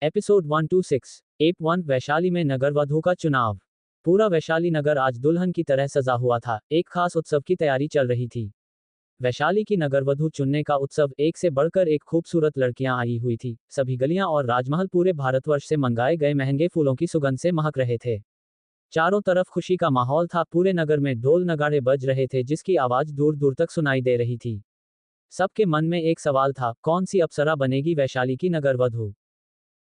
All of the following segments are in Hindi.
एपिसोड 126। एप 1। वैशाली में नगर वधू का चुनाव। पूरा वैशाली नगर आज दुल्हन की तरह सजा हुआ था। एक खास उत्सव की तैयारी चल रही थी। वैशाली की नगर वधू चुनने का उत्सव एक से बढ़कर एक खूबसूरत लड़कियां आई हुई थी। सभी गलियां और राजमहल पूरे भारतवर्ष से मंगाए गए महंगे फूलों की सुगंध से महक रहे थे। चारों तरफ खुशी का माहौल था। पूरे नगर में ढोल नगाड़े बज रहे थे जिसकी आवाज दूर दूर तक सुनाई दे रही थी। सबके मन में एक सवाल था, कौन सी अप्सरा बनेगी वैशाली की नगर वधू।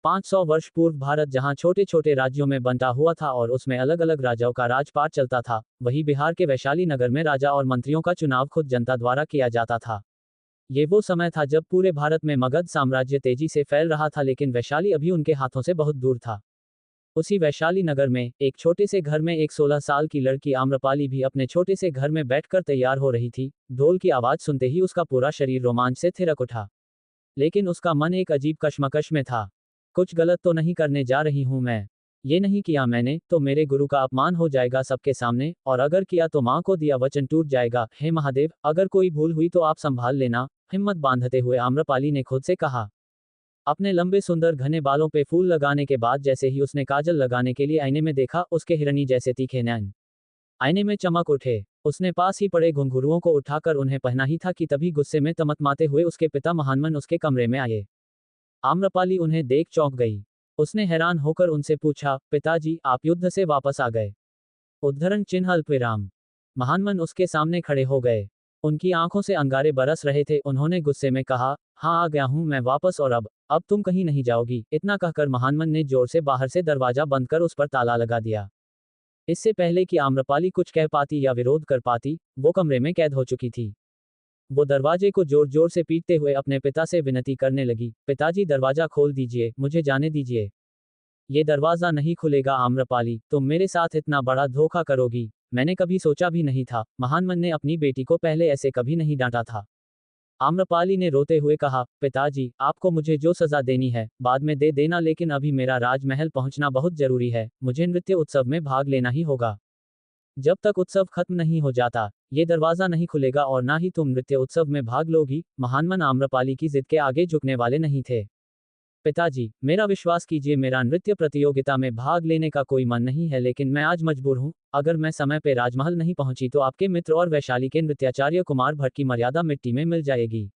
500 वर्ष पूर्व भारत जहां छोटे छोटे राज्यों में बंटा हुआ था और उसमें अलग अलग राजाओं का राजपाट चलता था, वहीं बिहार के वैशाली नगर में राजा और मंत्रियों का चुनाव खुद जनता द्वारा किया जाता था। ये वो समय था जब पूरे भारत में मगध साम्राज्य तेजी से फैल रहा था, लेकिन वैशाली अभी उनके हाथों से बहुत दूर था। उसी वैशाली नगर में एक छोटे से घर में एक 16 साल की लड़की आम्रपाली भी अपने छोटे से घर में बैठकर तैयार हो रही थी। ढोल की आवाज सुनते ही उसका पूरा शरीर रोमांच से थिरक उठा। लेकिन उसका मन एक अजीब कश्मकश में था। कुछ गलत तो नहीं करने जा रही हूं मैं। ये नहीं किया मैंने तो मेरे गुरु का अपमान हो जाएगा सबके सामने, और अगर किया तो मां को दिया वचन टूट जाएगा। हे महादेव, अगर कोई भूल हुई तो आप संभाल लेना, हिम्मत बांधते हुए आम्रपाली ने खुद से कहा। अपने लंबे सुंदर घने बालों पे फूल लगाने के बाद जैसे ही उसने काजल लगाने के लिए आईने में देखा, उसके हिरनी जैसे तीखे नैन आईने में चमक उठे। उसने पास ही पड़े घुंघरुओं को उठाकर उन्हें पहना ही था कि तभी गुस्से में तमतमाते हुए उसके पिता महानमन उसके कमरे में आए। आम्रपाली उन्हें देख चौंक गई। उसने हैरान होकर उनसे पूछा, पिताजी, आप युद्ध से वापस आ गए? उद्धरण चिन्ह अल्पविराम। महानमन उसके सामने खड़े हो गए। उनकी आंखों से अंगारे बरस रहे थे। उन्होंने गुस्से में कहा, हाँ, आ गया हूं मैं वापस, और अब तुम कहीं नहीं जाओगी। इतना कहकर महानमन ने जोर से बाहर से दरवाजा बंद कर उस पर ताला लगा दिया। इससे पहले कि आम्रपाली कुछ कह पाती या विरोध कर पाती, वो कमरे में कैद हो चुकी थी। वो दरवाजे को जोर जोर से पीटते हुए अपने पिता से विनती करने लगी, पिताजी, दरवाजा खोल दीजिए, मुझे जाने दीजिए। ये दरवाजा नहीं खुलेगा आम्रपाली, तुम मेरे साथ इतना बड़ा धोखा करोगी। मैंने कभी सोचा भी नहीं था। महानमन ने अपनी बेटी को पहले ऐसे कभी नहीं डांटा था। आम्रपाली ने रोते हुए कहा, पिताजी, आपको मुझे जो सजा देनी है बाद में दे देना, लेकिन अभी मेरा राजमहल पहुंचना बहुत जरूरी है। मुझे नृत्य उत्सव में भाग लेना ही होगा। जब तक उत्सव खत्म नहीं हो जाता, ये दरवाजा नहीं खुलेगा और ना ही तुम नृत्य उत्सव में भाग लोगी। महानमन आम्रपाली की जिद के आगे झुकने वाले नहीं थे। पिताजी, मेरा विश्वास कीजिए, मेरा नृत्य प्रतियोगिता में भाग लेने का कोई मन नहीं है, लेकिन मैं आज मजबूर हूँ। अगर मैं समय पे राजमहल नहीं पहुंची तो आपके मित्र और वैशाली के नृत्याचार्य कुमार भट्ट की मर्यादा मिट्टी में मिल जाएगी।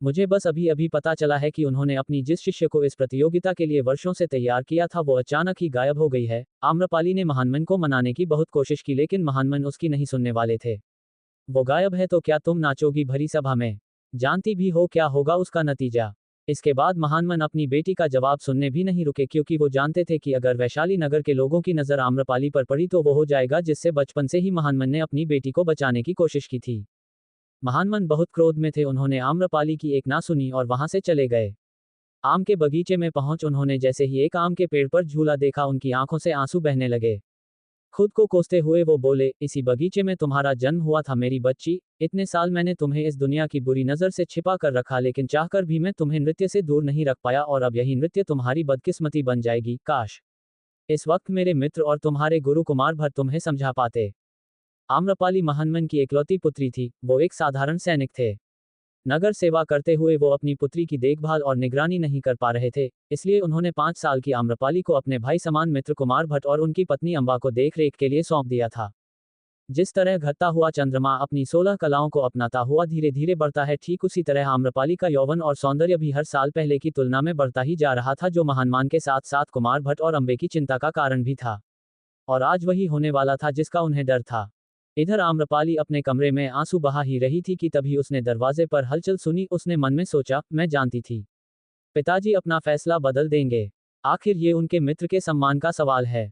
मुझे बस अभी अभी पता चला है कि उन्होंने अपनी जिस शिष्य को इस प्रतियोगिता के लिए वर्षों से तैयार किया था वो अचानक ही गायब हो गई है। आम्रपाली ने महानमन को मनाने की बहुत कोशिश की, लेकिन महानमन उसकी नहीं सुनने वाले थे। वो गायब है तो क्या तुम नाचोगी भरी सभा में? जानती भी हो क्या होगा उसका नतीजा? इसके बाद महानमन अपनी बेटी का जवाब सुनने भी नहीं रुके, क्योंकि वो जानते थे कि अगर वैशाली नगर के लोगों की नजर आम्रपाली पर पड़ी तो वो हो जाएगा जिससे बचपन से ही महानमन ने अपनी बेटी को बचाने की कोशिश की थी। महानमन बहुत क्रोध में थे। उन्होंने आम्रपाली की एक ना सुनी और वहां से चले गए। आम के बगीचे में पहुंच उन्होंने जैसे ही एक आम के पेड़ पर झूला देखा, उनकी आंखों से आंसू बहने लगे। खुद को कोसते हुए वो बोले, इसी बगीचे में तुम्हारा जन्म हुआ था मेरी बच्ची। इतने साल मैंने तुम्हें इस दुनिया की बुरी नजर से छिपा कर रखा, लेकिन चाहकर भी मैं तुम्हें नृत्य से दूर नहीं रख पाया, और अब यही नृत्य तुम्हारी बदकिस्मती बन जाएगी। काश इस वक्त मेरे मित्र और तुम्हारे गुरु कुमार भट्ट तुम्हें समझा पाते। आम्रपाली महानमन की इकलौती पुत्री थी। वो एक साधारण सैनिक थे। नगर सेवा करते हुए वो अपनी पुत्री की देखभाल और निगरानी नहीं कर पा रहे थे, इसलिए उन्होंने 5 साल की आम्रपाली को अपने भाई समान मित्र कुमार भट्ट और उनकी पत्नी अंबा को देखरेख के लिए सौंप दिया था। जिस तरह घटता हुआ चंद्रमा अपनी 16 कलाओं को अपनाता हुआ धीरे धीरे बढ़ता है, ठीक उसी तरह आम्रपाली का यौवन और सौंदर्य भी हर साल पहले की तुलना में बढ़ता ही जा रहा था, जो महानमान के साथ साथ कुमार भट्ट और अंबे की चिंता का कारण भी था। और आज वही होने वाला था जिसका उन्हें डर था। इधर आम्रपाली अपने कमरे में आंसू बहा ही रही थी कि तभी उसने दरवाजे पर हलचल सुनी। उसने मन में सोचा, मैं जानती थी पिताजी अपना फैसला बदल देंगे। आखिर ये उनके मित्र के सम्मान का सवाल है।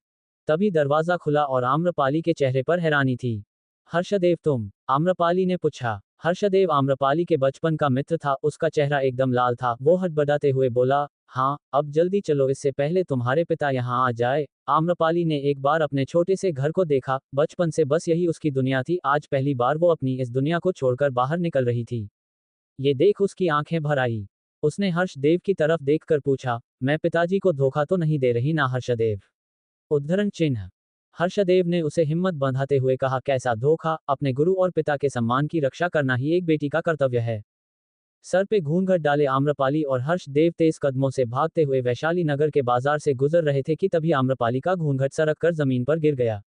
तभी दरवाजा खुला और आम्रपाली के चेहरे पर हैरानी थी। हर्षदेव तुम? आम्रपाली ने पूछा। हर्षदेव आम्रपाली के बचपन का मित्र था। उसका चेहरा एकदम लाल था। वो हड़बड़ाते हुए बोला, हाँ, अब जल्दी चलो, इससे पहले तुम्हारे पिता यहाँ आ जाए। आम्रपाली ने एक बार अपने छोटे से घर को देखा। बचपन से बस यही उसकी दुनिया थी। आज पहली बार वो अपनी इस दुनिया को छोड़कर बाहर निकल रही थी। ये देख उसकी आंखें भर आई। उसने हर्षदेव की तरफ देखकर पूछा, मैं पिताजी को धोखा तो नहीं दे रही ना हर्षदेव? उद्धरण चिन्ह। हर्षदेव ने उसे हिम्मत बंधाते हुए कहा, कैसा धोखा? अपने गुरु और पिता के सम्मान की रक्षा करना ही एक बेटी का कर्तव्य है। सर पे घूंघट डाले आम्रपाली और हर्षदेव तेज कदमों से भागते हुए वैशाली नगर के बाजार से गुजर रहे थे कि तभी आम्रपाली का घूंघट सरक कर जमीन पर गिर गया।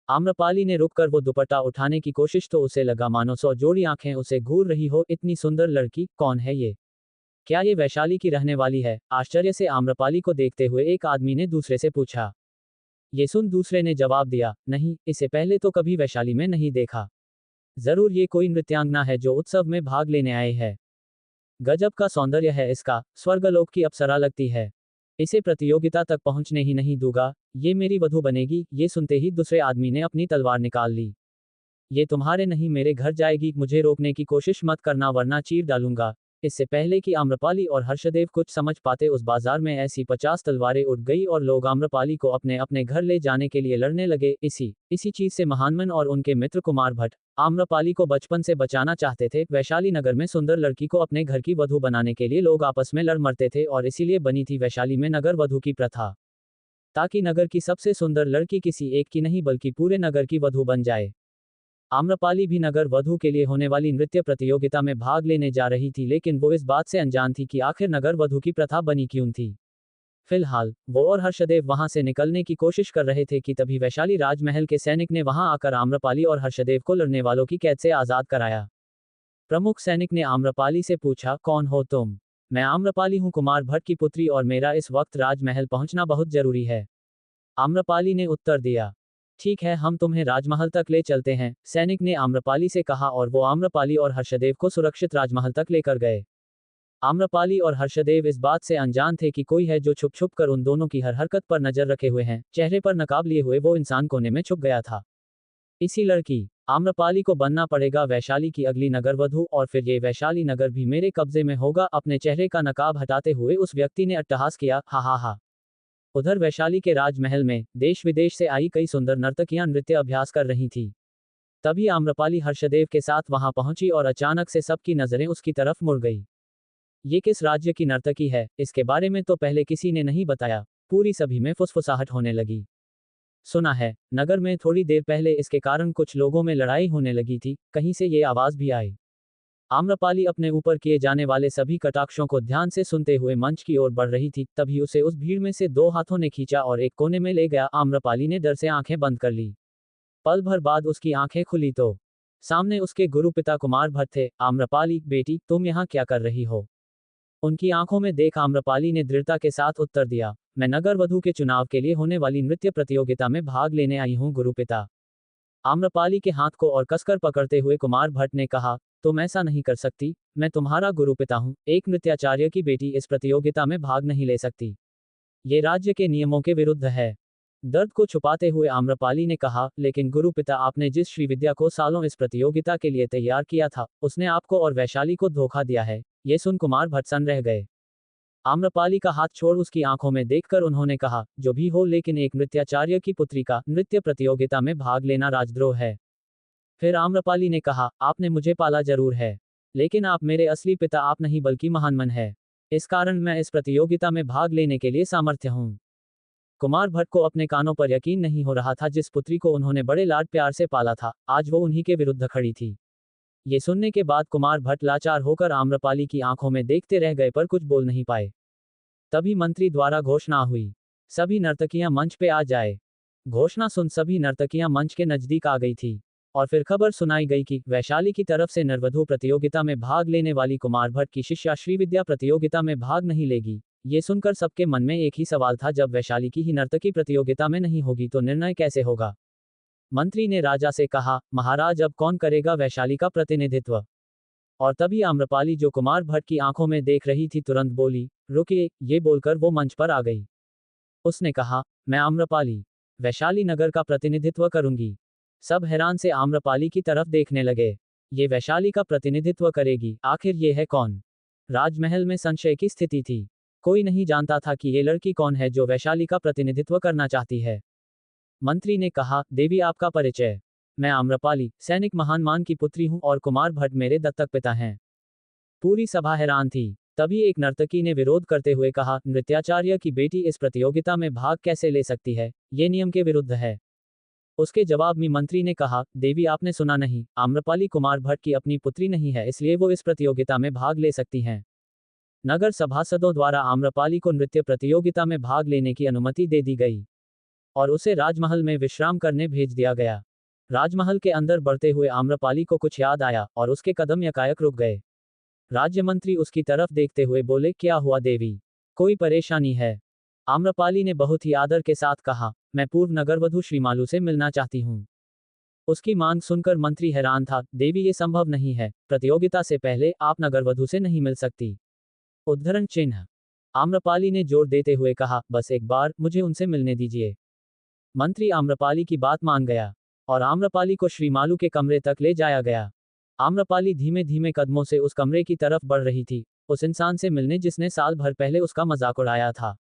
आम्रपाली ने रुककर वो दुपट्टा उठाने की कोशिश तो उसे लगा मानो 100 जोड़ी आंखें उसे घूर रही हो। इतनी सुंदर लड़की, कौन है ये? क्या ये वैशाली की रहने वाली है? आश्चर्य से आम्रपाली को देखते हुए एक आदमी ने दूसरे से पूछा। ये सुन दूसरे ने जवाब दिया, नहीं, इसे पहले तो कभी वैशाली में नहीं देखा। जरूर ये कोई नृत्यांगना है जो उत्सव में भाग लेने आए है। गजब का सौंदर्य है इसका, स्वर्गलोक की अप्सरा लगती है। इसे प्रतियोगिता तक पहुंचने ही नहीं दूंगा, ये मेरी वधू बनेगी। ये सुनते ही दूसरे आदमी ने अपनी तलवार निकाल ली। ये तुम्हारे नहीं मेरे घर जाएगी, मुझे रोकने की कोशिश मत करना वरना चीर डालूंगा। इससे पहले कि आम्रपाली और हर्षदेव कुछ समझ पाते उस बाजार में ऐसी 50 तलवारें उठ गई और लोग आम्रपाली को अपने अपने घर ले जाने के लिए लड़ने लगे। इसी चीज से महानमन और उनके मित्र कुमार भट्ट आम्रपाली को बचपन से बचाना चाहते थे। वैशाली नगर में सुंदर लड़की को अपने घर की वधू बनाने के लिए लोग आपस में लड़ मरते थे और इसीलिए बनी थी वैशाली में नगर वधू की प्रथा, ताकि नगर की सबसे सुंदर लड़की किसी एक की नहीं बल्कि पूरे नगर की वधू बन जाए। आम्रपाली भी नगर वधू के लिए होने वाली नृत्य प्रतियोगिता में भाग लेने जा रही थी, लेकिन वो इस बात से अनजान थी कि आखिर नगर वधू की प्रथा बनी क्यों थी। फिलहाल वो और हर्षदेव वहां से निकलने की कोशिश कर रहे थे कि तभी वैशाली राजमहल के सैनिक ने वहां आकर आम्रपाली और हर्षदेव को लड़ने वालों की कैद से आजाद कराया। प्रमुख सैनिक ने आम्रपाली से पूछा, कौन हो तुम? मैं आम्रपाली हूं, कुमार भट्ट की पुत्री, और मेरा इस वक्त राजमहल पहुंचना बहुत जरूरी है। आम्रपाली ने उत्तर दिया। ठीक है, हम तुम्हें राजमहल तक ले चलते हैं, सैनिक ने आम्रपाली से कहा और वो आम्रपाली और हर्षदेव को सुरक्षित राजमहल तक लेकर गए। आम्रपाली और हर्षदेव इस बात से अनजान थे कि कोई है जो छुप छुप कर उन दोनों की हर हरकत पर नजर रखे हुए हैं। चेहरे पर नकाब लिए हुए वो इंसान कोने में छुप गया था। इसी लड़की आम्रपाली को बनना पड़ेगा वैशाली की अगली नगर वधू, और फिर ये वैशाली नगर भी मेरे कब्जे में होगा। अपने चेहरे का नकाब हटाते हुए उस व्यक्ति ने अट्टहास किया, हा हा हा। उधर वैशाली के राजमहल में देश विदेश से आई कई सुंदर नर्तकियां नृत्य अभ्यास कर रही थी। तभी आम्रपाली हर्षदेव के साथ वहां पहुंची और अचानक से सबकी नजरें उसकी तरफ मुड़ गई। ये किस राज्य की नर्तकी है? इसके बारे में तो पहले किसी ने नहीं बताया। पूरी सभी में फुसफुसाहट होने लगी। सुना है नगर में थोड़ी देर पहले इसके कारण कुछ लोगों में लड़ाई होने लगी थी, कहीं से ये आवाज भी आई। आम्रपाली अपने ऊपर किए जाने वाले सभी कटाक्षों को ध्यान से सुनते हुए मंच की ओर बढ़ रही थी, तभी उसे उस भीड़ में से 2 हाथों ने खींचा और एक कोने में ले गया। आम्रपाली ने डर से आंखें बंद कर ली। पल भर बाद उसकी आंखें खुली तो सामने उसके गुरु पिता कुमार भट्ट थे। आम्रपाली, बेटी, तुम यहाँ क्या कर रही हो? उनकी आंखों में देख आम्रपाली ने दृढ़ता के साथ उत्तर दिया, मैं नगर वधू के चुनाव के लिए होने वाली नृत्य प्रतियोगिता में भाग लेने आई हूँ गुरु पिता। आम्रपाली के हाथ को और कसकर पकड़ते हुए कुमार भट्ट ने कहा, तुम ऐसा नहीं कर सकती, मैं तुम्हारा गुरु पिता हूँ। एक नृत्याचार्य की बेटी इस प्रतियोगिता में भाग नहीं ले सकती। ये राज्य के नियमों के विरुद्ध है। दर्द को छुपाते हुए आम्रपाली ने कहा, लेकिन गुरु पिता, आपने जिस श्रीविद्या को सालों इस प्रतियोगिता के लिए तैयार किया था, उसने आपको और वैशाली को धोखा दिया है। ये सुन कुमार भट्ट सन्न रह गए। आम्रपाली का हाथ छोड़ उसकी आंखों में देखकर उन्होंने कहा, जो भी हो, लेकिन एक नृत्याचार्य की पुत्री का नृत्य प्रतियोगिता में भाग लेना राजद्रोह है। फिर आम्रपाली ने कहा, आपने मुझे पाला जरूर है, लेकिन आप मेरे असली पिता आप नहीं बल्कि महानमन है। इस कारण मैं इस प्रतियोगिता में भाग लेने के लिए सामर्थ्य हूँ। कुमार भट्ट को अपने कानों पर यकीन नहीं हो रहा था। जिस पुत्री को उन्होंने बड़े लाड प्यार से पाला था, आज वो उन्हीं के विरुद्ध खड़ी थी। ये सुनने के बाद कुमार भट्ट लाचार होकर आम्रपाली की आंखों में देखते रह गए पर कुछ बोल नहीं पाए। तभी मंत्री द्वारा घोषणा हुई, सभी नर्तकियां मंच पे आ जाए। घोषणा सुन सभी नर्तकियां मंच के नजदीक आ गई थी और फिर खबर सुनाई गई कि वैशाली की तरफ से नरवधु प्रतियोगिता में भाग लेने वाली कुमार भट्ट की शिष्या श्रीविद्या प्रतियोगिता में भाग नहीं लेगी। ये सुनकर सबके मन में एक ही सवाल था, जब वैशाली की ही नर्तकी प्रतियोगिता में नहीं होगी तो निर्णय कैसे होगा? मंत्री ने राजा से कहा, महाराज, अब कौन करेगा वैशाली का प्रतिनिधित्व? और तभी आम्रपाली, जो कुमार भट्ट की आंखों में देख रही थी, तुरंत बोली, रुकिए। ये बोलकर वो मंच पर आ गई। उसने कहा, मैं आम्रपाली वैशाली नगर का प्रतिनिधित्व करूंगी। सब हैरान से आम्रपाली की तरफ देखने लगे। ये वैशाली का प्रतिनिधित्व करेगी, आखिर ये है कौन? राजमहल में संशय की स्थिति थी। कोई नहीं जानता था कि ये लड़की कौन है जो वैशाली का प्रतिनिधित्व करना चाहती है। मंत्री ने कहा, देवी, आपका परिचय? मैं आम्रपाली, सैनिक महानमान की पुत्री हूं और कुमार भट्ट मेरे दत्तक पिता हैं। पूरी सभा हैरान थी। तभी एक नर्तकी ने विरोध करते हुए कहा, नृत्याचार्य की बेटी इस प्रतियोगिता में भाग कैसे ले सकती है? ये नियम के विरुद्ध है। उसके जवाब में मंत्री ने कहा, देवी आपने सुना नहीं, आम्रपाली कुमार भट्ट की अपनी पुत्री नहीं है, इसलिए वो इस प्रतियोगिता में भाग ले सकती हैं। नगर सभासदों द्वारा आम्रपाली को नृत्य प्रतियोगिता में भाग लेने की अनुमति दे दी गई और उसे राजमहल में विश्राम करने भेज दिया गया। राजमहल के अंदर बढ़ते हुए आम्रपाली को कुछ याद आया और उसके कदम यकायक रुक गए। राज्य मंत्री उसकी तरफ देखते हुए बोले, क्या हुआ देवी, कोई परेशानी है? आम्रपाली ने बहुत ही आदर के साथ कहा, मैं पूर्व नगरवधू श्रीमालू से मिलना चाहती हूँ। उसकी मांग सुनकर मंत्री हैरान था, देवी ये संभव नहीं है, प्रतियोगिता से पहले आप नगरवधू से नहीं मिल सकती। उद्धरण चिन्ह। आम्रपाली ने जोर देते हुए कहा, बस एक बार मुझे उनसे मिलने दीजिए। मंत्री आम्रपाली की बात मान गया और आम्रपाली को श्रीमालू के कमरे तक ले जाया गया। आम्रपाली धीमे धीमे कदमों से उस कमरे की तरफ बढ़ रही थी, उस इंसान से मिलने जिसने साल भर पहले उसका मजाक उड़ाया था,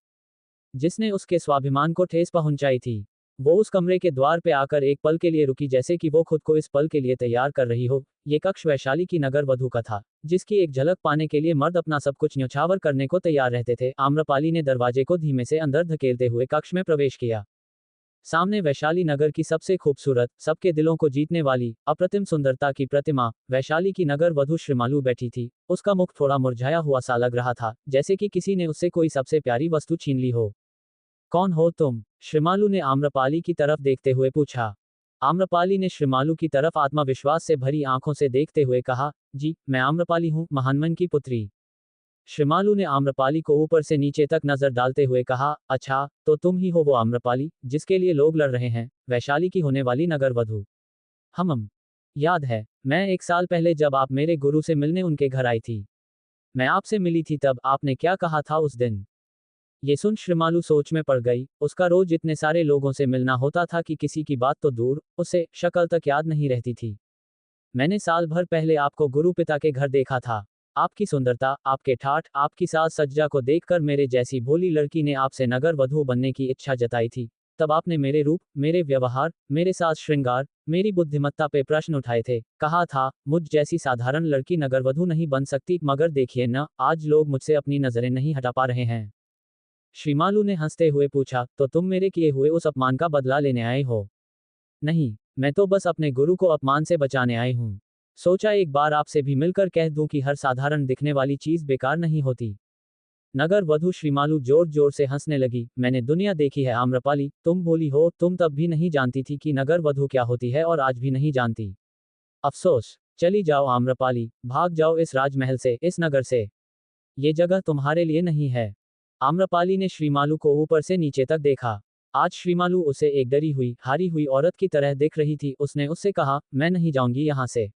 जिसने उसके स्वाभिमान को ठेस पहुंचाई थी। वो उस कमरे के द्वार पे आकर एक पल के लिए रुकी, जैसे कि वो खुद को इस पल के लिए तैयार कर रही हो। ये कक्ष वैशाली की नगर वधू का था, जिसकी एक झलक पाने के लिए मर्द अपना सब कुछ न्यौछावर करने को तैयार रहते थे। आम्रपाली ने दरवाजे को धीमे से अंदर धकेलते हुए कक्ष में प्रवेश किया। सामने वैशाली नगर की सबसे खूबसूरत, सबके दिलों को जीतने वाली, अप्रतिम सुंदरता की प्रतिमा, वैशाली की नगर वधू श्रीमालू बैठी थी। उसका मुख थोड़ा मुरझाया हुआ सा लग रहा था, जैसे कि किसी ने उससे कोई सबसे प्यारी वस्तु छीन ली हो। कौन हो तुम? श्रीमालू ने आम्रपाली की तरफ देखते हुए पूछा। आम्रपाली ने श्रीमालू की तरफ आत्मविश्वास से भरी आंखों से देखते हुए कहा, जी, मैं आम्रपाली हूँ, महानमन की पुत्री। श्रीमालू ने आम्रपाली को ऊपर से नीचे तक नजर डालते हुए कहा, अच्छा, तो तुम ही हो वो आम्रपाली जिसके लिए लोग लड़ रहे हैं, वैशाली की होने वाली नगर वधू। याद है, मैं 1 साल पहले जब आप मेरे गुरु से मिलने उनके घर आई थी, मैं आपसे मिली थी, तब आपने क्या कहा था उस दिन? ये सुन श्रीमालू सोच में पड़ गई। उसका रोज इतने सारे लोगों से मिलना होता था कि किसी की बात तो दूर, उसे शक्ल तक याद नहीं रहती थी। मैंने साल भर पहले आपको गुरु पिता के घर देखा था। आपकी सुंदरता, आपके ठाठ, आपकी साज सज्जा को देखकर मेरे जैसी भोली लड़की ने आपसे नगर वधू बनने की इच्छा जताई थी। तब आपने मेरे रूप, मेरे व्यवहार, मेरे साज श्रृंगार, मेरी बुद्धिमत्ता पे प्रश्न उठाए थे। कहा था, मुझ जैसी साधारण लड़की नगर वधू नहीं बन सकती, मगर देखिए न, आज लोग मुझसे अपनी नजरें नहीं हटा पा रहे हैं। श्रीमालू ने हंसते हुए पूछा, तो तुम मेरे किए हुए उस अपमान का बदला लेने आए हो? नहीं, मैं तो बस अपने गुरु को अपमान से बचाने आई हूँ। सोचा एक बार आपसे भी मिलकर कह दूं कि हर साधारण दिखने वाली चीज बेकार नहीं होती। नगर वधू श्रीमालू जोर जोर से हंसने लगी। मैंने दुनिया देखी है आम्रपाली, तुम भोली हो, तुम तब भी नहीं जानती थी कि नगर वधू क्या होती है और आज भी नहीं जानती। अफसोस, चली जाओ आम्रपाली, भाग जाओ इस राजमहल से, इस नगर से। ये जगह तुम्हारे लिए नहीं है। आम्रपाली ने श्रीमालू को ऊपर से नीचे तक देखा। आज श्रीमालू उसे एक डरी हुई, हारी हुई औरत की तरह दिख रही थी। उसने उससे कहा, मैं नहीं जाऊंगी यहाँ से।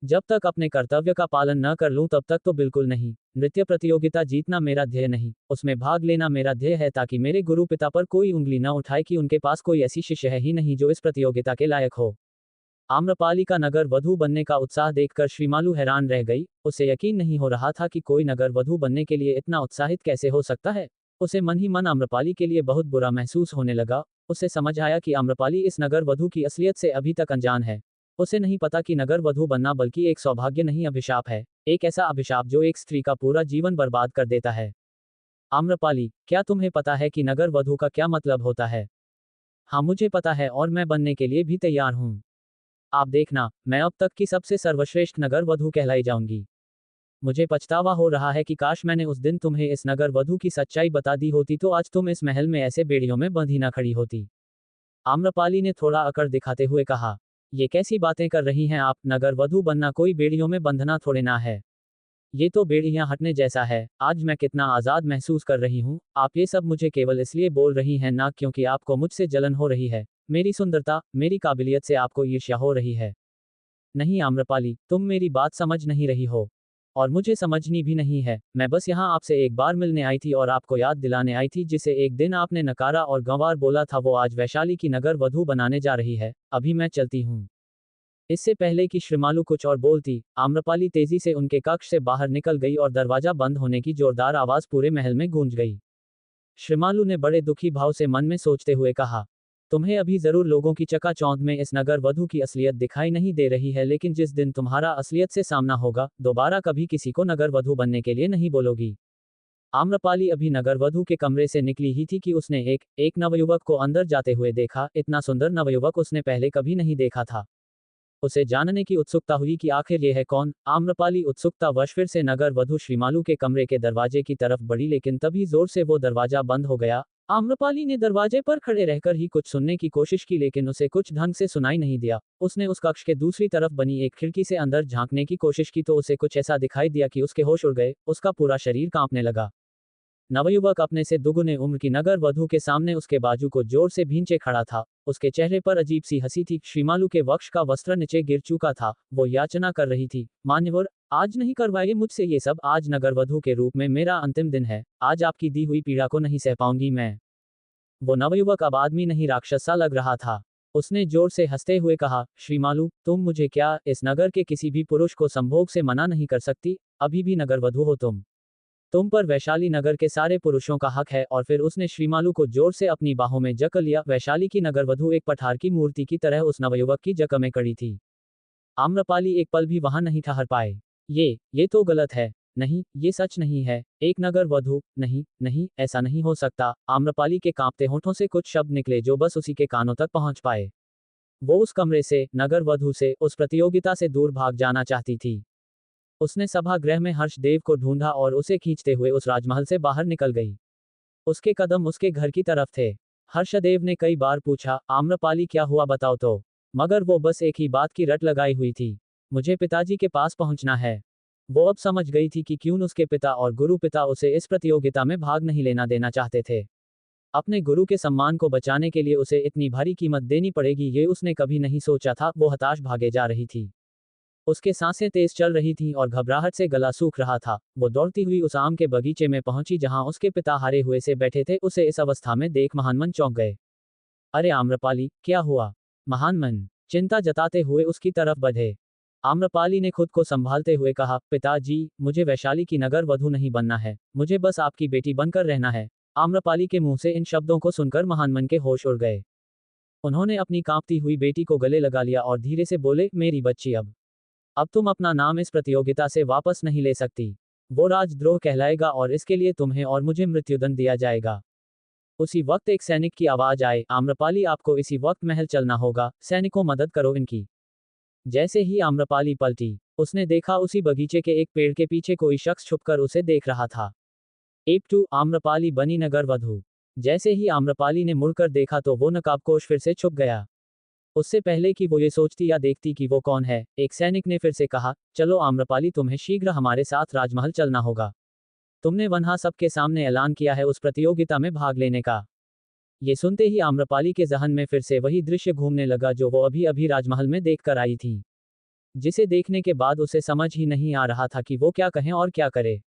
जब तक अपने कर्तव्य का पालन न कर लूं तब तक तो बिल्कुल नहीं। नृत्य प्रतियोगिता जीतना मेरा ध्येय नहीं, उसमें भाग लेना मेरा ध्येय है, ताकि मेरे गुरु पिता पर कोई उंगली न उठाए कि उनके पास कोई ऐसी शिष्य है ही नहीं जो इस प्रतियोगिता के लायक हो। आम्रपाली का नगर वधू बनने का उत्साह देखकर श्रीमालू हैरान रह गई। उसे यकीन नहीं हो रहा था कि कोई नगर वधू बनने के लिए इतना उत्साहित कैसे हो सकता है। उसे मन ही मन आम्रपाली के लिए बहुत बुरा महसूस होने लगा। उसे समझ आया कि आम्रपाली इस नगर वधू की असलियत से अभी तक अनजान है। उसे नहीं पता कि नगर वधू बनना बल्कि एक सौभाग्य नहीं, अभिशाप है। एक ऐसा अभिशाप जो एक स्त्री का पूरा जीवन बर्बाद कर देता है। आम्रपाली, क्या तुम्हें पता है कि नगर वधू का क्या मतलब होता है? हाँ, मुझे पता है और मैं बनने के लिए भी तैयार हूँ। आप देखना, मैं अब तक की सबसे सर्वश्रेष्ठ नगर वधू कहलाई जाऊंगी। मुझे पछतावा हो रहा है कि काश मैंने उस दिन तुम्हें इस नगर वधू की सच्चाई बता दी होती, तो आज तुम इस महल में ऐसे बेड़ियों में बंधी ना खड़ी होती। आम्रपाली ने थोड़ा अकड़ दिखाते हुए कहा, ये कैसी बातें कर रही हैं आप? नगर वधू बनना कोई बेड़ियों में बंधना थोड़े ना है। ये तो बेड़ियां हटने जैसा है। आज मैं कितना आज़ाद महसूस कर रही हूँ। आप ये सब मुझे केवल इसलिए बोल रही हैं ना क्योंकि आपको मुझसे जलन हो रही है। मेरी सुंदरता, मेरी काबिलियत से आपको ईर्ष्या हो रही है। नहीं आम्रपाली, तुम मेरी बात समझ नहीं रही हो और मुझे समझनी भी नहीं है। मैं बस यहाँ आपसे एक बार मिलने आई थी और आपको याद दिलाने आई थी, जिसे एक दिन आपने नकारा और गंवार बोला था, वो आज वैशाली की नगर वधू बनाने जा रही है। अभी मैं चलती हूँ। इससे पहले कि श्रीमालू कुछ और बोलती, आम्रपाली तेजी से उनके कक्ष से बाहर निकल गई और दरवाजा बंद होने की जोरदार आवाज पूरे महल में गूंज गई। श्रीमालू ने बड़े दुखी भाव से मन में सोचते हुए कहा, तुम्हें अभी जरूर लोगों की चकाचौंध में इस नगर वधू की असलियत दिखाई नहीं दे रही है, लेकिन जिस दिन तुम्हारा असलियत से सामना होगा, दोबारा कभी किसी को नगर वधू बनने के लिए नहीं बोलोगी। आम्रपाली अभी नगरवधू के कमरे से निकली ही थी कि उसने एक नवयुवक को अंदर जाते हुए देखा। इतना सुंदर नवयुवक उसने पहले कभी नहीं देखा था। उसे जानने की उत्सुकता हुई कि आखिर ये है कौन। आम्रपाली उत्सुकतावश फिर से नगर वधू श्रीमालू के कमरे के दरवाजे की तरफ बढ़ी, लेकिन तभी जोर से वो दरवाजा बंद हो गया। आम्रपाली ने दरवाजे पर खड़े रहकर ही कुछ सुनने की कोशिश की, लेकिन उसे कुछ ढंग से सुनाई नहीं दिया। उसने उस कक्ष के दूसरी तरफ बनी एक खिड़की से अंदर झांकने की कोशिश की तो उसे कुछ ऐसा दिखाई दिया कि उसके होश उड़ गए। उसका पूरा शरीर कांपने लगा। नवयुवक अपने से दुगुने उम्र की नगर वधू के सामने उसके बाजू को जोर से भींचे खड़ा था। उसके चेहरे पर अजीब सी हंसी थी। श्रीमालू के वक्ष का वस्त्र नीचे गिर चुका था। वो याचना कर रही थी, मान्यवर, आज नहीं करवाइए मुझसे ये सब। आज नगर वधू के रूप में मेरा अंतिम दिन है। आज आपकी दी हुई पीड़ा को नहीं सह पाऊंगी मैं। वो नवयुवक अब आदमी नहीं राक्षस सा लग रहा था। उसने जोर से हंसते हुए कहा, श्रीमालू, तुम मुझे क्या इस नगर के किसी भी पुरुष को संभोग से मना नहीं कर सकती। अभी भी नगर वधू हो तुम पर वैशाली नगर के सारे पुरुषों का हक है। और फिर उसने श्रीमालू को जोर से अपनी बाहों में जकड़ लिया। वैशाली की नगरवधू एक पठार की मूर्ति की तरह उस नवयुवक की जकड़ में कड़ी थी। आम्रपाली एक पल भी वहां नहीं ठहर पाए। ये तो गलत है। नहीं, ये सच नहीं है। एक नगर वधू, नहीं नहीं, ऐसा नहीं हो सकता। आम्रपाली के कांपते होठों से कुछ शब्द निकले जो बस उसी के कानों तक पहुंच पाए। वो उस कमरे से, नगर वधू से, उस प्रतियोगिता से दूर भाग जाना चाहती थी। उसने सभागृह में हर्षदेव को ढूंढा और उसे खींचते हुए उस राजमहल से बाहर निकल गई। उसके कदम उसके घर की तरफ थे। हर्षदेव ने कई बार पूछा, आम्रपाली क्या हुआ बताओ तो। मगर वो बस एक ही बात की रट लगाई हुई थी, मुझे पिताजी के पास पहुंचना है। वो अब समझ गई थी कि क्यों उसके पिता और गुरु पिता उसे इस प्रतियोगिता में भाग नहीं लेना देना चाहते थे। अपने गुरु के सम्मान को बचाने के लिए उसे इतनी भारी कीमत देनी पड़ेगी, ये उसने कभी नहीं सोचा था। वो हताश भागे जा रही थी। उसके सांसें तेज चल रही थीं और घबराहट से गला सूख रहा था। वो दौड़ती हुई उस आम के बगीचे में पहुंची जहां उसके पिता हारे हुए से बैठे थे। उसे इस अवस्था में देख महानमन चौंक गए। अरे आम्रपाली, क्या हुआ? महानमन चिंता जताते हुए उसकी तरफ बढ़े। आम्रपाली ने खुद को संभालते हुए कहा, पिताजी, मुझे वैशाली की नगर वधू नहीं बनना है। मुझे बस आपकी बेटी बनकर रहना है। आम्रपाली के मुंह से इन शब्दों को सुनकर महानमन के होश उड़ गए। उन्होंने अपनी कांपती हुई बेटी को गले लगा लिया और धीरे से बोले, मेरी बच्ची, अब तुम अपना नाम इस प्रतियोगिता से वापस नहीं ले सकती। वो राजद्रोह कहलाएगा और इसके लिए तुम्हें और मुझे मृत्युदंड दिया जाएगा। उसी वक्त एक सैनिक की आवाज आए, आम्रपाली, आपको इसी वक्त महल चलना होगा। सैनिकों, मदद करो इनकी। जैसे ही आम्रपाली पलटी, उसने देखा उसी बगीचे के एक पेड़ के पीछे कोई शख्स छुपकर उसे देख रहा था। एप 2 आम्रपाली बनी नगर वधू। जैसे ही आम्रपाली ने मुड़कर देखा तो वो नकाबपोश फिर से छुप गया। उससे पहले कि वो ये सोचती या देखती कि वो कौन है, एक सैनिक ने फिर से कहा, चलो आम्रपाली, तुम्हें शीघ्र हमारे साथ राजमहल चलना होगा। तुमने वहां सबके सामने ऐलान किया है उस प्रतियोगिता में भाग लेने का। ये सुनते ही आम्रपाली के जहन में फिर से वही दृश्य घूमने लगा जो वो अभी अभी राजमहल में देखकर आई थी, जिसे देखने के बाद उसे समझ ही नहीं आ रहा था कि वो क्या कहें और क्या करे।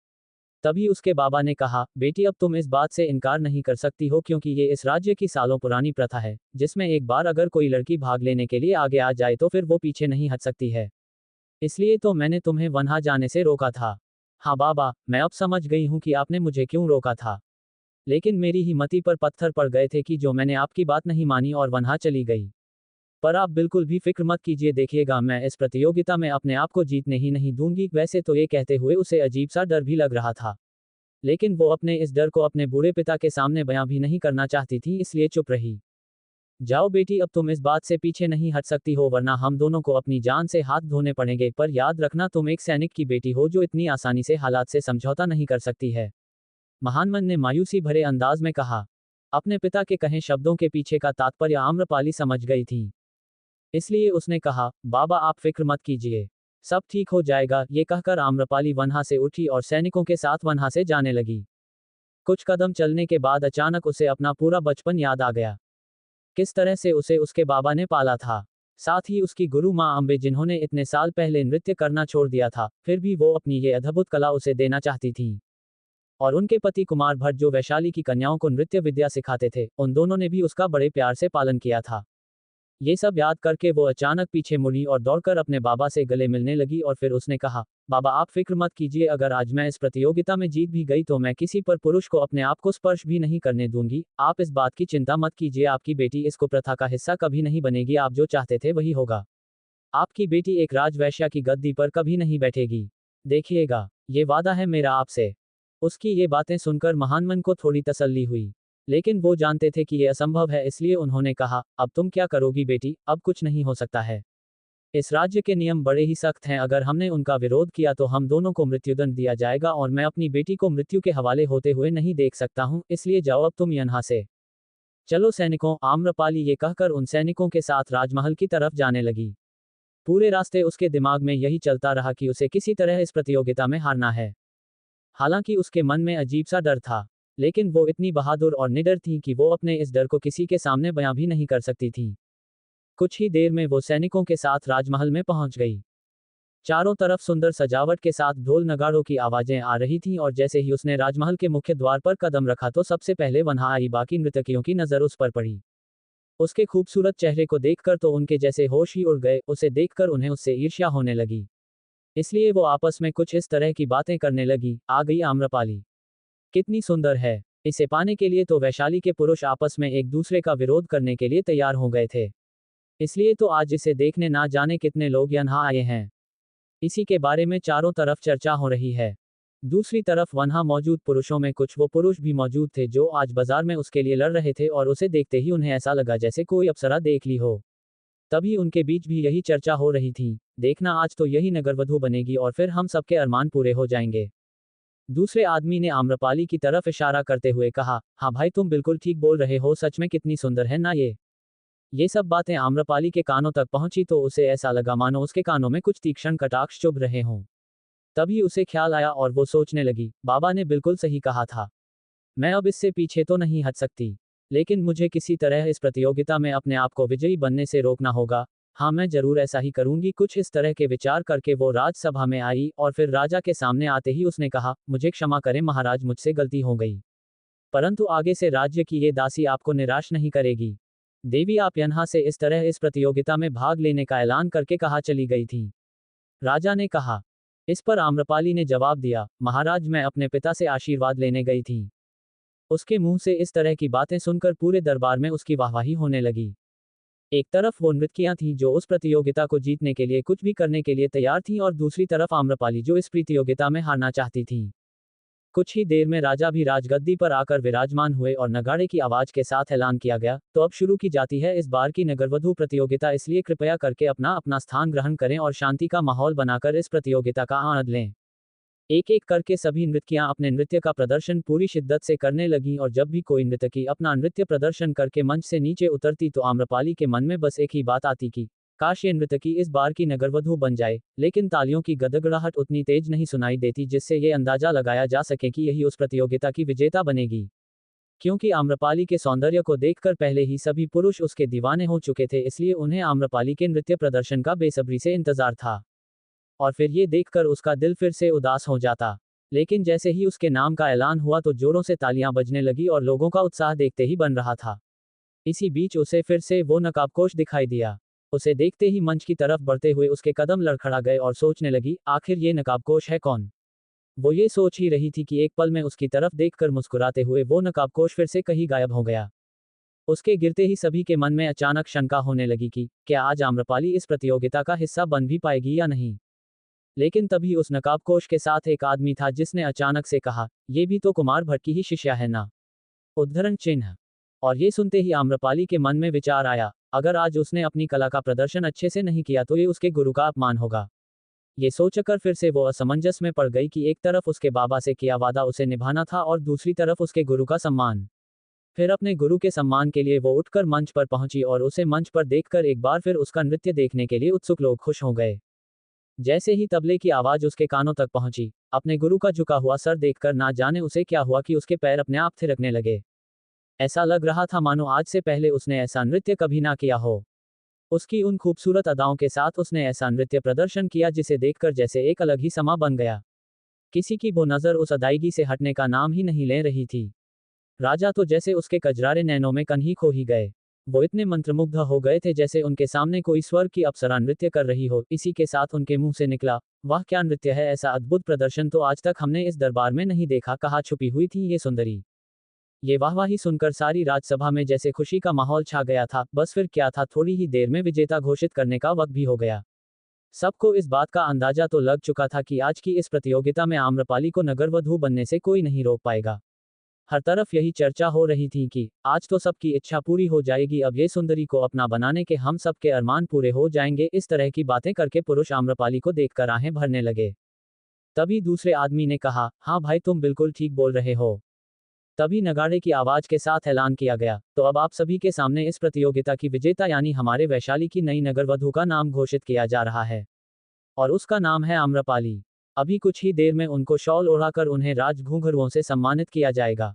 तभी उसके बाबा ने कहा, बेटी, अब तुम इस बात से इनकार नहीं कर सकती हो, क्योंकि ये इस राज्य की सालों पुरानी प्रथा है, जिसमें एक बार अगर कोई लड़की भाग लेने के लिए आगे आ जाए तो फिर वो पीछे नहीं हट सकती है। इसलिए तो मैंने तुम्हें वहां जाने से रोका था। हाँ बाबा, मैं अब समझ गई हूं कि आपने मुझे क्यों रोका था। लेकिन मेरी ही मति पर पत्थर पड़ गए थे कि जो मैंने आपकी बात नहीं मानी और वहां चली गई। पर आप बिल्कुल भी फिक्र मत कीजिए, देखिएगा, मैं इस प्रतियोगिता में अपने आप को जीतने ही नहीं दूंगी। वैसे तो ये कहते हुए उसे अजीब सा डर भी लग रहा था, लेकिन वो अपने इस डर को अपने बूढ़े पिता के सामने बयां भी नहीं करना चाहती थी, इसलिए चुप रही। जाओ बेटी, अब तुम इस बात से पीछे नहीं हट सकती हो, वरना हम दोनों को अपनी जान से हाथ धोने पड़ेंगे। पर याद रखना, तुम एक सैनिक की बेटी हो जो इतनी आसानी से हालात से समझौता नहीं कर सकती है। महानमन ने मायूसी भरे अंदाज में कहा। अपने पिता के कहे शब्दों के पीछे का तात्पर्य आम्रपाली समझ गई थी, इसलिए उसने कहा, बाबा, आप फिक्र मत कीजिए, सब ठीक हो जाएगा। ये कहकर आम्रपाली वहां से उठी और सैनिकों के साथ वहां से जाने लगी। कुछ कदम चलने के बाद अचानक उसे अपना पूरा बचपन याद आ गया। किस तरह से उसे उसके बाबा ने पाला था, साथ ही उसकी गुरु माँ अम्बे जिन्होंने इतने साल पहले नृत्य करना छोड़ दिया था, फिर भी वो अपनी ये अद्भुत कला उसे देना चाहती थी। और उनके पति कुमार भट्ट जो वैशाली की कन्याओं को नृत्य विद्या सिखाते थे, उन दोनों ने भी उसका बड़े प्यार से पालन किया था। ये सब याद करके वो अचानक पीछे मुड़ी और दौड़कर अपने बाबा से गले मिलने लगी और फिर उसने कहा, बाबा, आप फिक्र मत कीजिए, अगर आज मैं इस प्रतियोगिता में जीत भी गई तो मैं किसी पर पुरुष को अपने आप को स्पर्श भी नहीं करने दूंगी। आप इस बात की चिंता मत कीजिए, आपकी बेटी इस कुप्रथा का हिस्सा कभी नहीं बनेगी। आप जो चाहते थे वही होगा। आपकी बेटी एक राजवैश्या की गद्दी पर कभी नहीं बैठेगी। देखिएगा, ये वादा है मेरा आपसे। उसकी ये बातें सुनकर महानमन को थोड़ी तसल्ली हुई, लेकिन वो जानते थे कि ये असंभव है, इसलिए उन्होंने कहा, अब तुम क्या करोगी बेटी, अब कुछ नहीं हो सकता है। इस राज्य के नियम बड़े ही सख्त हैं, अगर हमने उनका विरोध किया तो हम दोनों को मृत्युदंड दिया जाएगा और मैं अपनी बेटी को मृत्यु के हवाले होते हुए नहीं देख सकता हूँ, इसलिए जाओ अब तुम यहाँ से। चलो सैनिकों, आम्रपाली ये कहकर उन सैनिकों के साथ राजमहल की तरफ जाने लगी। पूरे रास्ते उसके दिमाग में यही चलता रहा कि उसे किसी तरह इस प्रतियोगिता में हारना है। हालांकि उसके मन में अजीब सा डर था, लेकिन वो इतनी बहादुर और निडर थी कि वो अपने इस डर को किसी के सामने बयां भी नहीं कर सकती थी। कुछ ही देर में वो सैनिकों के साथ राजमहल में पहुंच गई। चारों तरफ सुंदर सजावट के साथ ढोल नगाड़ों की आवाजें आ रही थीं और जैसे ही उसने राजमहल के मुख्य द्वार पर कदम रखा तो सबसे पहले वहां आई बाकी नर्तकियों की नजर उस पर पड़ी। उसके खूबसूरत चेहरे को देखकर तो उनके जैसे होश ही उड़ गए, उसे देखकर उन्हें उससे ईर्ष्या होने लगी। इसलिए वो आपस में कुछ इस तरह की बातें करने लगी, आ गई आम्रपाली, कितनी सुंदर है। इसे पाने के लिए तो वैशाली के पुरुष आपस में एक दूसरे का विरोध करने के लिए तैयार हो गए थे। इसलिए तो आज इसे देखने ना जाने कितने लोग यहाँ आए हैं। इसी के बारे में चारों तरफ चर्चा हो रही है। दूसरी तरफ वहां मौजूद पुरुषों में कुछ वो पुरुष भी मौजूद थे जो आज बाजार में उसके लिए लड़ रहे थे और उसे देखते ही उन्हें ऐसा लगा जैसे कोई अप्सरा देख ली हो। तभी उनके बीच भी यही चर्चा हो रही थी, देखना आज तो यही नगरवधू बनेगी और फिर हम सबके अरमान पूरे हो जाएंगे। दूसरे आदमी ने आम्रपाली की तरफ इशारा करते हुए कहा, हाँ भाई तुम बिल्कुल ठीक बोल रहे हो, सच में कितनी सुंदर है ना ये सब बातें आम्रपाली के कानों तक पहुंची तो उसे ऐसा लगा मानो उसके कानों में कुछ तीक्ष्ण कटाक्ष चुभ रहे हों। तभी उसे ख्याल आया और वो सोचने लगी, बाबा ने बिल्कुल सही कहा था, मैं अब इससे पीछे तो नहीं हट सकती, लेकिन मुझे किसी तरह इस प्रतियोगिता में अपने आप को विजयी बनने से रोकना होगा। हाँ मैं जरूर ऐसा ही करूंगी। कुछ इस तरह के विचार करके वो राजसभा में आई और फिर राजा के सामने आते ही उसने कहा, मुझे क्षमा करें महाराज, मुझसे गलती हो गई, परंतु आगे से राज्य की ये दासी आपको निराश नहीं करेगी। देवी आप यहाँ से इस तरह इस प्रतियोगिता में भाग लेने का ऐलान करके कहा चली गई थी। राजा ने कहा। इस पर आम्रपाली ने जवाब दिया, महाराज मैं अपने पिता से आशीर्वाद लेने गई थी। उसके मुंह से इस तरह की बातें सुनकर पूरे दरबार में उसकी वाहवाही होने लगी। एक तरफ वो नृत्यकियां थीं जो उस प्रतियोगिता को जीतने के लिए कुछ भी करने के लिए तैयार थीं और दूसरी तरफ आम्रपाली जो इस प्रतियोगिता में हारना चाहती थी। कुछ ही देर में राजा भी राजगद्दी पर आकर विराजमान हुए और नगाड़े की आवाज के साथ ऐलान किया गया, तो अब शुरू की जाती है इस बार की नगरवधू प्रतियोगिता, इसलिए कृपया करके अपना अपना स्थान ग्रहण करें और शांति का माहौल बनाकर इस प्रतियोगिता का आनंद लें। एक एक करके सभी नृत्यकियां अपने नृत्य का प्रदर्शन पूरी शिद्दत से करने लगीं और जब भी कोई नर्तकी अपना नृत्य प्रदर्शन करके मंच से नीचे उतरती तो आम्रपाली के मन में बस एक ही बात आती कि काश ये नर्तकी इस बार की नगरवधू बन जाए, लेकिन तालियों की गदगड़ाहट उतनी तेज नहीं सुनाई देती जिससे ये अंदाजा लगाया जा सके कि यही उस प्रतियोगिता की विजेता बनेगी। क्योंकि आम्रपाली के सौंदर्य को देखकर पहले ही सभी पुरुष उसके दीवाने हो चुके थे, इसलिए उन्हें आम्रपाली के नृत्य प्रदर्शन का बेसब्री से इंतजार था। और फिर ये देखकर उसका दिल फिर से उदास हो जाता। लेकिन जैसे ही उसके नाम का ऐलान हुआ तो जोरों से तालियां बजने लगी और लोगों का उत्साह देखते ही बन रहा था। इसी बीच उसे फिर से वो नकाबपोश दिखाई दिया। उसे देखते ही मंच की तरफ बढ़ते हुए उसके कदम लड़खड़ा गए और सोचने लगी, आखिर ये नकाबपोश है कौन। वो ये सोच ही रही थी कि एक पल में उसकी तरफ देखकर मुस्कुराते हुए वो नकाबपोश फिर से कहीं गायब हो गया। उसके गिरते ही सभी के मन में अचानक शंका होने लगी कि क्या आज आम्रपाली इस प्रतियोगिता का हिस्सा बन भी पाएगी या नहीं। लेकिन तभी उस नकाबपोश के साथ एक आदमी था जिसने अचानक से कहा, ये भी तो कुमार भट्ट की ही शिष्या है ना। उद्धरण चिन्ह। और ये सुनते ही आम्रपाली के मन में विचार आया, अगर आज उसने अपनी कला का प्रदर्शन अच्छे से नहीं किया तो ये उसके गुरु का अपमान होगा। ये सोचकर फिर से वो असमंजस में पड़ गई कि एक तरफ उसके बाबा से किया वादा उसे निभाना था और दूसरी तरफ उसके गुरु का सम्मान। फिर अपने गुरु के सम्मान के लिए वो उठकर मंच पर पहुंची और उसे मंच पर देखकर एक बार फिर उसका नृत्य देखने के लिए उत्सुक लोग खुश हो गए। जैसे ही तबले की आवाज उसके कानों तक पहुंची, अपने गुरु का झुका हुआ सर देखकर ना जाने उसे क्या हुआ कि उसके पैर अपने आप थिरकने लगे। ऐसा लग रहा था मानो आज से पहले उसने ऐसा नृत्य कभी ना किया हो। उसकी उन खूबसूरत अदाओं के साथ उसने ऐसा नृत्य प्रदर्शन किया जिसे देखकर जैसे एक अलग ही समा बन गया। किसी की वो नजर उस अदायगी से हटने का नाम ही नहीं ले रही थी। राजा तो जैसे उसके कजरारे नैनों में कन्ही खो ही गए। वो इतने मंत्रमुग्ध हो गए थे जैसे उनके सामने कोई स्वर्ग की अप्सरा नृत्य कर रही हो। इसी के साथ उनके मुंह से निकला, वाह क्या नृत्य है, ऐसा अद्भुत प्रदर्शन तो आज तक हमने इस दरबार में नहीं देखा, कहाँ छुपी हुई थी ये सुंदरी। ये वाहवाही सुनकर सारी राजसभा में जैसे खुशी का माहौल छा गया था। बस फिर क्या था, थोड़ी ही देर में विजेता घोषित करने का वक्त भी हो गया। सबको इस बात का अंदाजा तो लग चुका था कि आज की इस प्रतियोगिता में आम्रपाली को नगरवधू बनने से कोई नहीं रोक पाएगा। हर तरफ यही चर्चा हो रही थी कि आज तो सबकी इच्छा पूरी हो जाएगी, अब ये सुंदरी को अपना बनाने के हम सबके अरमान पूरे हो जाएंगे। इस तरह की बातें करके पुरुष आम्रपाली को देखकर आहें भरने लगे। तभी दूसरे आदमी ने कहा, हाँ भाई, तुम बिल्कुल ठीक बोल रहे हो। तभी नगाड़े की आवाज के साथ ऐलान किया गया, तो अब आप सभी के सामने इस प्रतियोगिता की विजेता यानी हमारे वैशाली की नई नगरवधू का नाम घोषित किया जा रहा है। और उसका नाम है आम्रपाली। अभी कुछ ही देर में उनको शॉल ओढ़ाकर उन्हें राज घूंघरुओं से सम्मानित किया जाएगा।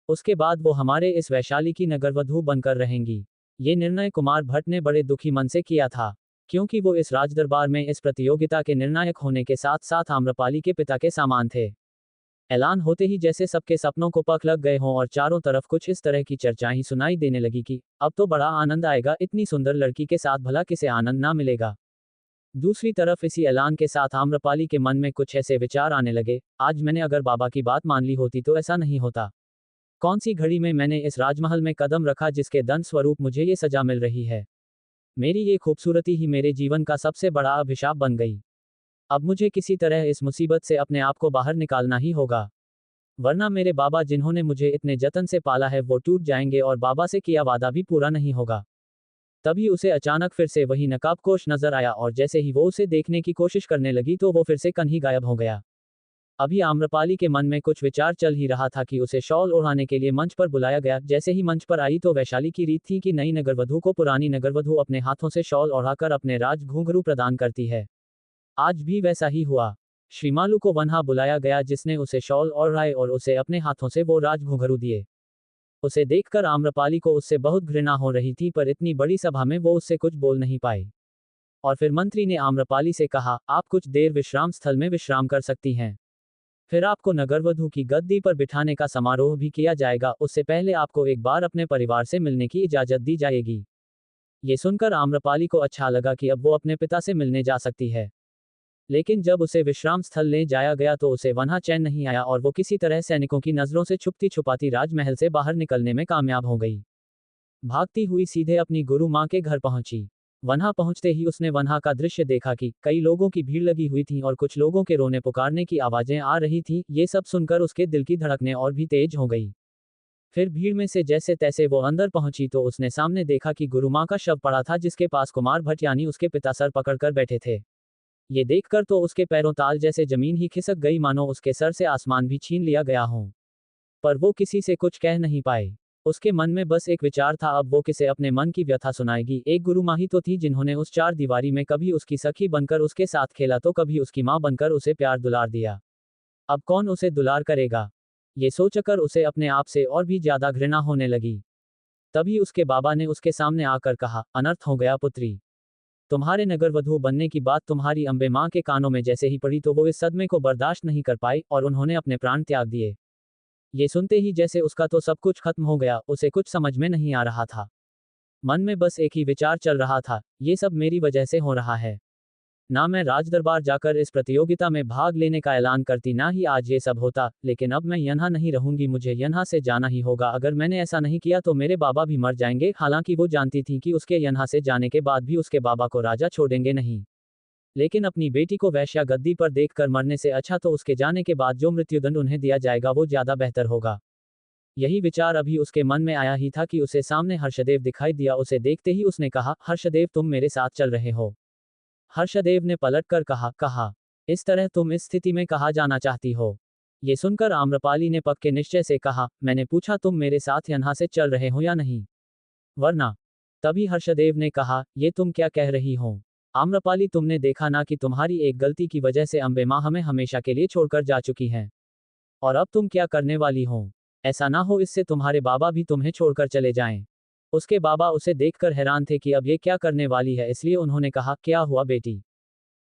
उसके बाद वो हमारे इस वैशाली की नगरवधू बनकर रहेंगी। ये निर्णय कुमार भट्ट ने बड़े दुखी मन से किया था, क्योंकि वो इस राजदरबार में इस प्रतियोगिता के निर्णायक होने के साथ साथ आम्रपाली के पिता के समान थे। ऐलान होते ही जैसे सबके सपनों को पख लग गए हों और चारों तरफ कुछ इस तरह की चर्चाएं सुनाई देने लगी कि अब तो बड़ा आनंद आएगा, इतनी सुंदर लड़की के साथ भला किसे आनंद ना मिलेगा। दूसरी तरफ इसी ऐलान के साथ आम्रपाली के मन में कुछ ऐसे विचार आने लगे, आज मैंने अगर बाबा की बात मान ली होती तो ऐसा नहीं होता। कौन सी घड़ी में मैंने इस राजमहल में कदम रखा जिसके दंड स्वरूप मुझे ये सजा मिल रही है। मेरी ये खूबसूरती ही मेरे जीवन का सबसे बड़ा अभिशाप बन गई। अब मुझे किसी तरह इस मुसीबत से अपने आप को बाहर निकालना ही होगा, वरना मेरे बाबा जिन्होंने मुझे इतने जतन से पाला है वो टूट जाएंगे और बाबा से किया वादा भी पूरा नहीं होगा। तभी उसे अचानक फिर से वही नकाबपोश नजर आया और जैसे ही वो उसे देखने की कोशिश करने लगी तो वो फिर से कहीं गायब हो गया। अभी आम्रपाली के मन में कुछ विचार चल ही रहा था कि उसे शॉल ओढ़ाने के लिए मंच पर बुलाया गया। जैसे ही मंच पर आई तो वैशाली की रीत थी कि नई नगरवधू को पुरानी नगरवधू अपने हाथों से शॉल ओढ़ाकर अपने राज घूंघरू प्रदान करती है। आज भी वैसा ही हुआ। श्रीमालू को वन्हा बुलाया गया जिसने उसे शॉल ओढ़ाए और उसे अपने हाथों से वो राज घूंघरू दिए। उसे देखकर आम्रपाली को उससे बहुत घृणा हो रही थी, पर इतनी बड़ी सभा में वो उससे कुछ बोल नहीं पाई। और फिर मंत्री ने आम्रपाली से कहा, आप कुछ देर विश्राम स्थल में विश्राम कर सकती हैं। फिर आपको नगरवधू की गद्दी पर बिठाने का समारोह भी किया जाएगा, उससे पहले आपको एक बार अपने परिवार से मिलने की इजाजत दी जाएगी। ये सुनकर आम्रपाली को अच्छा लगा कि अब वो अपने पिता से मिलने जा सकती है। लेकिन जब उसे विश्राम स्थल ले जाया गया तो उसे वहां चैन नहीं आया और वो किसी तरह सैनिकों की नजरों से छुपती छुपाती राजमहल से बाहर निकलने में कामयाब हो गई। भागती हुई सीधे अपनी गुरु माँ के घर पहुंची। वहां पहुंचते ही उसने वहां का दृश्य देखा कि कई लोगों की भीड़ लगी हुई थी और कुछ लोगों के रोने पुकारने की आवाजें आ रही थीं। ये सब सुनकर उसके दिल की धड़कनें और भी तेज हो गई। फिर भीड़ में से जैसे तैसे वो अंदर पहुंची तो उसने सामने देखा कि गुरु माँ का शव पड़ा था, जिसके पास कुमार भट्ट यानी उसके पिता सर पकड़कर बैठे थे। ये देखकर तो उसके पैरों ताल जैसे जमीन ही खिसक गई, मानो उसके सर से आसमान भी छीन लिया गया हो। पर वो किसी से कुछ कह नहीं पाए। उसके मन में बस एक विचार था, अब वो किसे अपने मन की व्यथा सुनाएगी। एक गुरु माँ ही तो थी जिन्होंने उस चार दीवारी में कभी उसकी सखी बनकर उसके साथ खेला तो कभी उसकी माँ बनकर उसे प्यार दुलार दिया। अब कौन उसे दुलार करेगा? ये सोचकर उसे अपने आप से और भी ज्यादा घृणा होने लगी। तभी उसके बाबा ने उसके सामने आकर कहा, अनर्थ हो गया पुत्री। तुम्हारे नगरवधू बनने की बात तुम्हारी अंबे माँ के कानों में जैसे ही पड़ी तो वो इस सदमे को बर्दाश्त नहीं कर पाई और उन्होंने अपने प्राण त्याग दिए। ये सुनते ही जैसे उसका तो सब कुछ खत्म हो गया, उसे कुछ समझ में नहीं आ रहा था। मन में बस एक ही विचार चल रहा था, ये सब मेरी वजह से हो रहा है। ना मैं राजदरबार जाकर इस प्रतियोगिता में भाग लेने का ऐलान करती, ना ही आज ये सब होता, लेकिन अब मैं यहाँ नहीं रहूंगी, मुझे यहाँ से जाना ही होगा। अगर मैंने ऐसा नहीं किया तो मेरे बाबा भी मर जाएंगे। हालांकि वो जानती थी कि उसके यहाँ से जाने के बाद भी उसके बाबा को राजा छोड़ेंगे नहीं, लेकिन अपनी बेटी को वैश्या गद्दी पर देखकर मरने से अच्छा तो उसके जाने के बाद जो मृत्युदंड उन्हें दिया जाएगा वो ज्यादा बेहतर होगा। यही विचार अभी उसके मन में आया ही था कि उसे सामने हर्षदेव दिखाई दिया। उसे देखते ही उसने कहा, हर्षदेव, तुम मेरे साथ चल रहे हो? हर्षदेव ने पलटकर कहा, इस तरह तुम इस स्थिति में कहाँ जाना चाहती हो? ये सुनकर आम्रपाली ने पक्के निश्चय से कहा, मैंने पूछा तुम मेरे साथ यहाँ से चल रहे हो या नहीं, वरना। तभी हर्षदेव ने कहा, ये तुम क्या कह रही हो आम्रपाली? तुमने देखा ना कि तुम्हारी एक गलती की वजह से अंबे माँ हमें हमेशा के लिए छोड़कर जा चुकी हैं, और अब तुम क्या करने वाली हो? ऐसा ना हो इससे तुम्हारे बाबा भी तुम्हें छोड़कर चले जाएं। उसके बाबा उसे देखकर हैरान थे कि अब ये क्या करने वाली है, इसलिए उन्होंने कहा, क्या हुआ बेटी,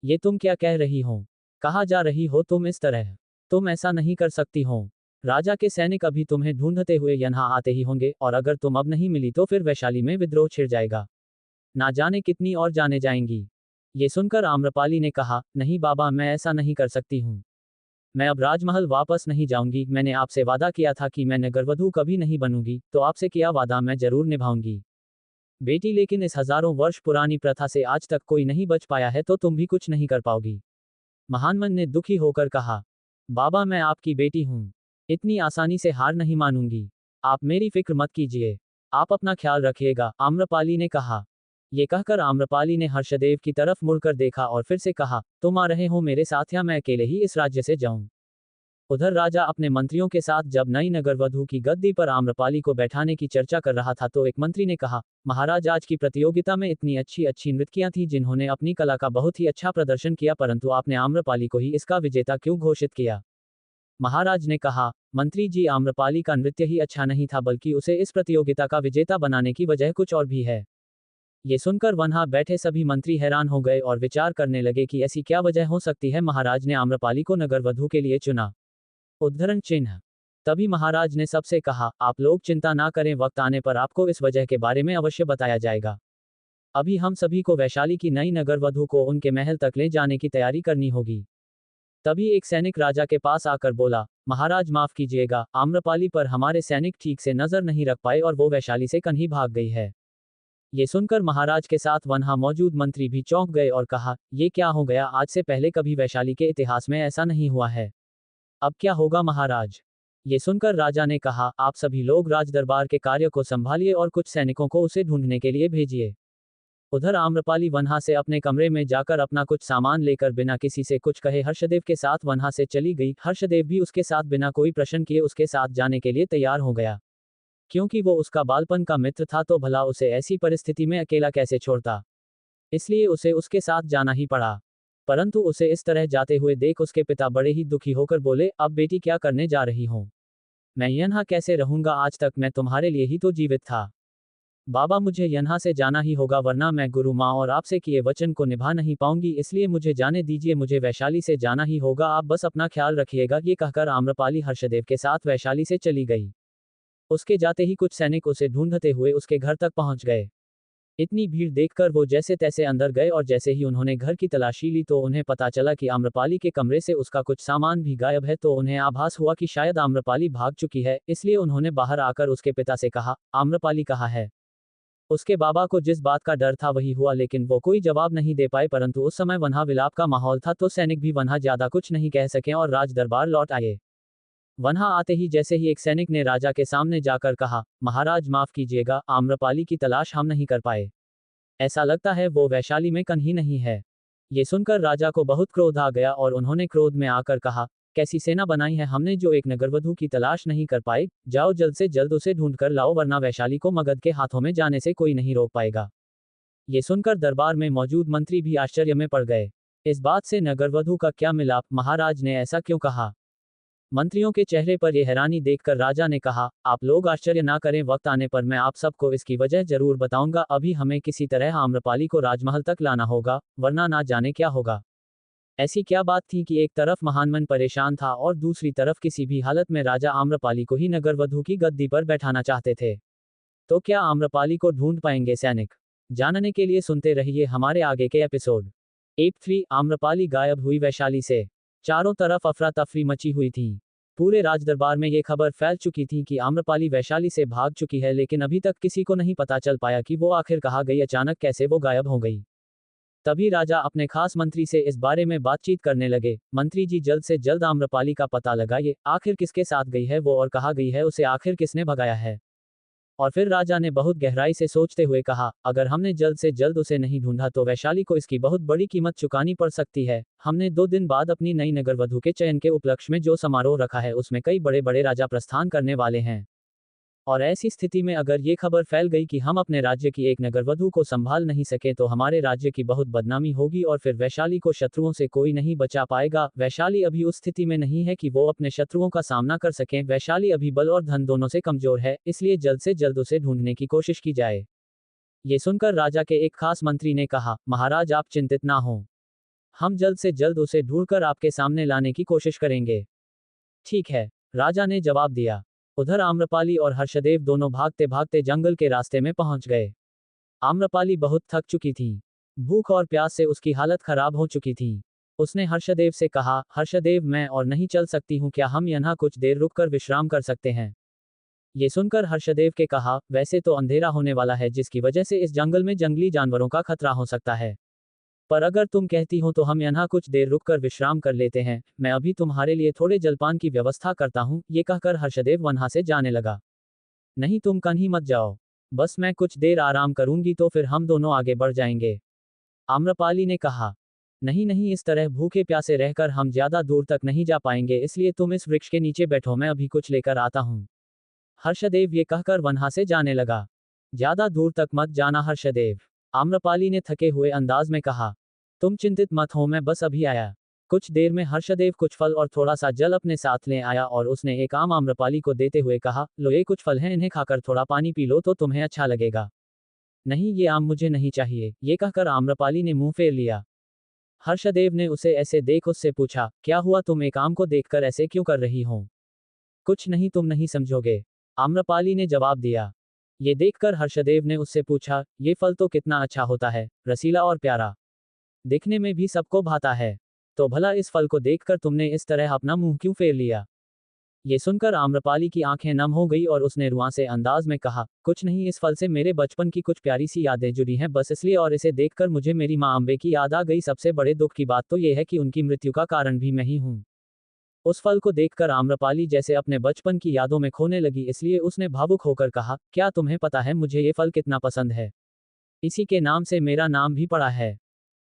ये तुम क्या कह रही हो? कहाँ जा रही हो तुम इस तरह? तुम ऐसा नहीं कर सकती हो। राजा के सैनिक अभी तुम्हें ढूंढते हुए यहाँ आते ही होंगे, और अगर तुम अब नहीं मिली तो फिर वैशाली में विद्रोह छिड़ जाएगा। ना जाने कितनी और जाने जाएंगी। ये सुनकर आम्रपाली ने कहा, नहीं बाबा, मैं ऐसा नहीं कर सकती हूँ। मैं अब राजमहल वापस नहीं जाऊंगी। मैंने आपसे वादा किया था कि मैं नगरवधू कभी नहीं बनूंगी, तो आपसे किया वादा मैं जरूर निभाऊंगी। बेटी, लेकिन इस हजारों वर्ष पुरानी प्रथा से आज तक कोई नहीं बच पाया है, तो तुम भी कुछ नहीं कर पाओगी। महानमन ने दुखी होकर कहा, बाबा मैं आपकी बेटी हूं, इतनी आसानी से हार नहीं मानूंगी। आप मेरी फिक्र मत कीजिए, आप अपना ख्याल रखिएगा, आम्रपाली ने कहा। ये कहकर आम्रपाली ने हर्षदेव की तरफ मुड़कर देखा और फिर से कहा, तुम आ रहे हो मेरे साथ या मैं अकेले ही इस राज्य से जाऊं? उधर राजा अपने मंत्रियों के साथ जब नई नगरवधु की गद्दी पर आम्रपाली को बैठाने की चर्चा कर रहा था, तो एक मंत्री ने कहा, महाराज आज की प्रतियोगिता में इतनी अच्छी अच्छी नृत्यकियां थी जिन्होंने अपनी कला का बहुत ही अच्छा प्रदर्शन किया, परंतु आपने आम्रपाली को ही इसका विजेता क्यों घोषित किया? महाराज ने कहा, मंत्री जी, आम्रपाली का नृत्य ही अच्छा नहीं था, बल्कि उसे इस प्रतियोगिता का विजेता बनाने की वजह कुछ और भी है। ये सुनकर वहां बैठे सभी मंत्री हैरान हो गए और विचार करने लगे कि ऐसी क्या वजह हो सकती है महाराज ने आम्रपाली को नगरवधु के लिए चुना। उद्धरण चिन्ह। तभी महाराज ने सबसे कहा, आप लोग चिंता ना करें, वक्त आने पर आपको इस वजह के बारे में अवश्य बताया जाएगा। अभी हम सभी को वैशाली की नई नगरवधु को उनके महल तक ले जाने की तैयारी करनी होगी। तभी एक सैनिक राजा के पास आकर बोला, महाराज माफ कीजिएगा, आम्रपाली पर हमारे सैनिक ठीक से नजर नहीं रख पाए और वो वैशाली से कहीं भाग गई है। ये सुनकर महाराज के साथ वहां मौजूद मंत्री भी चौंक गए और कहा, ये क्या हो गया, आज से पहले कभी वैशाली के इतिहास में ऐसा नहीं हुआ है। अब क्या होगा महाराज? ये सुनकर राजा ने कहा, आप सभी लोग राजदरबार के कार्य को संभालिए और कुछ सैनिकों को उसे ढूंढने के लिए भेजिए। उधर आम्रपाली वहां से अपने कमरे में जाकर अपना कुछ सामान लेकर बिना किसी से कुछ कहे हर्षदेव के साथ वहां से चली गई। हर्षदेव भी उसके साथ बिना कोई प्रश्न किए उसके साथ जाने के लिए तैयार हो गया। क्योंकि वो उसका बालपन का मित्र था, तो भला उसे ऐसी परिस्थिति में अकेला कैसे छोड़ता, इसलिए उसे उसके साथ जाना ही पड़ा। परंतु उसे इस तरह जाते हुए देख उसके पिता बड़े ही दुखी होकर बोले, अब बेटी क्या करने जा रही हो? मैं यहाँ कैसे रहूंगा, आज तक मैं तुम्हारे लिए ही तो जीवित था। बाबा मुझे यहाँ से जाना ही होगा, वरना मैं गुरु माँ और आपसे किए वचन को निभा नहीं पाऊंगी, इसलिए मुझे जाने दीजिए, मुझे वैशाली से जाना ही होगा, आप बस अपना ख्याल रखिएगा। ये कहकर आम्रपाली हर्षदेव के साथ वैशाली से चली गई। उसके जाते ही कुछ सैनिक उसे ढूंढते हुए उसके घर तक पहुंच गए। इतनी भीड़ देखकर वो जैसे तैसे अंदर गए और जैसे ही उन्होंने घर की तलाशी ली तो उन्हें पता चला कि आम्रपाली के कमरे से उसका कुछ सामान भी गायब है। तो उन्हें आभास हुआ कि शायद आम्रपाली भाग चुकी है, इसलिए उन्होंने बाहर आकर उसके पिता से कहा, आम्रपाली कहाँ है? उसके बाबा को जिस बात का डर था वही हुआ, लेकिन वो कोई जवाब नहीं दे पाए। परंतु उस समय वहां विलाप का माहौल था, तो सैनिक भी वहां ज्यादा कुछ नहीं कह सके और राज दरबार लौट आए। वहां आते ही जैसे ही एक सैनिक ने राजा के सामने जाकर कहा, महाराज माफ कीजिएगा, आम्रपाली की तलाश हम नहीं कर पाए। ऐसा लगता है वो वैशाली में कहीं नहीं है। ये सुनकर राजा को बहुत क्रोध आ गया और उन्होंने क्रोध में आकर कहा, कैसी सेना बनाई है हमने जो एक नगरवधु की तलाश नहीं कर पाए? जाओ जल्द से जल्द उसे ढूंढ कर लाओ, वरना वैशाली को मगध के हाथों में जाने से कोई नहीं रोक पाएगा। ये सुनकर दरबार में मौजूद मंत्री भी आश्चर्य में पड़ गए। इस बात से नगरवधु का क्या मिलाप, महाराज ने ऐसा क्यों कहा? मंत्रियों के चेहरे पर यह हैरानी देखकर राजा ने कहा, आप लोग आश्चर्य ना करें, वक्त आने पर मैं आप सबको इसकी वजह जरूर बताऊंगा। अभी हमें किसी तरह आम्रपाली को राजमहल तक लाना होगा, वरना ना जाने क्या होगा। ऐसी क्या बात थी कि एक तरफ महानमन परेशान था और दूसरी तरफ किसी भी हालत में राजा आम्रपाली को ही नगरवधु की गद्दी पर बैठाना चाहते थे। तो क्या आम्रपाली को ढूंढ पाएंगे सैनिक? जानने के लिए सुनते रहिए हमारे आगे के एपिसोड। एप 3 आम्रपाली गायब हुई वैशाली से। चारों तरफ अफरा तफरी मची हुई थी। पूरे राजदरबार में ये खबर फैल चुकी थी कि आम्रपाली वैशाली से भाग चुकी है, लेकिन अभी तक किसी को नहीं पता चल पाया कि वो आखिर कहाँ गई, अचानक कैसे वो गायब हो गई। तभी राजा अपने खास मंत्री से इस बारे में बातचीत करने लगे, मंत्री जी जल्द से जल्द आम्रपाली का पता लगाइए, आखिर किसके साथ गई है वो और कहाँ गई है, उसे आखिर किसने भगाया है। और फिर राजा ने बहुत गहराई से सोचते हुए कहा, अगर हमने जल्द से जल्द उसे नहीं ढूंढा तो वैशाली को इसकी बहुत बड़ी कीमत चुकानी पड़ सकती है। हमने 2 दिन बाद अपनी नई नगरवधु के चयन के उपलक्ष्य में जो समारोह रखा है उसमें कई बड़े बड़े राजा प्रस्थान करने वाले हैं। और ऐसी स्थिति में अगर ये खबर फैल गई कि हम अपने राज्य की एक नगरवधु को संभाल नहीं सके तो हमारे राज्य की बहुत बदनामी होगी और फिर वैशाली को शत्रुओं से कोई नहीं बचा पाएगा। वैशाली अभी उस स्थिति में नहीं है कि वो अपने शत्रुओं का सामना कर सकें। वैशाली अभी बल और धन दोनों से कमजोर है, इसलिए जल्द से जल्द उसे ढूंढने की कोशिश की जाए। ये सुनकर राजा के एक खास मंत्री ने कहा, महाराज आप चिंतित ना हो, हम जल्द से जल्द उसे ढूंढकर आपके सामने लाने की कोशिश करेंगे। ठीक है, राजा ने जवाब दिया। उधर आम्रपाली और हर्षदेव दोनों भागते भागते जंगल के रास्ते में पहुंच गए। आम्रपाली बहुत थक चुकी थी, भूख और प्यास से उसकी हालत खराब हो चुकी थी। उसने हर्षदेव से कहा, हर्षदेव मैं और नहीं चल सकती हूँ, क्या हम यहाँ कुछ देर रुककर विश्राम कर सकते हैं? ये सुनकर हर्षदेव के कहा, वैसे तो अंधेरा होने वाला है जिसकी वजह से इस जंगल में जंगली जानवरों का खतरा हो सकता है। पर अगर तुम कहती हो तो हम यहाँ कुछ देर रुककर विश्राम कर लेते हैं, मैं अभी तुम्हारे लिए थोड़े जलपान की व्यवस्था करता हूँ। ये कहकर हर्षदेव वहां से जाने लगा। नहीं, तुम कहीं मत जाओ, बस मैं कुछ देर आराम करूंगी तो फिर हम दोनों आगे बढ़ जाएंगे, आम्रपाली ने कहा। नहीं नहीं, इस तरह भूखे प्यासे रहकर हम ज्यादा दूर तक नहीं जा पाएंगे, इसलिए तुम इस वृक्ष के नीचे बैठो, मैं अभी कुछ लेकर आता हूँ। हर्षदेव ये कहकर वहां से जाने लगा। ज्यादा दूर तक मत जाना हर्षदेव, आम्रपाली ने थके हुए अंदाज में कहा। तुम चिंतित मत हो, मैं बस अभी आया। कुछ देर में हर्षदेव कुछ फल और थोड़ा सा जल अपने साथ ले आया और उसने एक आम आम्रपाली को देते हुए कहा, लो ये कुछ फल हैं, इन्हें खाकर थोड़ा पानी पी लो तो तुम्हें अच्छा लगेगा। नहीं, ये आम मुझे नहीं चाहिए, ये कहकर आम्रपाली ने मुंह फेर लिया। हर्षदेव ने उसे ऐसे देख उससे पूछा, क्या हुआ, तुम एक आम को देखकर ऐसे क्यों कर रही हो? कुछ नहीं, तुम नहीं समझोगे, आम्रपाली ने जवाब दिया। ये देखकर हर्षदेव ने उससे पूछा, ये फल तो कितना अच्छा होता है, रसीला और प्यारा, दिखने में भी सबको भाता है, तो भला इस फल को देखकर तुमने इस तरह अपना मुंह क्यों फेर लिया? ये सुनकर आम्रपाली की आंखें नम हो गई और उसने रुआंसे अंदाज में कहा, कुछ नहीं, इस फल से मेरे बचपन की कुछ प्यारी सी यादें जुड़ी हैं बस इसलिए, और इसे देखकर मुझे मेरी माँ अम्बे की याद आ गई। सबसे बड़े दुख की बात तो यह है कि उनकी मृत्यु का कारण भी मैं ही हूँ। उस फल को देखकर आम्रपाली जैसे अपने बचपन की यादों में खोने लगी, इसलिए उसने भावुक होकर कहा, क्या तुम्हें पता है मुझे ये फल कितना पसंद है? इसी के नाम से मेरा नाम भी पड़ा है।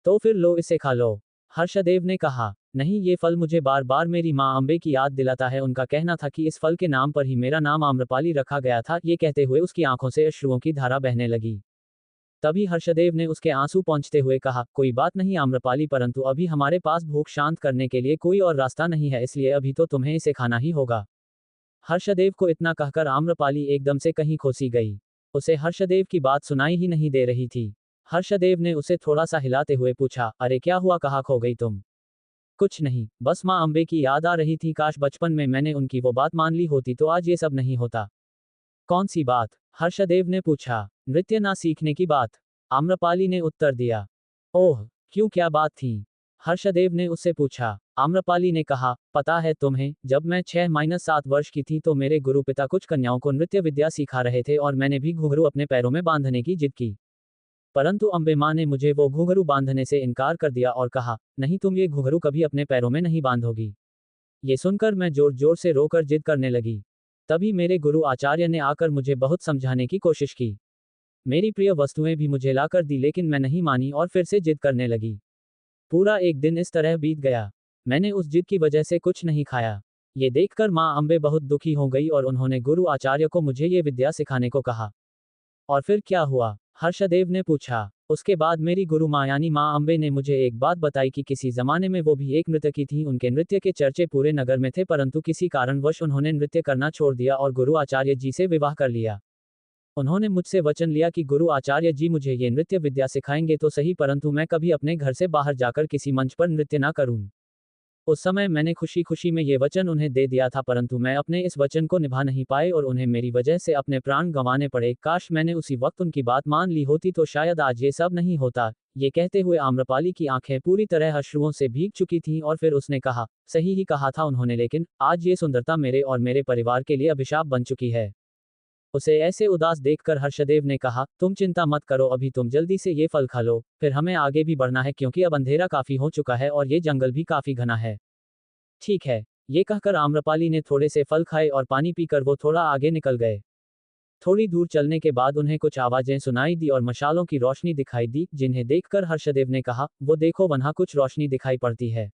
तो फिर लो, इसे खा लो, हर्षदेव ने कहा। नहीं, ये फल मुझे बार बार मेरी माँ अम्बे की याद दिलाता है, उनका कहना था कि इस फल के नाम पर ही मेरा नाम आम्रपाली रखा गया था। ये कहते हुए उसकी आंखों से अश्रुओं की धारा बहने लगी। तभी हर्षदेव ने उसके आंसू पोंछते हुए कहा, कोई बात नहीं आम्रपाली, परंतु अभी हमारे पास भूख शांत करने के लिए कोई और रास्ता नहीं है, इसलिए अभी तो तुम्हें इसे खाना ही होगा। हर्षदेव को इतना कहकर आम्रपाली एकदम से कहीं खोसी गई। उसे हर्षदेव की बात सुनाई ही नहीं दे रही थी। हर्षदेव ने उसे थोड़ा सा हिलाते हुए पूछा, अरे क्या हुआ, कहाँ खो गई तुम? कुछ नहीं, बस माँ अम्बे की याद आ रही थी, काश बचपन में मैंने उनकी वो बात मान ली होती तो आज ये सब नहीं होता। कौन सी बात? हर्षदेव ने पूछा। नृत्य ना सीखने की बात, आम्रपाली ने उत्तर दिया। ओह, क्यों, क्या बात थी? हर्षदेव ने उससे पूछा। आम्रपाली ने कहा, पता है तुम्हें, जब मैं 6-7 वर्ष की थी तो मेरे गुरु पिता कुछ कन्याओं को नृत्य विद्या सिखा रहे थे और मैंने भी घुंघरू अपने पैरों में बांधने की जिद की। परंतु अम्बे माँ ने मुझे वो घुंघरू बांधने से इनकार कर दिया और कहा, नहीं, तुम ये घुंघरू कभी अपने पैरों में नहीं बांधोगी। ये सुनकर मैं जोर जोर से रोकर जिद करने लगी। तभी मेरे गुरु आचार्य ने आकर मुझे बहुत समझाने की कोशिश की। मेरी प्रिय वस्तुएं भी मुझे लाकर दी, लेकिन मैं नहीं मानी और फिर से जिद करने लगी। पूरा एक दिन इस तरह बीत गया। मैंने उस जिद की वजह से कुछ नहीं खाया। ये देखकर माँ अम्बे बहुत दुखी हो गई और उन्होंने गुरु आचार्य को मुझे ये विद्या सिखाने को कहा। और फिर क्या हुआ? हर्षदेव ने पूछा। उसके बाद मेरी गुरु माँ यानी माँ अम्बे ने मुझे एक बात बताई कि किसी जमाने में वो भी एक नर्तकी थी, उनके नृत्य के चर्चे पूरे नगर में थे, परंतु किसी कारणवश उन्होंने नृत्य करना छोड़ दिया और गुरु आचार्य जी से विवाह कर लिया। उन्होंने मुझसे वचन लिया कि गुरु आचार्य जी मुझे ये नृत्य विद्या सिखाएंगे तो सही, परंतु मैं कभी अपने घर से बाहर जाकर किसी मंच पर नृत्य ना करूं। उस समय मैंने खुशी खुशी में ये वचन उन्हें दे दिया था, परंतु मैं अपने इस वचन को निभा नहीं पाए और उन्हें मेरी वजह से अपने प्राण गंवाने पड़े। काश मैंने उसी वक्त उनकी बात मान ली होती तो शायद आज ये सब नहीं होता। ये कहते हुए आम्रपाली की आंखें पूरी तरह अश्रुओं से भीग चुकी थीं और फिर उसने कहा, सही ही कहा था उन्होंने, लेकिन आज ये सुंदरता मेरे और मेरे परिवार के लिए अभिशाप बन चुकी है। उसे ऐसे उदास देखकर हर्षदेव ने कहा, तुम चिंता मत करो, अभी तुम जल्दी से ये फल खा लो, फिर हमें आगे भी बढ़ना है क्योंकि अब अंधेरा काफी हो चुका है और ये जंगल भी काफी घना है। ठीक है, ये कहकर आम्रपाली ने थोड़े से फल खाए और पानी पीकर वो थोड़ा आगे निकल गए। थोड़ी दूर चलने के बाद उन्हें कुछ आवाजें सुनाई दी और मशालों की रोशनी दिखाई दी, जिन्हें देखकर हर्षदेव ने कहा, वो देखो, वहां कुछ रोशनी दिखाई पड़ती है।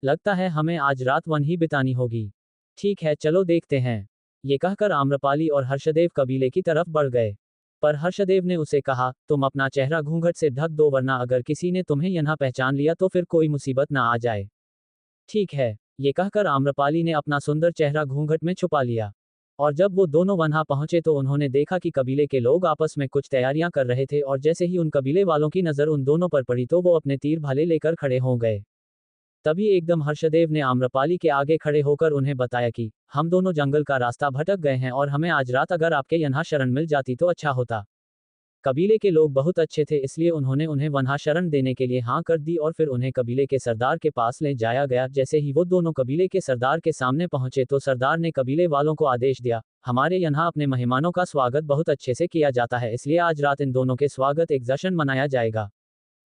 लगता है हमें आज रात वहीं ही बितानी होगी। ठीक है, चलो देखते हैं। ये कहकर आम्रपाली और हर्षदेव कबीले की तरफ बढ़ गए। पर हर्षदेव ने उसे कहा, तुम अपना चेहरा घूंघट से ढक दो, वरना अगर किसी ने तुम्हें यहाँ पहचान लिया तो फिर कोई मुसीबत ना आ जाए। ठीक है, ये कहकर आम्रपाली ने अपना सुंदर चेहरा घूंघट में छुपा लिया। और जब वो दोनों वहां पहुंचे तो उन्होंने देखा कि कबीले के लोग आपस में कुछ तैयारियां कर रहे थे और जैसे ही उन कबीले वालों की नजर उन दोनों पर पड़ी तो वो अपने तीर भाले लेकर खड़े हो गए। तभी एकदम हर्षदेव ने आम्रपाली के आगे खड़े होकर उन्हें बताया कि हम दोनों जंगल का रास्ता भटक गए हैं और हमें आज रात अगर आपके यहाँ शरण मिल जाती तो अच्छा होता। कबीले के लोग बहुत अच्छे थे, इसलिए उन्होंने उन्हें वहाँ शरण देने के लिए हाँ कर दी और फिर उन्हें कबीले के सरदार के पास ले जाया गया। जैसे ही वो दोनों कबीले के सरदार के सामने पहुंचे तो सरदार ने कबीले वालों को आदेश दिया, हमारे यहाँ अपने मेहमानों का स्वागत बहुत अच्छे से किया जाता है, इसलिए आज रात इन दोनों के स्वागत एक जश्न मनाया जाएगा,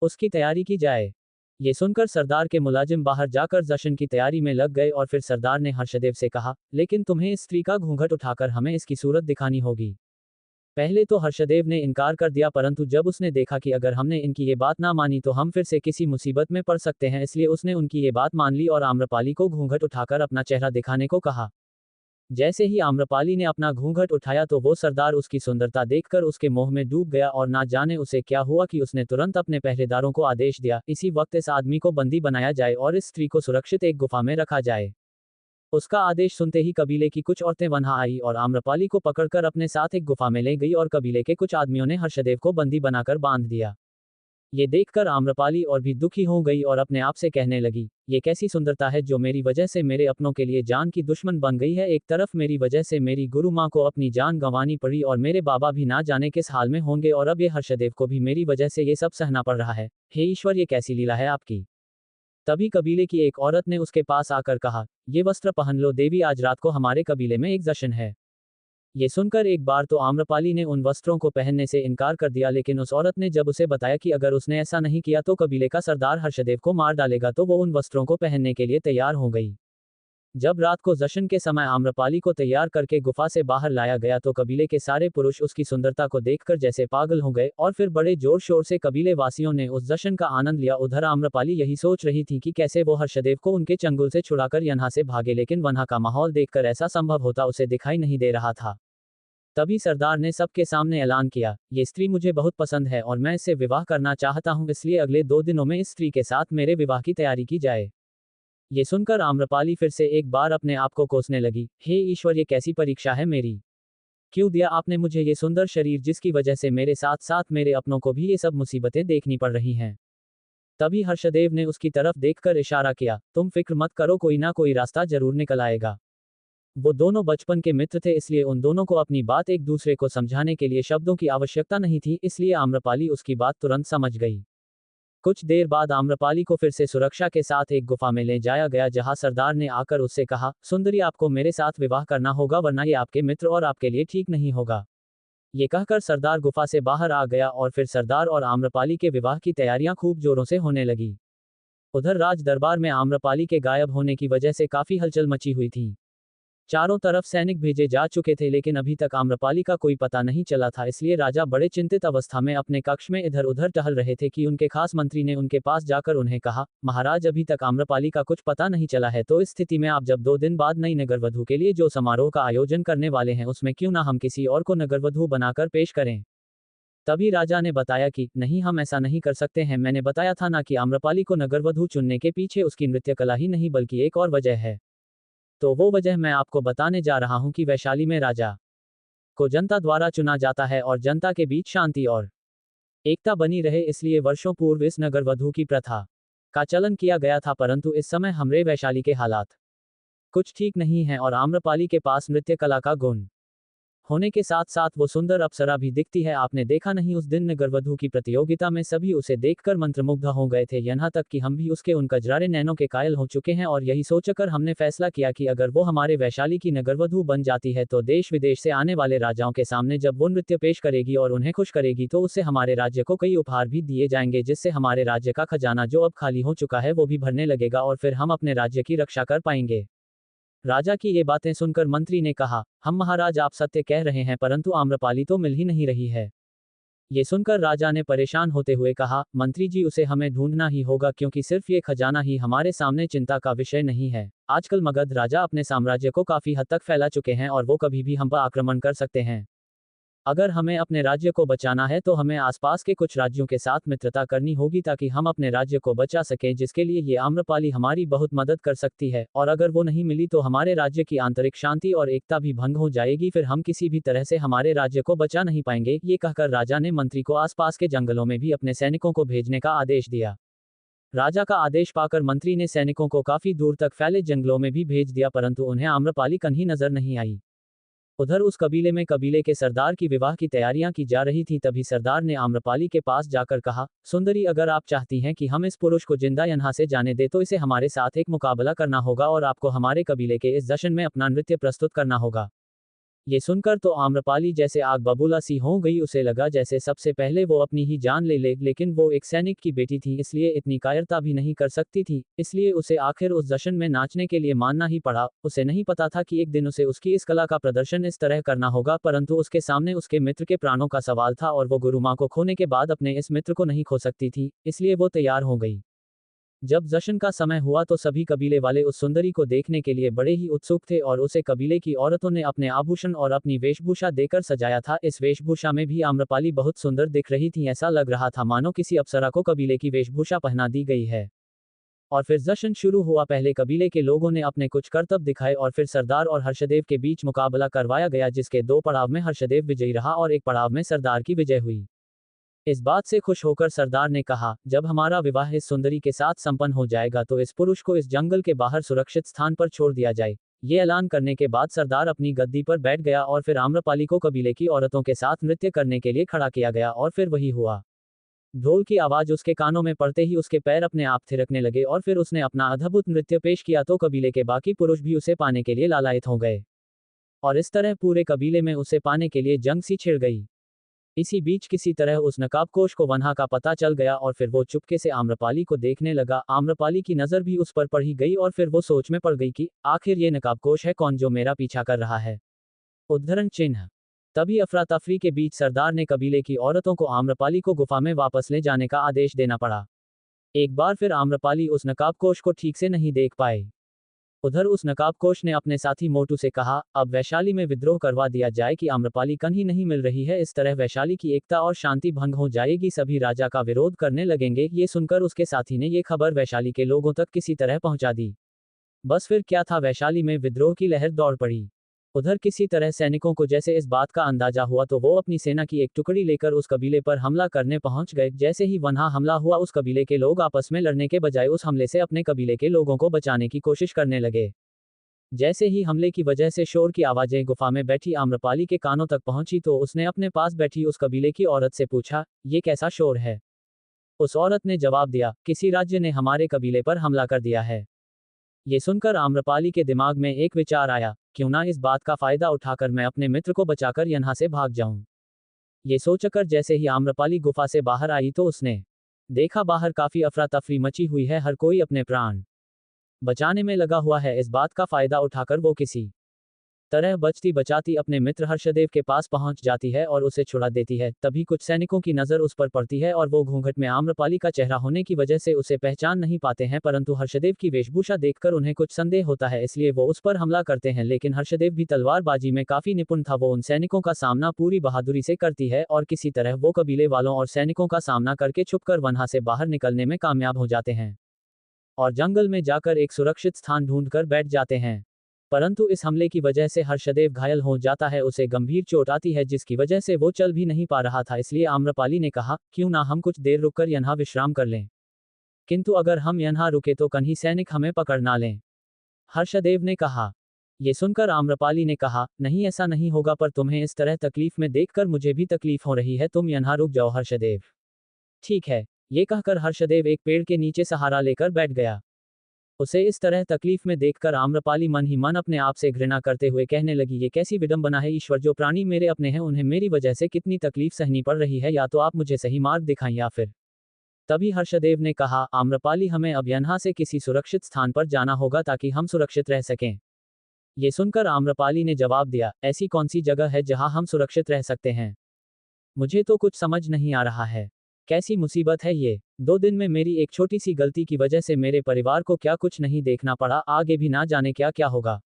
उसकी तैयारी की जाए। ये सुनकर सरदार के मुलाजिम बाहर जाकर जश्न की तैयारी में लग गए और फिर सरदार ने हर्षदेव से कहा, लेकिन तुम्हें इस स्त्री का घूंघट उठाकर हमें इसकी सूरत दिखानी होगी। पहले तो हर्षदेव ने इनकार कर दिया, परंतु जब उसने देखा कि अगर हमने इनकी ये बात ना मानी तो हम फिर से किसी मुसीबत में पड़ सकते हैं, इसलिए उसने उनकी ये बात मान ली और आम्रपाली को घूंघट उठाकर अपना चेहरा दिखाने को कहा। जैसे ही आम्रपाली ने अपना घूंघट उठाया तो वो सरदार उसकी सुंदरता देखकर उसके मोह में डूब गया और ना जाने उसे क्या हुआ कि उसने तुरंत अपने पहरेदारों को आदेश दिया, इसी वक्त इस आदमी को बंदी बनाया जाए और इस स्त्री को सुरक्षित एक गुफा में रखा जाए। उसका आदेश सुनते ही कबीले की कुछ औरतें वहां आई और आम्रपाली को पकड़कर अपने साथ एक गुफा में ले गई और कबीले के कुछ आदमियों ने हर्षदेव को बंदी बनाकर बांध दिया। ये देखकर आम्रपाली और भी दुखी हो गई और अपने आप से कहने लगी, ये कैसी सुंदरता है जो मेरी वजह से मेरे अपनों के लिए जान की दुश्मन बन गई है। एक तरफ मेरी वजह से मेरी गुरु माँ को अपनी जान गंवानी पड़ी और मेरे बाबा भी ना जाने किस हाल में होंगे और अब ये हर्षदेव को भी मेरी वजह से ये सब सहना पड़ रहा है। हे ईश्वर, ये कैसी लीला है आपकी। तभी कबीले की एक औरत ने उसके पास आकर कहा, ये वस्त्र पहन लो देवी, आज रात को हमारे कबीले में एक जश्न है। ये सुनकर एक बार तो आम्रपाली ने उन वस्त्रों को पहनने से इनकार कर दिया, लेकिन उस औरत ने जब उसे बताया कि अगर उसने ऐसा नहीं किया तो कबीले का सरदार हर्षदेव को मार डालेगा, तो वो उन वस्त्रों को पहनने के लिए तैयार हो गई। जब रात को जश्न के समय आम्रपाली को तैयार करके गुफा से बाहर लाया गया तो कबीले के सारे पुरुष उसकी सुंदरता को देखकर जैसे पागल हो गए और फिर बड़े जोर शोर से कबीले वासियों ने उस जश्न का आनंद लिया। उधर आम्रपाली यही सोच रही थी कि कैसे वो हर्षदेव को उनके चंगुल से छुड़ाकर यहाँ से भागे, लेकिन वहाँ का माहौल देखकर ऐसा संभव होता उसे दिखाई नहीं दे रहा था। तभी सरदार ने सबके सामने ऐलान किया, ये स्त्री मुझे बहुत पसंद है और मैं इससे विवाह करना चाहता हूँ, इसलिए अगले 2 दिनों में इस स्त्री के साथ मेरे विवाह की तैयारी की जाए। ये सुनकर आम्रपाली फिर से एक बार अपने आप को कोसने लगी, हे ईश्वर, ये कैसी परीक्षा है मेरी। क्यों दिया आपने मुझे ये सुंदर शरीर जिसकी वजह से मेरे साथ साथ मेरे अपनों को भी ये सब मुसीबतें देखनी पड़ रही हैं। तभी हर्षदेव ने उसकी तरफ देखकर इशारा किया, तुम फिक्र मत करो, कोई ना कोई रास्ता जरूर निकल आएगा। वो दोनों बचपन के मित्र थे, इसलिए उन दोनों को अपनी बात एक दूसरे को समझाने के लिए शब्दों की आवश्यकता नहीं थी, इसलिए आम्रपाली उसकी बात तुरंत समझ गई। कुछ देर बाद आम्रपाली को फिर से सुरक्षा के साथ एक गुफा में ले जाया गया, जहां सरदार ने आकर उससे कहा, सुंदरी, आपको मेरे साथ विवाह करना होगा वरना ये आपके मित्र और आपके लिए ठीक नहीं होगा। ये कहकर सरदार गुफा से बाहर आ गया और फिर सरदार और आम्रपाली के विवाह की तैयारियां खूब जोरों से होने लगी। उधर राज दरबार में आम्रपाली के गायब होने की वजह से काफी हलचल मची हुई थी। चारों तरफ सैनिक भेजे जा चुके थे, लेकिन अभी तक आम्रपाली का कोई पता नहीं चला था, इसलिए राजा बड़े चिंतित अवस्था में अपने कक्ष में इधर उधर टहल रहे थे कि उनके खास मंत्री ने उनके पास जाकर उन्हें कहा, महाराज, अभी तक आम्रपाली का कुछ पता नहीं चला है, तो इस स्थिति में आप जब 2 दिन बाद नई नगरवधु के लिए जो समारोह का आयोजन करने वाले हैं उसमें क्यों ना हम किसी और को नगरवधु बनाकर पेश करें। तभी राजा ने बताया कि नहीं, हम ऐसा नहीं कर सकते हैं, मैंने बताया था ना कि आम्रपाली को नगरवधु चुनने के पीछे उसकी नृत्य कला ही नहीं बल्कि एक और वजह है। तो वो वजह मैं आपको बताने जा रहा हूं कि वैशाली में राजा को जनता द्वारा चुना जाता है और जनता के बीच शांति और एकता बनी रहे, इसलिए वर्षों पूर्व इस नगरवधु की प्रथा का चलन किया गया था, परंतु इस समय हमरे वैशाली के हालात कुछ ठीक नहीं है और आम्रपाली के पास नृत्य कला का गुण होने के साथ साथ वो सुंदर अप्सरा भी दिखती है। आपने देखा नहीं, उस दिन नगरवधु की प्रतियोगिता में सभी उसे देखकर मंत्रमुग्ध हो गए थे, यहाँ तक कि हम भी उसके उन कजरारे नैनों के कायल हो चुके हैं। और यही सोचकर हमने फैसला किया कि अगर वो हमारे वैशाली की नगरवधु बन जाती है तो देश विदेश से आने वाले राजाओं के सामने जब वो नृत्य पेश करेगी और उन्हें खुश करेगी तो उससे हमारे राज्य को कई उपहार भी दिए जाएंगे, जिससे हमारे राज्य का खजाना जो अब खाली हो चुका है वो भी भरने लगेगा और फिर हम अपने राज्य की रक्षा कर पाएंगे। राजा की ये बातें सुनकर मंत्री ने कहा, हम महाराज आप सत्य कह रहे हैं, परंतु आम्रपाली तो मिल ही नहीं रही है। ये सुनकर राजा ने परेशान होते हुए कहा, मंत्री जी, उसे हमें ढूंढना ही होगा, क्योंकि सिर्फ ये खजाना ही हमारे सामने चिंता का विषय नहीं है। आजकल मगध राजा अपने साम्राज्य को काफी हद तक फैला चुके हैं और वो कभी भी हम पर आक्रमण कर सकते हैं। अगर हमें अपने राज्य को बचाना है तो हमें आसपास के कुछ राज्यों के साथ मित्रता करनी होगी ताकि हम अपने राज्य को बचा सकें, जिसके लिए ये आम्रपाली हमारी बहुत मदद कर सकती है। और अगर वो नहीं मिली तो हमारे राज्य की आंतरिक शांति और एकता भी भंग हो जाएगी, फिर हम किसी भी तरह से हमारे राज्य को बचा नहीं पाएंगे। ये कहकर राजा ने मंत्री को आसपास के जंगलों में भी अपने सैनिकों को भेजने का आदेश दिया। राजा का आदेश पाकर मंत्री ने सैनिकों को काफी दूर तक फैले जंगलों में भी भेज दिया, परंतु उन्हें आम्रपाली कहीं नजर नहीं आई। उधर उस कबीले में कबीले के सरदार की विवाह की तैयारियां की जा रही थी। तभी सरदार ने आम्रपाली के पास जाकर कहा, सुंदरी, अगर आप चाहती हैं कि हम इस पुरुष को जिंदा यहाँ से जाने दे तो इसे हमारे साथ एक मुकाबला करना होगा और आपको हमारे कबीले के इस जश्न में अपना नृत्य प्रस्तुत करना होगा। ये सुनकर तो आम्रपाली जैसे आग बबूला सी हो गई। उसे लगा जैसे सबसे पहले वो अपनी ही जान ले लेकिन वो एक सैनिक की बेटी थी, इसलिए इतनी कायरता भी नहीं कर सकती थी। इसलिए उसे आखिर उस जश्न में नाचने के लिए मानना ही पड़ा। उसे नहीं पता था कि एक दिन उसे उसकी इस कला का प्रदर्शन इस तरह करना होगा, परंतु उसके सामने उसके मित्र के प्राणों का सवाल था और वो गुरु माँ को खोने के बाद अपने इस मित्र को नहीं खो सकती थी, इसलिए वो तैयार हो गई। जब जश्न का समय हुआ तो सभी कबीले वाले उस सुंदरी को देखने के लिए बड़े ही उत्सुक थे और उसे कबीले की औरतों ने अपने आभूषण और अपनी वेशभूषा देकर सजाया था। इस वेशभूषा में भी आम्रपाली बहुत सुंदर दिख रही थी। ऐसा लग रहा था मानो किसी अप्सरा को कबीले की वेशभूषा पहना दी गई है। और फिर जश्न शुरू हुआ। पहले कबीले के लोगों ने अपने कुछ करतब दिखाए और फिर सरदार और हर्षदेव के बीच मुकाबला करवाया गया, जिसके 2 पड़ाव में हर्षदेव विजयी रहा और एक पड़ाव में सरदार की विजय हुई। इस बात से खुश होकर सरदार ने कहा, जब हमारा विवाह इस सुंदरी के साथ संपन्न हो जाएगा तो इस पुरुष को इस जंगल के बाहर सुरक्षित स्थान पर छोड़ दिया जाए। ये ऐलान करने के बाद सरदार अपनी गद्दी पर बैठ गया और फिर आम्रपाली को कबीले की औरतों के साथ नृत्य करने के लिए खड़ा किया गया और फिर वही हुआ। ढोल की आवाज उसके कानों में पड़ते ही उसके पैर अपने आप थिरकने लगे और फिर उसने अपना अद्भुत नृत्य पेश किया तो कबीले के बाकी पुरुष भी उसे पाने के लिए लालायित हो गए और इस तरह पूरे कबीले में उसे पाने के लिए जंग सी छिड़ गई। इसी बीच किसी तरह उस नकाबपोश को वन्हा का पता चल गया और फिर वो चुपके से आम्रपाली को देखने लगा। आम्रपाली की नजर भी उस पर पड़ ही गई और फिर वो सोच में पड़ गई कि आखिर ये नकाबपोश है कौन जो मेरा पीछा कर रहा है। उद्धरण चिन्ह। तभी अफरा तफरी के बीच सरदार ने कबीले की औरतों को आम्रपाली को गुफा में वापस ले जाने का आदेश देना पड़ा। एक बार फिर आम्रपाली उस नकाबपोश को ठीक से नहीं देख पाए। उधर उस नकाबपोश ने अपने साथी मोटू से कहा, अब वैशाली में विद्रोह करवा दिया जाए कि आम्रपाली कहीं नहीं मिल रही है, इस तरह वैशाली की एकता और शांति भंग हो जाएगी, सभी राजा का विरोध करने लगेंगे। ये सुनकर उसके साथी ने ये खबर वैशाली के लोगों तक किसी तरह पहुंचा दी। बस फिर क्या था, वैशाली में विद्रोह की लहर दौड़ पड़ी। उधर किसी तरह सैनिकों को जैसे इस बात का अंदाजा हुआ तो वो अपनी सेना की एक टुकड़ी लेकर उस कबीले पर हमला करने पहुंच गए। जैसे ही वहां हमला हुआ उस कबीले के लोग आपस में लड़ने के बजाय उस हमले से अपने कबीले के लोगों को बचाने की कोशिश करने लगे। जैसे ही हमले की वजह से शोर की आवाजें गुफा में बैठी आम्रपाली के कानों तक पहुंची तो उसने अपने पास बैठी उस कबीले की औरत से पूछा, ये कैसा शोर है? उस औरत ने जवाब दिया, किसी राज्य ने हमारे कबीले पर हमला कर दिया है। ये सुनकर आम्रपाली के दिमाग में एक विचार आया, क्यों ना इस बात का फायदा उठाकर मैं अपने मित्र को बचाकर यहाँ से भाग जाऊं। ये सोचकर जैसे ही आम्रपाली गुफा से बाहर आई तो उसने देखा बाहर काफी अफरा तफरी मची हुई है, हर कोई अपने प्राण बचाने में लगा हुआ है। इस बात का फायदा उठाकर वो किसी तरह बचती बचाती अपने मित्र हर्षदेव के पास पहुंच जाती है और उसे छुड़ा देती है। तभी कुछ सैनिकों की नजर उस पर पड़ती है और वो घूंघट में आम्रपाली का चेहरा होने की वजह से उसे पहचान नहीं पाते हैं, परंतु हर्षदेव की वेशभूषा देखकर उन्हें कुछ संदेह होता है, इसलिए वो उस पर हमला करते हैं। लेकिन हर्षदेव भी तलवारबाजी में काफी निपुण था, वो उन सैनिकों का सामना पूरी बहादुरी से करती है और किसी तरह वो कबीले वालों और सैनिकों का सामना करके छुपकर वहां से बाहर निकलने में कामयाब हो जाते हैं और जंगल में जाकर एक सुरक्षित स्थान ढूंढकर बैठ जाते हैं। परंतु इस हमले की वजह से हर्षदेव घायल हो जाता है, उसे गंभीर चोट आती है जिसकी वजह से वो चल भी नहीं पा रहा था। इसलिए आम्रपाली ने कहा, क्यों ना हम कुछ देर रुककर यहाँ विश्राम कर लें, किंतु अगर हम यहाँ रुके तो कन्ही सैनिक हमें पकड़ ना लें। हर्षदेव ने कहा। ये सुनकर आम्रपाली ने कहा, नहीं ऐसा नहीं होगा, पर तुम्हें इस तरह तकलीफ में देखकर मुझे भी तकलीफ हो रही है, तुम यहाँ रुक जाओ हर्षदेव। ठीक है, ये कहकर हर्षदेव एक पेड़ के नीचे सहारा लेकर बैठ गया। उसे इस तरह तकलीफ में देखकर आम्रपाली मन ही मन अपने आप से घृणा करते हुए कहने लगी, ये कैसी विडंबना है ईश्वर, जो प्राणी मेरे अपने हैं उन्हें मेरी वजह से कितनी तकलीफ सहनी पड़ रही है, या तो आप मुझे सही मार्ग दिखाएं या फिर। तभी हर्षदेव ने कहा, आम्रपाली हमें अब यहाँ से किसी सुरक्षित स्थान पर जाना होगा ताकि हम सुरक्षित रह सकें। ये सुनकर आम्रपाली ने जवाब दिया, ऐसी कौन सी जगह है जहाँ हम सुरक्षित रह सकते हैं? मुझे तो कुछ समझ नहीं आ रहा है, कैसी मुसीबत है ये। 2 दिन में मेरी एक छोटी सी गलती की वजह से मेरे परिवार को क्या कुछ नहीं देखना पड़ा, आगे भी ना जाने क्या क्या होगा।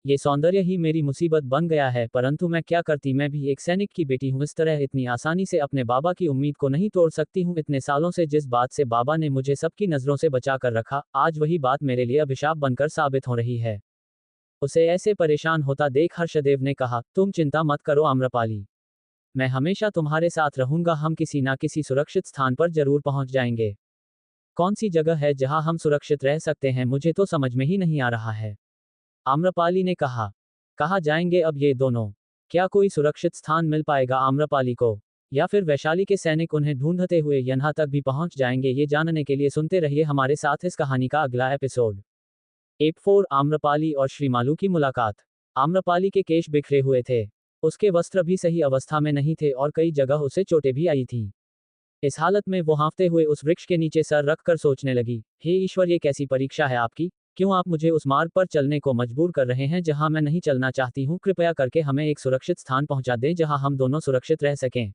ये सौंदर्य ही मेरी मुसीबत बन गया है, परंतु मैं क्या करती, मैं भी एक सैनिक की बेटी हूँ, इस तरह इतनी आसानी से अपने बाबा की उम्मीद को नहीं तोड़ सकती हूँ। इतने सालों से जिस बात से बाबा ने मुझे सबकी नजरों से बचा कर रखा, आज वही बात मेरे लिए अभिशाप बनकर साबित हो रही है। उसे ऐसे परेशान होता देख हर्षदेव ने कहा, तुम चिंता मत करो आम्रपाली, मैं हमेशा तुम्हारे साथ रहूंगा, हम किसी ना किसी सुरक्षित स्थान पर जरूर पहुंच जाएंगे। कौन सी जगह है जहां हम सुरक्षित रह सकते हैं, मुझे तो समझ में ही नहीं आ रहा है। आम्रपाली ने कहा, कहाँ जाएंगे अब ये दोनों? क्या कोई सुरक्षित स्थान मिल पाएगा आम्रपाली को, या फिर वैशाली के सैनिक उन्हें ढूंढते हुए यहाँ तक भी पहुंच जाएंगे? ये जानने के लिए सुनते रहिए हमारे साथ इस कहानी का अगला एपिसोड। एप 4 आम्रपाली और श्रीमालू की मुलाकात। आम्रपाली के केश बिखरे हुए थे, उसके वस्त्र भी सही अवस्था में नहीं थे और कई जगह उसे चोटें भी आई थीं। इस हालत में वो हाँफते हुए उस वृक्ष के नीचे सर रखकर सोचने लगी, हे ईश्वर, ये कैसी परीक्षा है आपकी? क्यों आप मुझे उस मार्ग पर चलने को मजबूर कर रहे हैं जहां मैं नहीं चलना चाहती हूं? कृपया करके हमें एक सुरक्षित स्थान पहुंचा दें जहां हम दोनों सुरक्षित रह सकें।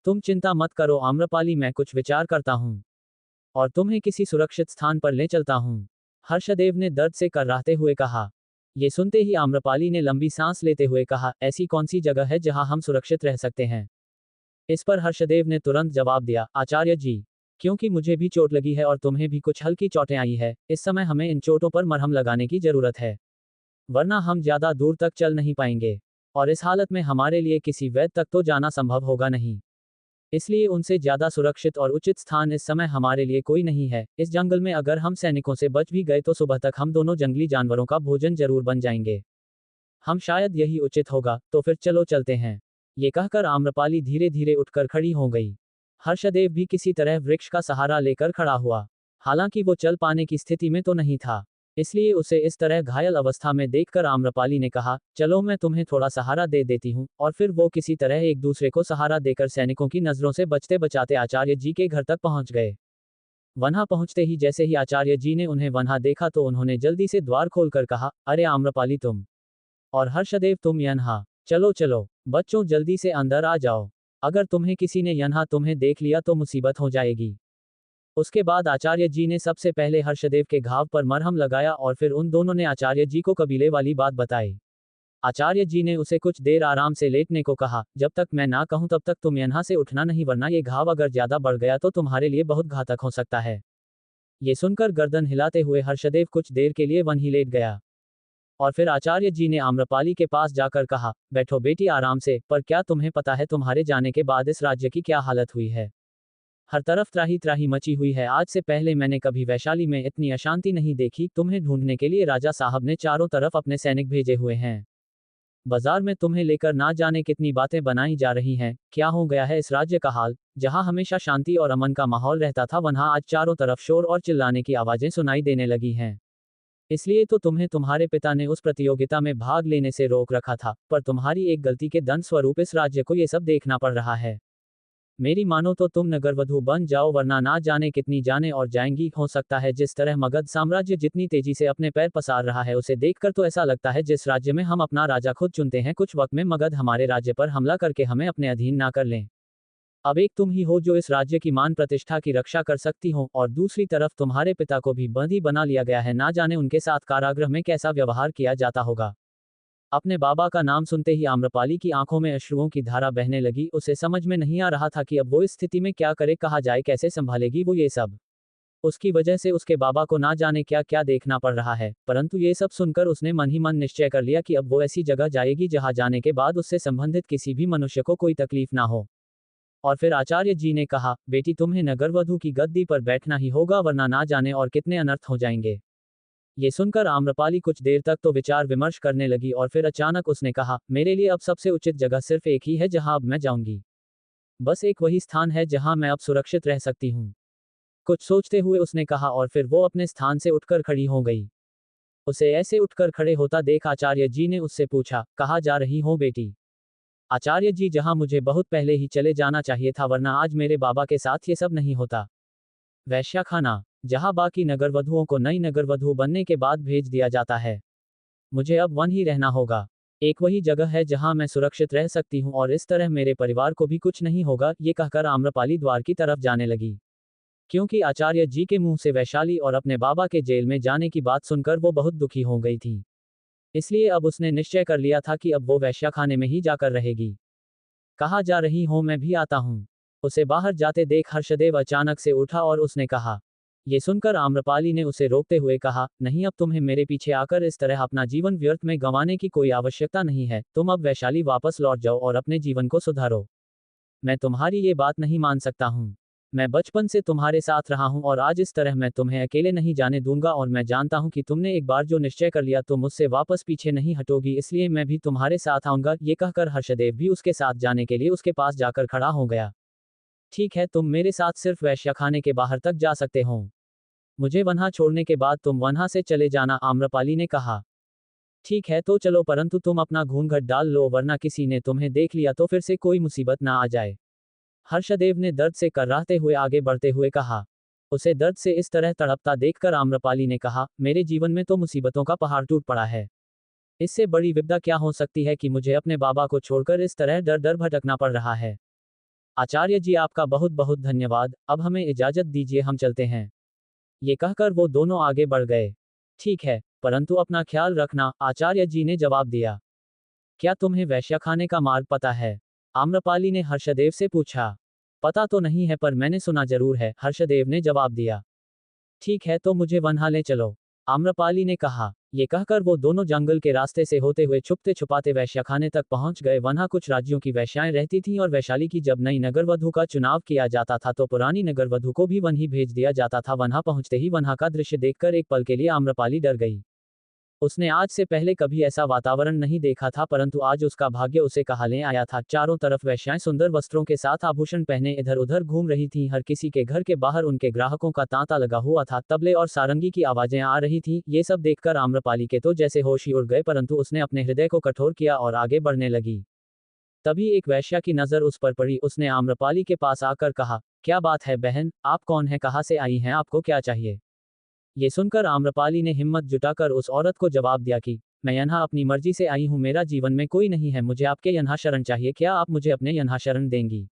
तुम चिंता मत करो आम्रपाली, मैं कुछ विचार करता हूं और तुम्हें किसी सुरक्षित स्थान पर ले चलता हूं, हर्षदेव ने दर्द से कराहते हुए कहा। ये सुनते ही आम्रपाली ने लंबी सांस लेते हुए कहा, ऐसी कौन सी जगह है जहां हम सुरक्षित रह सकते हैं? इस पर हर्षदेव ने तुरंत जवाब दिया, आचार्य जी, क्योंकि मुझे भी चोट लगी है और तुम्हें भी कुछ हल्की चोटें आई है, इस समय हमें इन चोटों पर मरहम लगाने की जरूरत है, वरना हम ज्यादा दूर तक चल नहीं पाएंगे और इस हालत में हमारे लिए किसी वैद्य तक तो जाना संभव होगा नहीं। इसलिए उनसे ज्यादा सुरक्षित और उचित स्थान इस समय हमारे लिए कोई नहीं है। इस जंगल में अगर हम सैनिकों से बच भी गए तो सुबह तक हम दोनों जंगली जानवरों का भोजन जरूर बन जाएंगे। हम शायद यही उचित होगा, तो फिर चलो चलते हैं। ये कहकर आम्रपाली धीरे धीरे उठकर खड़ी हो गई। हर्षदेव भी किसी तरह वृक्ष का सहारा लेकर खड़ा हुआ। हालांकि वो चल पाने की स्थिति में तो नहीं था, इसलिए उसे इस तरह घायल अवस्था में देखकर आम्रपाली ने कहा, चलो मैं तुम्हें थोड़ा सहारा दे देती हूँ। और फिर वो किसी तरह एक दूसरे को सहारा देकर सैनिकों की नजरों से बचते बचाते आचार्य जी के घर तक पहुंच गए। वहां पहुंचते ही जैसे ही आचार्य जी ने उन्हें वहां देखा तो उन्होंने जल्दी से द्वार खोलकर कहा, अरे आम्रपाली तुम, और हर्षदेव तुम यहाँ, चलो चलो बच्चों, जल्दी से अंदर आ जाओ। अगर तुम्हें किसी ने यहाँ तुम्हें देख लिया तो मुसीबत हो जाएगी। उसके बाद आचार्य जी ने सबसे पहले हर्षदेव के घाव पर मरहम लगाया और फिर उन दोनों ने आचार्य जी को कबीले वाली बात बताई। आचार्य जी ने उसे कुछ देर आराम से लेटने को कहा, जब तक मैं ना कहूं तब तक तुम यहाँ से उठना नहीं, वरना ये घाव अगर ज्यादा बढ़ गया तो तुम्हारे लिए बहुत घातक हो सकता है। ये सुनकर गर्दन हिलाते हुए हर्षदेव कुछ देर के लिए वहीं लेट गया और फिर आचार्य जी ने आम्रपाली के पास जाकर कहा, बैठो बेटी आराम से, पर क्या तुम्हें पता है तुम्हारे जाने के बाद इस राज्य की क्या हालत हुई है? हर तरफ त्राही त्राही मची हुई है। आज से पहले मैंने कभी वैशाली में इतनी अशांति नहीं देखी। तुम्हें ढूंढने के लिए राजा साहब ने चारों तरफ अपने सैनिक भेजे हुए हैं। बाजार में तुम्हें लेकर ना जाने कितनी बातें बनाई जा रही हैं। क्या हो गया है इस राज्य का हाल? जहां हमेशा शांति और अमन का माहौल रहता था, वहां आज चारों तरफ शोर और चिल्लाने की आवाजें सुनाई देने लगी हैं। इसलिए तो तुम्हें तुम्हारे पिता ने उस प्रतियोगिता में भाग लेने से रोक रखा था, पर तुम्हारी एक गलती के दंड स्वरूप इस राज्य को ये सब देखना पड़ रहा है। मेरी मानो तो तुम नगरवधु बन जाओ, वरना ना जाने कितनी जाने और जाएंगी। हो सकता है जिस तरह मगध साम्राज्य जितनी तेजी से अपने पैर पसार रहा है, उसे देखकर तो ऐसा लगता है जिस राज्य में हम अपना राजा खुद चुनते हैं, कुछ वक्त में मगध हमारे राज्य पर हमला करके हमें अपने अधीन ना कर लें। अब एक तुम ही हो जो इस राज्य की मान प्रतिष्ठा की रक्षा कर सकती हो, और दूसरी तरफ तुम्हारे पिता को भी बंदी बना लिया गया है। ना जाने उनके साथ कारागृह में कैसा व्यवहार किया जाता होगा। अपने बाबा का नाम सुनते ही आम्रपाली की आंखों में अश्रुओं की धारा बहने लगी। उसे समझ में नहीं आ रहा था कि अब वो इस स्थिति में क्या करे, कहा जाए, कैसे संभालेगी वो ये सब। उसकी वजह से उसके बाबा को ना जाने क्या क्या देखना पड़ रहा है, परंतु ये सब सुनकर उसने मन ही मन निश्चय कर लिया कि अब वो ऐसी जगह जाएगी जहां जाने के बाद उससे संबंधित किसी भी मनुष्य को कोई तकलीफ ना हो। और फिर आचार्य जी ने कहा, बेटी तुम्हें नगरवधु की गद्दी पर बैठना ही होगा, वरना ना जाने और कितने अनर्थ हो जाएंगे। ये सुनकर आम्रपाली कुछ देर तक तो विचार विमर्श करने लगी और फिर अचानक उसने कहा, मेरे लिए अब सबसे उचित जगह सिर्फ एक ही है जहां अब मैं जाऊंगी। बस एक वही स्थान है जहां मैं अब सुरक्षित रह सकती हूँ। कुछ सोचते हुए उसने कहा और फिर वो अपने स्थान से उठकर खड़ी हो गई। उसे ऐसे उठकर खड़े होता देख आचार्य जी ने उससे पूछा, कहाँ जा रही हो बेटी? आचार्य जी, जहां मुझे बहुत पहले ही चले जाना चाहिए था, वरना आज मेरे बाबा के साथ ये सब नहीं होता। वैश्याखाना, जहां बाकी नगरवधुओं को नई नगरवधु बनने के बाद भेज दिया जाता है, मुझे अब वहीं रहना होगा। एक वही जगह है जहां मैं सुरक्षित रह सकती हूं और इस तरह मेरे परिवार को भी कुछ नहीं होगा। ये कहकर आम्रपाली द्वार की तरफ जाने लगी, क्योंकि आचार्य जी के मुंह से वैशाली और अपने बाबा के जेल में जाने की बात सुनकर वो बहुत दुखी हो गई थी। इसलिए अब उसने निश्चय कर लिया था कि अब वो वैश्याखाने में ही जाकर रहेगी। कहाँ जा रही हो? मैं भी आता हूँ। उसे बाहर जाते देख हर्षदेव अचानक से उठा और उसने कहा। ये सुनकर आम्रपाली ने उसे रोकते हुए कहा, नहीं, अब तुम्हें मेरे पीछे आकर इस तरह अपना जीवन व्यर्थ में गंवाने की कोई आवश्यकता नहीं है। तुम अब वैशाली वापस लौट जाओ और अपने जीवन को सुधारो। मैं तुम्हारी ये बात नहीं मान सकता हूँ। मैं बचपन से तुम्हारे साथ रहा हूं और आज इस तरह मैं तुम्हें अकेले नहीं जाने दूंगा और मैं जानता हूं कि तुमने एक बार जो निश्चय कर लिया तो मुझसे वापस पीछे नहीं हटोगी, इसलिए मैं भी तुम्हारे साथ आऊंगा। ये कहकर हर्षदेव भी उसके साथ जाने के लिए उसके पास जाकर खड़ा हो गया। ठीक है, तुम मेरे साथ सिर्फ वैश्याखाने के बाहर तक जा सकते हो। मुझे वहां छोड़ने के बाद तुम वहां से चले जाना, आम्रपाली ने कहा। ठीक है तो चलो, परंतु तुम अपना घूंघट डाल लो वरना किसी ने तुम्हें देख लिया तो फिर से कोई मुसीबत ना आ जाए। हर्षदेव ने दर्द से कर्राते हुए आगे बढ़ते हुए कहा। उसे दर्द से इस तरह तड़पता देखकर आम्रपाली ने कहा, मेरे जीवन में तो मुसीबतों का पहाड़ टूट पड़ा है। इससे बड़ी विपदा क्या हो सकती है कि मुझे अपने बाबा को छोड़कर इस तरह दर दर भटकना पड़ रहा है। आचार्य जी, आपका बहुत बहुत धन्यवाद, अब हमें इजाजत दीजिए, हम चलते हैं। ये कहकर वो दोनों आगे बढ़ गए। ठीक है, परंतु अपना ख्याल रखना, आचार्य जी ने जवाब दिया। क्या तुम्हें वैश्याखाने का मार्ग पता है? आम्रपाली ने हर्षदेव से पूछा। पता तो नहीं है पर मैंने सुना जरूर है, हर्षदेव ने जवाब दिया। ठीक है तो मुझे वहां ले चलो, आम्रपाली ने कहा। ये कहकर वो दोनों जंगल के रास्ते से होते हुए छुपते छुपाते वैश्याखाने तक पहुंच गए। वहां कुछ राज्यों की वैश्याएं रहती थीं और वैशाली की जब नई नगरवधु का चुनाव किया जाता था तो पुरानी नगरवधु को भी वहीं भेज दिया जाता था। वहां पहुंचते ही वहां का दृश्य देखकर एक पल के लिए आम्रपाली डर गई। उसने आज से पहले कभी ऐसा वातावरण नहीं देखा था, परंतु आज उसका भाग्य उसे कहाँ ले आया था। चारों तरफ वैश्याएं सुंदर वस्त्रों के साथ आभूषण पहने इधर उधर घूम रही थीं। हर किसी के घर के बाहर उनके ग्राहकों का तांता लगा हुआ था। तबले और सारंगी की आवाजें आ रही थीं। ये सब देखकर आम्रपाली के तो जैसे होश ही उड़ गए, परंतु उसने अपने हृदय को कठोर किया और आगे बढ़ने लगी। तभी एक वैश्या की नजर उस पर पड़ी। उसने आम्रपाली के पास आकर कहा, क्या बात है बहन, आप कौन है, कहाँ से आई हैं, आपको क्या चाहिए? ये सुनकर आम्रपाली ने हिम्मत जुटाकर उस औरत को जवाब दिया कि मैं यहाँ अपनी मर्जी से आई हूँ, मेरा जीवन में कोई नहीं है, मुझे आपके यहाँ शरण चाहिए, क्या आप मुझे अपने यहाँ शरण देंगी?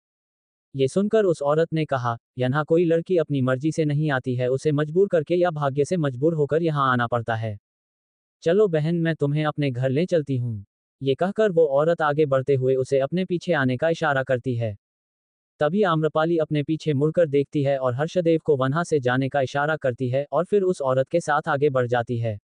ये सुनकर उस औरत ने कहा, यहाँ कोई लड़की अपनी मर्जी से नहीं आती है, उसे मजबूर करके या भाग्य से मजबूर होकर यहाँ आना पड़ता है। चलो बहन, मैं तुम्हें अपने घर ले चलती हूँ। ये कहकर वो औरत आगे बढ़ते हुए उसे अपने पीछे आने का इशारा करती है। तभी आम्रपाली अपने पीछे मुड़कर देखती है और हर्षदेव को वहां से जाने का इशारा करती है और फिर उस औरत के साथ आगे बढ़ जाती है।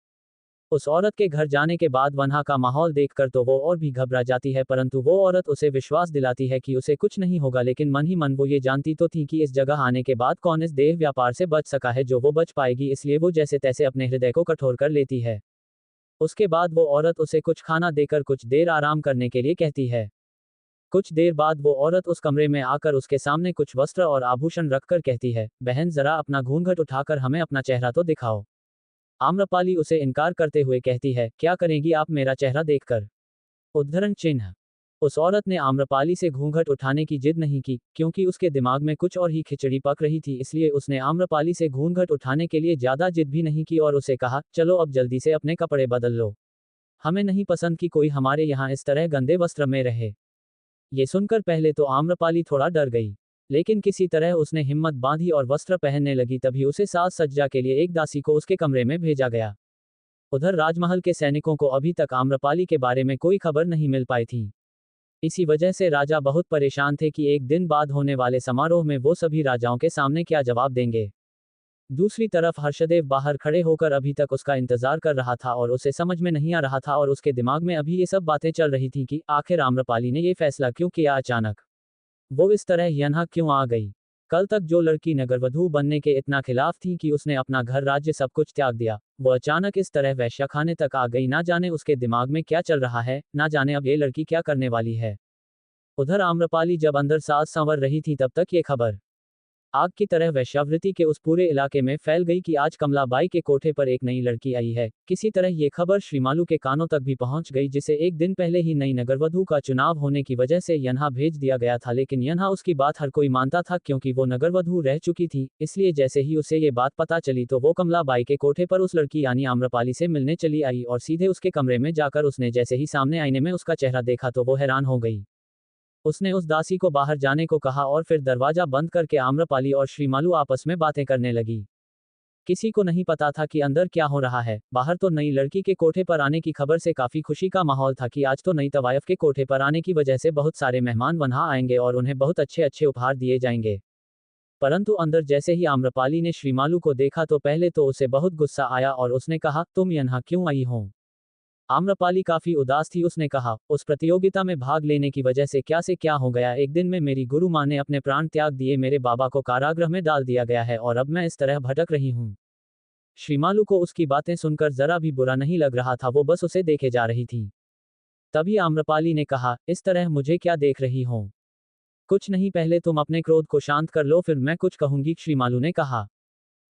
उस औरत के घर जाने के बाद वहां का माहौल देखकर तो वो और भी घबरा जाती है, परंतु वो औरत उसे विश्वास दिलाती है कि उसे कुछ नहीं होगा। लेकिन मन ही मन वो ये जानती तो थी कि इस जगह आने के बाद कौन इस देह व्यापार से बच सका है जो वो बच पाएगी, इसलिए वो जैसे तैसे अपने हृदय को कठोर कर लेती है। उसके बाद वो औरत उसे कुछ खाना देकर कुछ देर आराम करने के लिए कहती है। कुछ देर बाद वो औरत उस कमरे में आकर उसके सामने कुछ वस्त्र और आभूषण रखकर कहती है, बहन जरा अपना घूंघट उठाकर हमें अपना चेहरा तो दिखाओ। आम्रपाली उसे इनकार करते हुए कहती है, क्या करेंगी आप मेरा चेहरा देखकर? उद्धरण चिन्ह। उस औरत ने आम्रपाली से घूंघट उठाने की जिद नहीं की, क्योंकि उसके दिमाग में कुछ और ही खिचड़ी पक रही थी, इसलिए उसने आम्रपाली से घूंघट उठाने के लिए ज्यादा जिद भी नहीं की और उसे कहा, चलो अब जल्दी से अपने कपड़े बदल लो। हमें नहीं पसंद कि कोई हमारे यहाँ इस तरह गंदे वस्त्र में रहे। ये सुनकर पहले तो आम्रपाली थोड़ा डर गई, लेकिन किसी तरह उसने हिम्मत बांधी और वस्त्र पहनने लगी। तभी उसे साज सज्जा के लिए एक दासी को उसके कमरे में भेजा गया। उधर राजमहल के सैनिकों को अभी तक आम्रपाली के बारे में कोई खबर नहीं मिल पाई थी। इसी वजह से राजा बहुत परेशान थे कि एक दिन बाद होने वाले समारोह में वो सभी राजाओं के सामने क्या जवाब देंगे। दूसरी तरफ हर्षदेव बाहर खड़े होकर अभी तक उसका इंतजार कर रहा था और उसे समझ में नहीं आ रहा था और उसके दिमाग में अभी ये सब बातें चल रही थी कि आखिर आम्रपाली ने ये फैसला क्यों किया, अचानक वो इस तरह यहाँ क्यों आ गई। कल तक जो लड़की नगरवधू बनने के इतना खिलाफ थी कि उसने अपना घर राज्य सब कुछ त्याग दिया, वो अचानक इस तरह वैश्याखाने तक आ गई। ना जाने उसके दिमाग में क्या चल रहा है, ना जाने अब ये लड़की क्या करने वाली है। उधर आम्रपाली जब अंदर साज संवर रही थी तब तक ये खबर आग की तरह वैश्यावृत्ति के उस पूरे इलाके में फैल गई कि आज कमलाबाई के कोठे पर एक नई लड़की आई है। किसी तरह ये खबर श्रीमालू के कानों तक भी पहुंच गई, जिसे एक दिन पहले ही नई नगरवधू का चुनाव होने की वजह से यहाँ भेज दिया गया था। लेकिन यहाँ उसकी बात हर कोई मानता था, क्योंकि वो नगरवधू रह चुकी थी। इसलिए जैसे ही उसे ये बात पता चली तो वो कमलाबाई के कोठे पर उस लड़की यानी आम्रपाली से मिलने चली आई और सीधे उसके कमरे में जाकर उसने जैसे ही सामने आईने में उसका चेहरा देखा तो वो हैरान हो गई। उसने उस दासी को बाहर जाने को कहा और फिर दरवाजा बंद करके आम्रपाली और श्रीमालू आपस में बातें करने लगी। किसी को नहीं पता था कि अंदर क्या हो रहा है। बाहर तो नई लड़की के कोठे पर आने की खबर से काफी खुशी का माहौल था कि आज तो नई तवायफ के कोठे पर आने की वजह से बहुत सारे मेहमान वहां आएंगे और उन्हें बहुत अच्छे अच्छे उपहार दिए जाएंगे। परंतु अंदर जैसे ही आम्रपाली ने श्रीमालू को देखा तो पहले तो उसे बहुत गुस्सा आया और उसने कहा, तुम यहाँ क्यों आई हो? आम्रपाली काफी उदास थी। उसने कहा, उस प्रतियोगिता में भाग लेने की वजह से क्या हो गया। एक दिन में मेरी गुरु माँ ने अपने प्राण त्याग दिए, मेरे बाबा को कारागृह में डाल दिया गया है और अब मैं इस तरह भटक रही हूँ। श्रीमालू को उसकी बातें सुनकर जरा भी बुरा नहीं लग रहा था, वो बस उसे देखे जा रही थी। तभी आम्रपाली ने कहा, इस तरह मुझे क्या देख रही हो? कुछ नहीं, पहले तुम अपने क्रोध को शांत कर लो, फिर मैं कुछ कहूंगी। श्रीमालू ने कहा,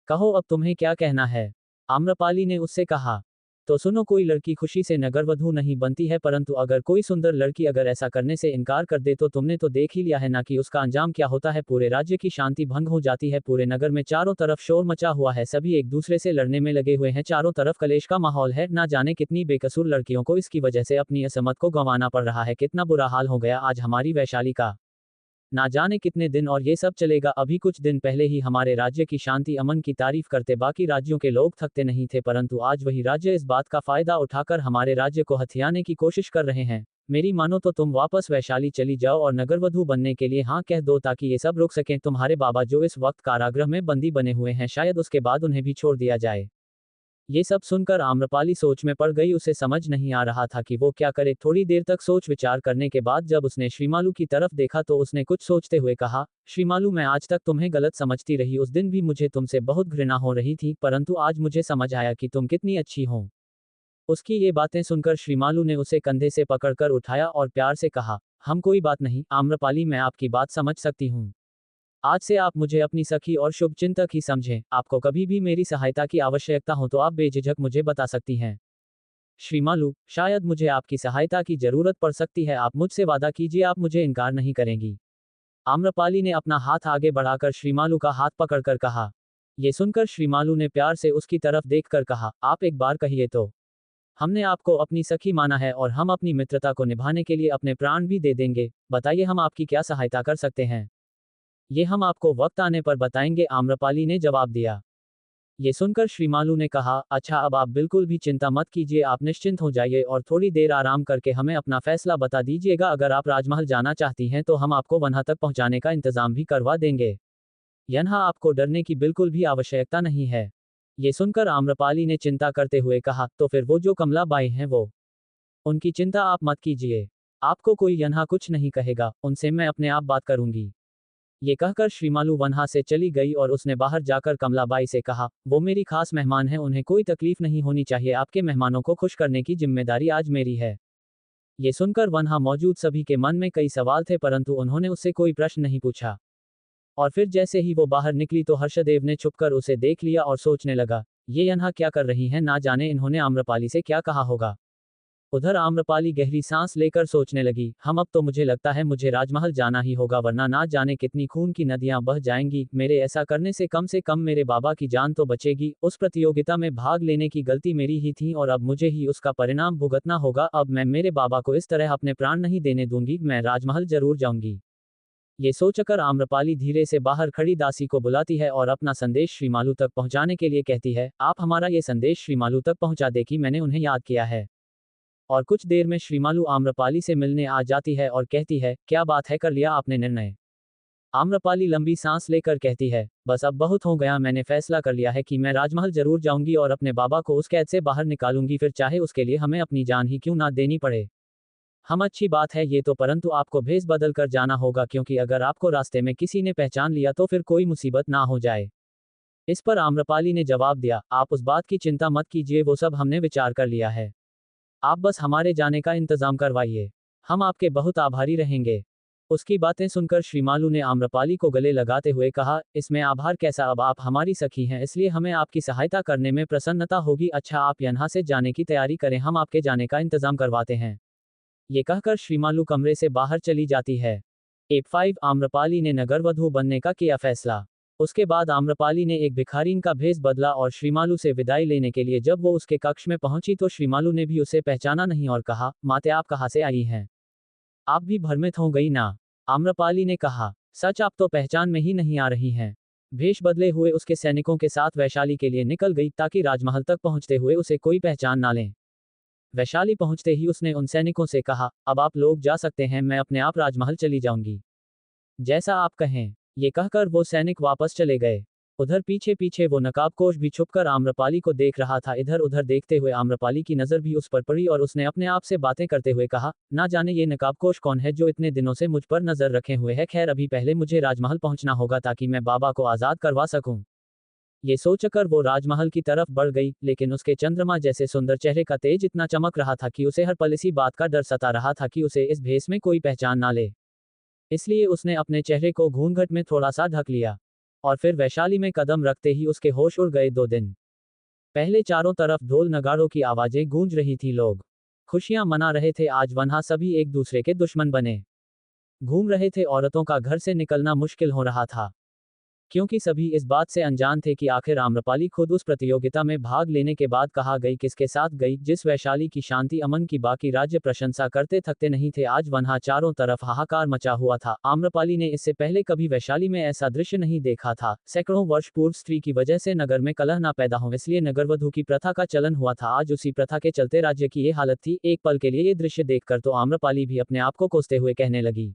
कहो अब तुम्हें क्या कहना है? आम्रपाली ने उससे कहा, तो सुनो, कोई लड़की खुशी से नगरवधू नहीं बनती है, परंतु अगर कोई सुंदर लड़की अगर ऐसा करने से इनकार कर दे तो तुमने तो देख ही लिया है ना कि उसका अंजाम क्या होता है। पूरे राज्य की शांति भंग हो जाती है, पूरे नगर में चारों तरफ शोर मचा हुआ है, सभी एक दूसरे से लड़ने में लगे हुए हैं, चारों तरफ कलेश का माहौल है। ना जाने कितनी बेकसूर लड़कियों को इसकी वजह से अपनी असमत को गंवाना पड़ रहा है। कितना बुरा हाल हो गया आज हमारी वैशाली का। ना जाने कितने दिन और ये सब चलेगा। अभी कुछ दिन पहले ही हमारे राज्य की शांति अमन की तारीफ करते बाकी राज्यों के लोग थकते नहीं थे, परंतु आज वही राज्य इस बात का फायदा उठाकर हमारे राज्य को हथियाने की कोशिश कर रहे हैं। मेरी मानो तो तुम वापस वैशाली चली जाओ और नगरवधू बनने के लिए हाँ कह दो, ताकि ये सब रुक सकें। तुम्हारे बाबा जो इस वक्त कारागृह में बंदी बने हुए हैं, शायद उसके बाद उन्हें भी छोड़ दिया जाए। ये सब सुनकर आम्रपाली सोच में पड़ गई। उसे समझ नहीं आ रहा था कि वो क्या करे। थोड़ी देर तक सोच विचार करने के बाद जब उसने श्रीमालू की तरफ देखा तो उसने कुछ सोचते हुए कहा, श्रीमालू, मैं आज तक तुम्हें गलत समझती रही। उस दिन भी मुझे तुमसे बहुत घृणा हो रही थी, परंतु आज मुझे समझ आया कि तुम कितनी अच्छी हो। उसकी ये बातें सुनकर श्रीमालू ने उसे कंधे से पकड़कर उठाया और प्यार से कहा, हम कोई बात नहीं आम्रपाली, मैं आपकी बात समझ सकती हूँ। आज से आप मुझे अपनी सखी और शुभचिंतक ही समझें। आपको कभी भी मेरी सहायता की आवश्यकता हो तो आप बेझिझक मुझे बता सकती हैं। श्रीमालू, शायद मुझे आपकी सहायता की जरूरत पड़ सकती है। आप मुझसे वादा कीजिए, आप मुझे इनकार नहीं करेंगी। आम्रपाली ने अपना हाथ आगे बढ़ाकर श्रीमालू का हाथ पकड़कर कहा। ये सुनकर श्रीमालू ने प्यार से उसकी तरफ देखकर कहा, आप एक बार कहिए तो। हमने आपको अपनी सखी माना है और हम अपनी मित्रता को निभाने के लिए अपने प्राण भी दे देंगे। बताइए हम आपकी क्या सहायता कर सकते हैं? ये हम आपको वक्त आने पर बताएंगे, आम्रपाली ने जवाब दिया। ये सुनकर श्रीमालू ने कहा, अच्छा, अब आप बिल्कुल भी चिंता मत कीजिए, आप निश्चिंत हो जाइए और थोड़ी देर आराम करके हमें अपना फैसला बता दीजिएगा। अगर आप राजमहल जाना चाहती हैं तो हम आपको वहां तक पहुंचाने का इंतजाम भी करवा देंगे। यहाँ आपको डरने की बिल्कुल भी आवश्यकता नहीं है। ये सुनकर आम्रपाली ने चिंता करते हुए कहा, तो फिर वो जो कमला बाई हैं वो, उनकी चिंता आप मत कीजिए। आपको कोई यहाँ कुछ नहीं कहेगा, उनसे मैं अपने आप बात करूंगी। ये कहकर श्रीमालू वहां से चली गई और उसने बाहर जाकर कमलाबाई से कहा, वो मेरी खास मेहमान है, उन्हें कोई तकलीफ नहीं होनी चाहिए। आपके मेहमानों को खुश करने की जिम्मेदारी आज मेरी है। ये सुनकर वहां मौजूद सभी के मन में कई सवाल थे, परंतु उन्होंने उससे कोई प्रश्न नहीं पूछा। और फिर जैसे ही वो बाहर निकली तो हर्षदेव ने छुपकर उसे देख लिया और सोचने लगा, ये यहाँ क्या कर रही हैं, ना जाने इन्होंने आम्रपाली से क्या कहा होगा। उधर आम्रपाली गहरी सांस लेकर सोचने लगी, हम अब तो मुझे लगता है मुझे राजमहल जाना ही होगा, वरना ना जाने कितनी खून की नदियां बह जाएंगी। मेरे ऐसा करने से कम मेरे बाबा की जान तो बचेगी। उस प्रतियोगिता में भाग लेने की गलती मेरी ही थी और अब मुझे ही उसका परिणाम भुगतना होगा। अब मैं मेरे बाबा को इस तरह अपने प्राण नहीं देने दूंगी, मैं राजमहल जरूर जाऊंगी। ये सोचकर आम्रपाली धीरे से बाहर खड़ी दासी को बुलाती है और अपना संदेश श्रीमालू तक पहुंचाने के लिए कहती है, आप हमारा ये संदेश श्रीमालू तक पहुंचा दे कि मैंने उन्हें याद किया है। और कुछ देर में श्रीमालू आम्रपाली से मिलने आ जाती है और कहती है, क्या बात है, कर लिया आपने निर्णय? आम्रपाली लंबी सांस लेकर कहती है, बस अब बहुत हो गया, मैंने फैसला कर लिया है कि मैं राजमहल जरूर जाऊंगी और अपने बाबा को उस कैद से बाहर निकालूंगी, फिर चाहे उसके लिए हमें अपनी जान ही क्यों ना देनी पड़े। हम अच्छी बात है ये तो, परंतु आपको भेस बदल कर जाना होगा, क्योंकि अगर आपको रास्ते में किसी ने पहचान लिया तो फिर कोई मुसीबत ना हो जाए। इस पर आम्रपाली ने जवाब दिया, आप उस बात की चिंता मत कीजिए, वो सब हमने विचार कर लिया है। आप बस हमारे जाने का इंतजाम करवाइए, हम आपके बहुत आभारी रहेंगे। उसकी बातें सुनकर श्रीमालू ने आम्रपाली को गले लगाते हुए कहा, इसमें आभार कैसा, अब आप हमारी सखी हैं, इसलिए हमें आपकी सहायता करने में प्रसन्नता होगी। अच्छा, आप यहाँ से जाने की तैयारी करें, हम आपके जाने का इंतजाम करवाते हैं। ये कहकर श्रीमालू कमरे से बाहर चली जाती है। एप 5 आम्रपाली ने नगरवधू बनने का किया फैसला। उसके बाद आम्रपाली ने एक भिखारीन का भेष बदला और श्रीमालू से विदाई लेने के लिए जब वो उसके कक्ष में पहुंची तो श्रीमालू ने भी उसे पहचाना नहीं और कहा, माते आप कहाँ से आई हैं? आप भी भ्रमित हो गई ना? आम्रपाली ने कहा, सच, आप तो पहचान में ही नहीं आ रही हैं। भेष बदले हुए उसके सैनिकों के साथ वैशाली के लिए निकल गई ताकि राजमहल तक पहुंचते हुए उसे कोई पहचान ना ले। वैशाली पहुंचते ही उसने उन सैनिकों से कहा, अब आप लोग जा सकते हैं, मैं अपने आप राजमहल चली जाऊंगी। जैसा आप कहें। ये कहकर वो सैनिक वापस चले गए। उधर पीछे पीछे वो नकाबपोश भी छुपकर आम्रपाली को देख रहा था। इधर उधर देखते हुए आम्रपाली की नजर भी उस पर पड़ी और उसने अपने आप से बातें करते हुए कहा, ना जाने ये नकाबपोश कौन है जो इतने दिनों से मुझ पर नजर रखे हुए है। खैर अभी पहले मुझे राजमहल पहुंचना होगा ताकि मैं बाबा को आजाद करवा सकूं। ये सोचकर वो राजमहल की तरफ बढ़ गई, लेकिन उसके चंद्रमा जैसे सुंदर चेहरे का तेज इतना चमक रहा था कि उसे हर पल इसी बात का डर सता रहा था कि उसे इस भेष में कोई पहचान ना ले। इसलिए उसने अपने चेहरे को घूंघट में थोड़ा सा ढक लिया। और फिर वैशाली में कदम रखते ही उसके होश उड़ गए। 2 दिन पहले चारों तरफ ढोल नगाड़ों की आवाजें गूंज रही थी। लोग खुशियां मना रहे थे। आज वहां सभी एक दूसरे के दुश्मन बने घूम रहे थे। औरतों का घर से निकलना मुश्किल हो रहा था, क्योंकि सभी इस बात से अनजान थे कि आखिर आम्रपाली खुद उस प्रतियोगिता में भाग लेने के बाद कहाँ गई, किसके साथ गई, जिस वैशाली की शांति अमन की बाकी राज्य प्रशंसा करते थकते नहीं थे। आज वहां चारों तरफ हाहाकार मचा हुआ था। आम्रपाली ने इससे पहले कभी वैशाली में ऐसा दृश्य नहीं देखा था। सैकड़ों वर्ष पूर्व स्त्री की वजह से नगर में कलह ना पैदा हो, इसलिए नगरवधू की प्रथा का चलन हुआ था। आज उसी प्रथा के चलते राज्य की ये हालत थी। एक पल के लिए ये दृश्य देखकर तो आम्रपाली भी अपने आप को कोसते हुए कहने लगी,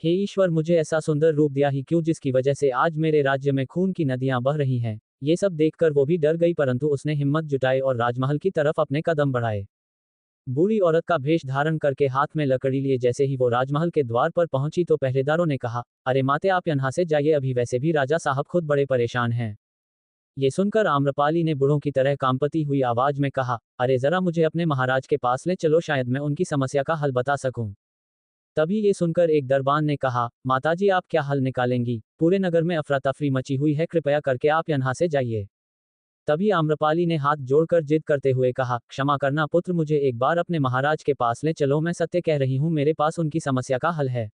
हे ईश्वर, मुझे ऐसा सुंदर रूप दिया ही क्यों जिसकी वजह से आज मेरे राज्य में खून की नदियां बह रही हैं। ये सब देखकर वो भी डर गई, परंतु उसने हिम्मत जुटाई और राजमहल की तरफ अपने कदम बढ़ाए। बूढ़ी औरत का भेष धारण करके हाथ में लकड़ी लिए जैसे ही वो राजमहल के द्वार पर पहुंची तो पहरेदारों ने कहा, अरे माते, आप यहाँ से जाइए, अभी वैसे भी राजा साहब खुद बड़े परेशान हैं। ये सुनकर आम्रपाली ने बूढ़ों की तरह कांपती हुई आवाज में कहा, अरे जरा मुझे अपने महाराज के पास ले चलो, शायद मैं उनकी समस्या का हल बता सकूं। तभी ये सुनकर एक दरबान ने कहा, माताजी आप क्या हल निकालेंगी? पूरे नगर में अफरा तफरी मची हुई है, कृपया करके आप यहाँ से जाइए। तभी आम्रपाली ने हाथ जोड़कर जिद करते हुए कहा, क्षमा करना पुत्र, मुझे एक बार अपने महाराज के पास ले चलो, मैं सत्य कह रही हूँ, मेरे पास उनकी समस्या का हल है।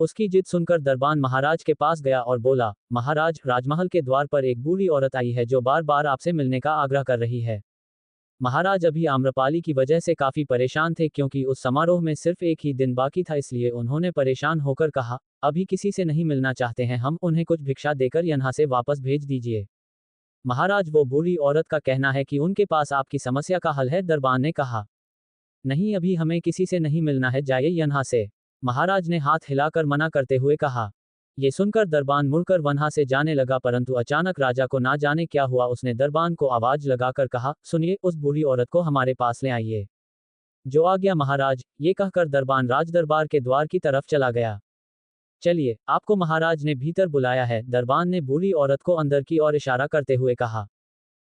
उसकी जिद सुनकर दरबान महाराज के पास गया और बोला, महाराज, राजमहल के द्वार पर एक बूढ़ी औरत आई है जो बार बार आपसे मिलने का आग्रह कर रही है। महाराज अभी आम्रपाली की वजह से काफी परेशान थे, क्योंकि उस समारोह में सिर्फ एक ही दिन बाकी था, इसलिए उन्होंने परेशान होकर कहा, अभी किसी से नहीं मिलना चाहते हैं हम, उन्हें कुछ भिक्षा देकर यहाँ से वापस भेज दीजिए। महाराज, वो बूढ़ी औरत का कहना है कि उनके पास आपकी समस्या का हल है। दरबान ने कहा, नहीं, अभी हमें किसी से नहीं मिलना है, जाइए यहाँ से। महाराज ने हाथ हिलाकर मना करते हुए कहा। ये सुनकर दरबान मुड़कर वहां से जाने लगा, परंतु अचानक राजा को ना जाने क्या हुआ, उसने दरबान को आवाज लगाकर कहा, सुनिए, उस बूढ़ी औरत को हमारे पास ले आइए। जो आ गया महाराज। ये कहकर दरबान राजदरबार के द्वार की तरफ चला गया। चलिए, आपको महाराज ने भीतर बुलाया है, दरबान ने बूढ़ी औरत को अंदर की ओर इशारा करते हुए कहा।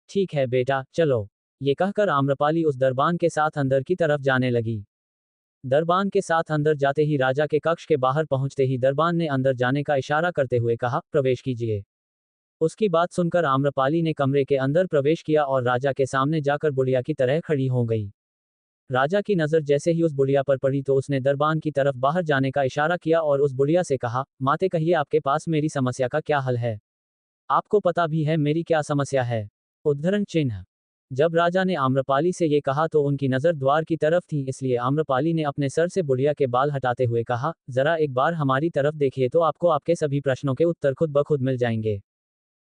ठीक है बेटा, चलो। ये कहकर आम्रपाली उस दरबान के साथ अंदर की तरफ जाने लगी। दरबान के साथ अंदर जाते ही राजा के कक्ष के बाहर पहुंचते ही दरबान ने अंदर जाने का इशारा करते हुए कहा, प्रवेश कीजिए। उसकी बात सुनकर आम्रपाली ने कमरे के अंदर प्रवेश किया और राजा के सामने जाकर बुढ़िया की तरह खड़ी हो गई। राजा की नजर जैसे ही उस बुढ़िया पर पड़ी तो उसने दरबान की तरफ बाहर जाने का इशारा किया और उस बुढ़िया से कहा, माते, कहिए आपके पास मेरी समस्या का क्या हल है? आपको पता भी है मेरी क्या समस्या है? उद्धरण चिन्ह। जब राजा ने आम्रपाली से ये कहा तो उनकी नजर द्वार की तरफ थी, इसलिए आम्रपाली ने अपने सर से बुढ़िया के बाल हटाते हुए कहा, जरा एक बार हमारी तरफ देखिए तो आपको आपके सभी प्रश्नों के उत्तर खुद ब खुद मिल जाएंगे।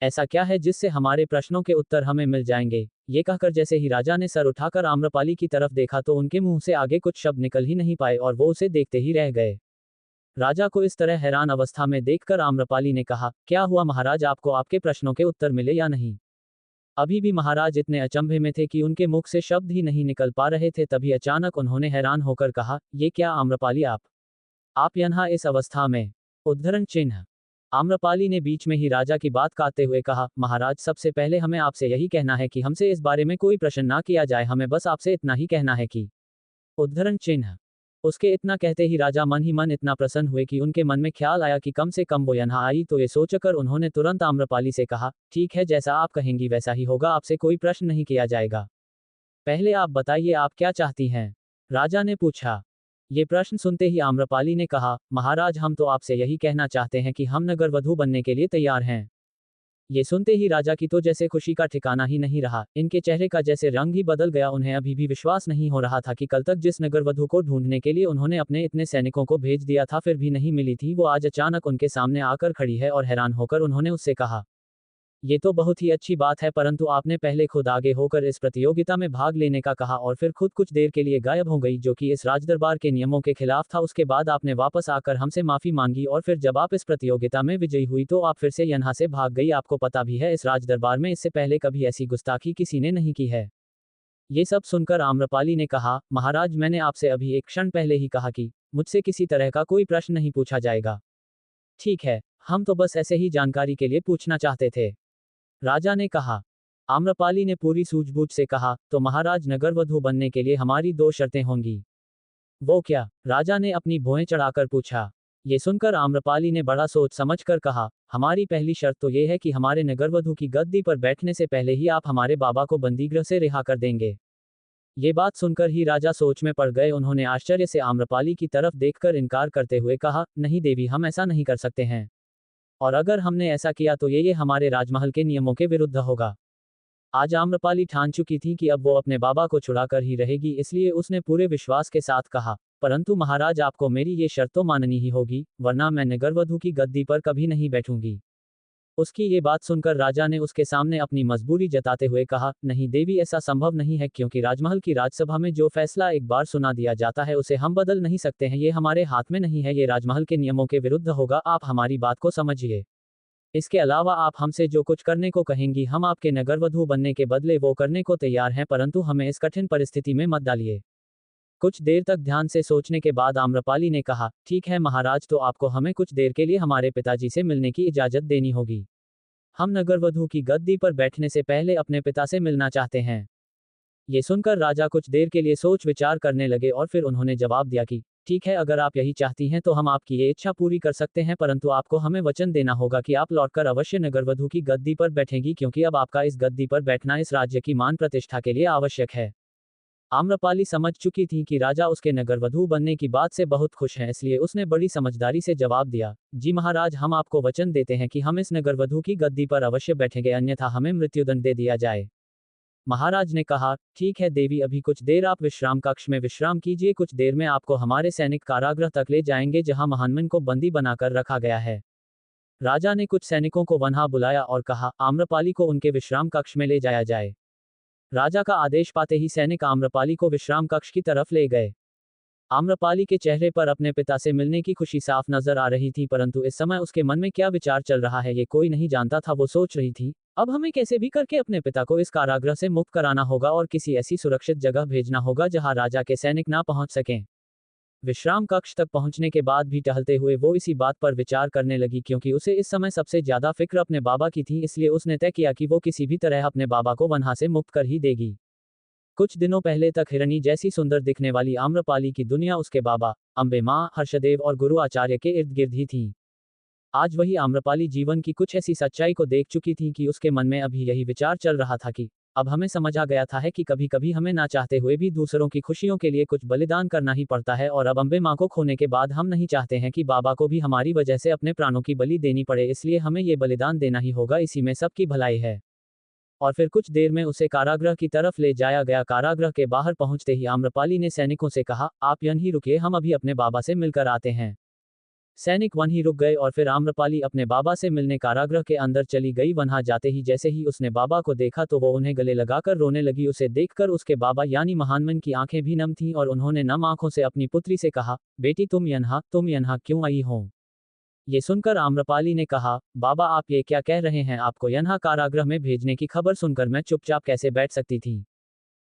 ऐसा क्या है जिससे हमारे प्रश्नों के उत्तर हमें मिल जाएंगे? ये कहकर जैसे ही राजा ने सर उठाकर आम्रपाली की तरफ देखा तो उनके मुंह से आगे कुछ शब्द निकल ही नहीं पाए और वो उसे देखते ही रह गए। राजा को इस तरह हैरान अवस्था में देखकर आम्रपाली ने कहा, क्या हुआ महाराज, आपको आपके प्रश्नों के उत्तर मिले या नहीं? अभी भी महाराज इतने अचंभे में थे कि उनके मुख से शब्द ही नहीं निकल पा रहे थे। तभी अचानक उन्होंने हैरान होकर कहा, ये क्या आम्रपाली, आप यहाँ इस अवस्था में? उद्धरण चिन्ह। आम्रपाली ने बीच में ही राजा की बात काटते हुए कहा, महाराज, सबसे पहले हमें आपसे यही कहना है कि हमसे इस बारे में कोई प्रश्न ना किया जाए, हमें बस आपसे इतना ही कहना है कि। उद्धरण चिन्ह। उसके इतना कहते ही राजा मन ही मन इतना प्रसन्न हुए कि उनके मन में ख्याल आया कि कम से कम वो यहाँ आई। तो ये सोचकर उन्होंने तुरंत आम्रपाली से कहा, ठीक है, जैसा आप कहेंगी वैसा ही होगा, आपसे कोई प्रश्न नहीं किया जाएगा। पहले आप बताइए, आप क्या चाहती हैं? राजा ने पूछा। ये प्रश्न सुनते ही आम्रपाली ने कहा, महाराज, हम तो आपसे यही कहना चाहते हैं कि हम नगरवधू बनने के लिए तैयार हैं। ये सुनते ही राजा की तो जैसे खुशी का ठिकाना ही नहीं रहा, इनके चेहरे का जैसे रंग ही बदल गया। उन्हें अभी भी विश्वास नहीं हो रहा था कि कल तक जिस नगरवधू को ढूंढने के लिए उन्होंने अपने इतने सैनिकों को भेज दिया था फिर भी नहीं मिली थी, वो आज अचानक उनके सामने आकर खड़ी है। और हैरान होकर उन्होंने उससे कहा, ये तो बहुत ही अच्छी बात है, परंतु आपने पहले खुद आगे होकर इस प्रतियोगिता में भाग लेने का कहा और फिर खुद कुछ देर के लिए गायब हो गई, जो कि इस राजदरबार के नियमों के खिलाफ था। उसके बाद आपने वापस आकर हमसे माफी मांगी और फिर जब आप इस प्रतियोगिता में विजयी हुई तो आप फिर से यहाँ से भाग गई। आपको पता भी है इस राजदरबार में इससे पहले कभी ऐसी गुस्ताखी किसी ने नहीं की है। ये सब सुनकर आम्रपाली ने कहा, महाराज मैंने आपसे अभी एक क्षण पहले ही कहा कि मुझसे किसी तरह का कोई प्रश्न नहीं पूछा जाएगा। ठीक है, हम तो बस ऐसे ही जानकारी के लिए पूछना चाहते थे, राजा ने कहा। आम्रपाली ने पूरी सूझबूझ से कहा, तो महाराज नगरवधु बनने के लिए हमारी दो शर्तें होंगी। वो क्या? राजा ने अपनी भौहें चढ़ाकर पूछा। ये सुनकर आम्रपाली ने बड़ा सोच समझकर कहा, हमारी पहली शर्त तो ये है कि हमारे नगरवधु की गद्दी पर बैठने से पहले ही आप हमारे बाबा को बंदीगृह से रिहा कर देंगे। ये बात सुनकर ही राजा सोच में पड़ गए। उन्होंने आश्चर्य से आम्रपाली की तरफ देखकर इनकार करते हुए कहा, नहीं देवी, हम ऐसा नहीं कर सकते हैं, और अगर हमने ऐसा किया तो ये हमारे राजमहल के नियमों के विरुद्ध होगा। आज आम्रपाली ठान चुकी थी कि अब वो अपने बाबा को छुड़ाकर ही रहेगी, इसलिए उसने पूरे विश्वास के साथ कहा, परंतु महाराज आपको मेरी ये शर्त तो माननी ही होगी, वरना मैं नगरवधु की गद्दी पर कभी नहीं बैठूंगी। उसकी ये बात सुनकर राजा ने उसके सामने अपनी मजबूरी जताते हुए कहा, नहीं देवी, ऐसा संभव नहीं है, क्योंकि राजमहल की राजसभा में जो फैसला एक बार सुना दिया जाता है उसे हम बदल नहीं सकते हैं। ये हमारे हाथ में नहीं है, ये राजमहल के नियमों के विरुद्ध होगा। आप हमारी बात को समझिए। इसके अलावा आप हमसे जो कुछ करने को कहेंगी हम आपके नगरवधु बनने के बदले वो करने को तैयार हैं, परंतु हमें इस कठिन परिस्थिति में मत डालिए। कुछ देर तक ध्यान से सोचने के बाद आम्रपाली ने कहा, ठीक है महाराज, तो आपको हमें कुछ देर के लिए हमारे पिताजी से मिलने की इजाजत देनी होगी। हम नगरवधु की गद्दी पर बैठने से पहले अपने पिता से मिलना चाहते हैं। ये सुनकर राजा कुछ देर के लिए सोच विचार करने लगे और फिर उन्होंने जवाब दिया कि ठीक है, अगर आप यही चाहती हैं तो हम आपकी ये इच्छा पूरी कर सकते हैं, परंतु आपको हमें वचन देना होगा कि आप लौटकर अवश्य नगरवधु की गद्दी पर बैठेंगी, क्योंकि अब आपका इस गद्दी पर बैठना इस राज्य की मान प्रतिष्ठा के लिए आवश्यक है। आम्रपाली समझ चुकी थी कि राजा उसके नगरवधु बनने की बात से बहुत खुश हैं, इसलिए उसने बड़ी समझदारी से जवाब दिया, जी महाराज, हम आपको वचन देते हैं कि हम इस नगरवधु की गद्दी पर अवश्य बैठेंगे, अन्यथा हमें मृत्युदंड दे दिया जाए। महाराज ने कहा, ठीक है देवी, अभी कुछ देर आप विश्राम कक्ष में विश्राम कीजिए, कुछ देर में आपको हमारे सैनिक कारागृह तक ले जाएंगे जहां महानमन को बंदी बनाकर रखा गया है। राजा ने कुछ सैनिकों को वहां बुलाया और कहा, आम्रपाली को उनके विश्राम कक्ष में ले जाया जाए। राजा का आदेश पाते ही सैनिक आम्रपाली को विश्राम कक्ष की तरफ ले गए। आम्रपाली के चेहरे पर अपने पिता से मिलने की खुशी साफ नजर आ रही थी, परंतु इस समय उसके मन में क्या विचार चल रहा है ये कोई नहीं जानता था। वो सोच रही थी, अब हमें कैसे भी करके अपने पिता को इस कारागृह से मुक्त कराना होगा और किसी ऐसी सुरक्षित जगह भेजना होगा जहां राजा के सैनिक ना पहुंच सकें। विश्राम कक्ष तक पहुंचने के बाद भी टहलते हुए वो इसी बात पर विचार करने लगी, क्योंकि उसे इस समय सबसे ज्यादा फिक्र अपने बाबा की थी, इसलिए उसने तय किया कि वो किसी भी तरह अपने बाबा को वहां से मुक्त कर ही देगी। कुछ दिनों पहले तक हिरणी जैसी सुंदर दिखने वाली आम्रपाली की दुनिया उसके बाबा, अम्बे माँ, हर्षदेव और गुरु आचार्य के इर्द गिर्द ही थी। आज वही आम्रपाली जीवन की कुछ ऐसी सच्चाई को देख चुकी थी कि उसके मन में अभी यही विचार चल रहा था कि अब हमें समझ आ गया था है कि कभी कभी हमें ना चाहते हुए भी दूसरों की खुशियों के लिए कुछ बलिदान करना ही पड़ता है, और अब अम्बे माँ को खोने के बाद हम नहीं चाहते हैं कि बाबा को भी हमारी वजह से अपने प्राणों की बलि देनी पड़े, इसलिए हमें ये बलिदान देना ही होगा, इसी में सबकी भलाई है। और फिर कुछ देर में उसे कारागृह की तरफ ले जाया गया। कारागृह के बाहर पहुंचते ही आम्रपाली ने सैनिकों से कहा, आप यहीं रुकिए, हम अभी अपने बाबा से मिलकर आते हैं। सैनिक वहीं रुक गए और फिर आम्रपाली अपने बाबा से मिलने कारागृह के अंदर चली गई। वहां जाते ही जैसे ही उसने बाबा को देखा तो वो उन्हें गले लगाकर रोने लगी। उसे देखकर उसके बाबा यानी महानमन की आंखें भी नम थीं और उन्होंने नम आंखों से अपनी पुत्री से कहा, बेटी तुम यहाँ क्यों आई हो? ये सुनकर आम्रपाली ने कहा, बाबा आप ये क्या कह रहे हैं, आपको यहाँ कारागृह में भेजने की खबर सुनकर मैं चुपचाप कैसे बैठ सकती थी?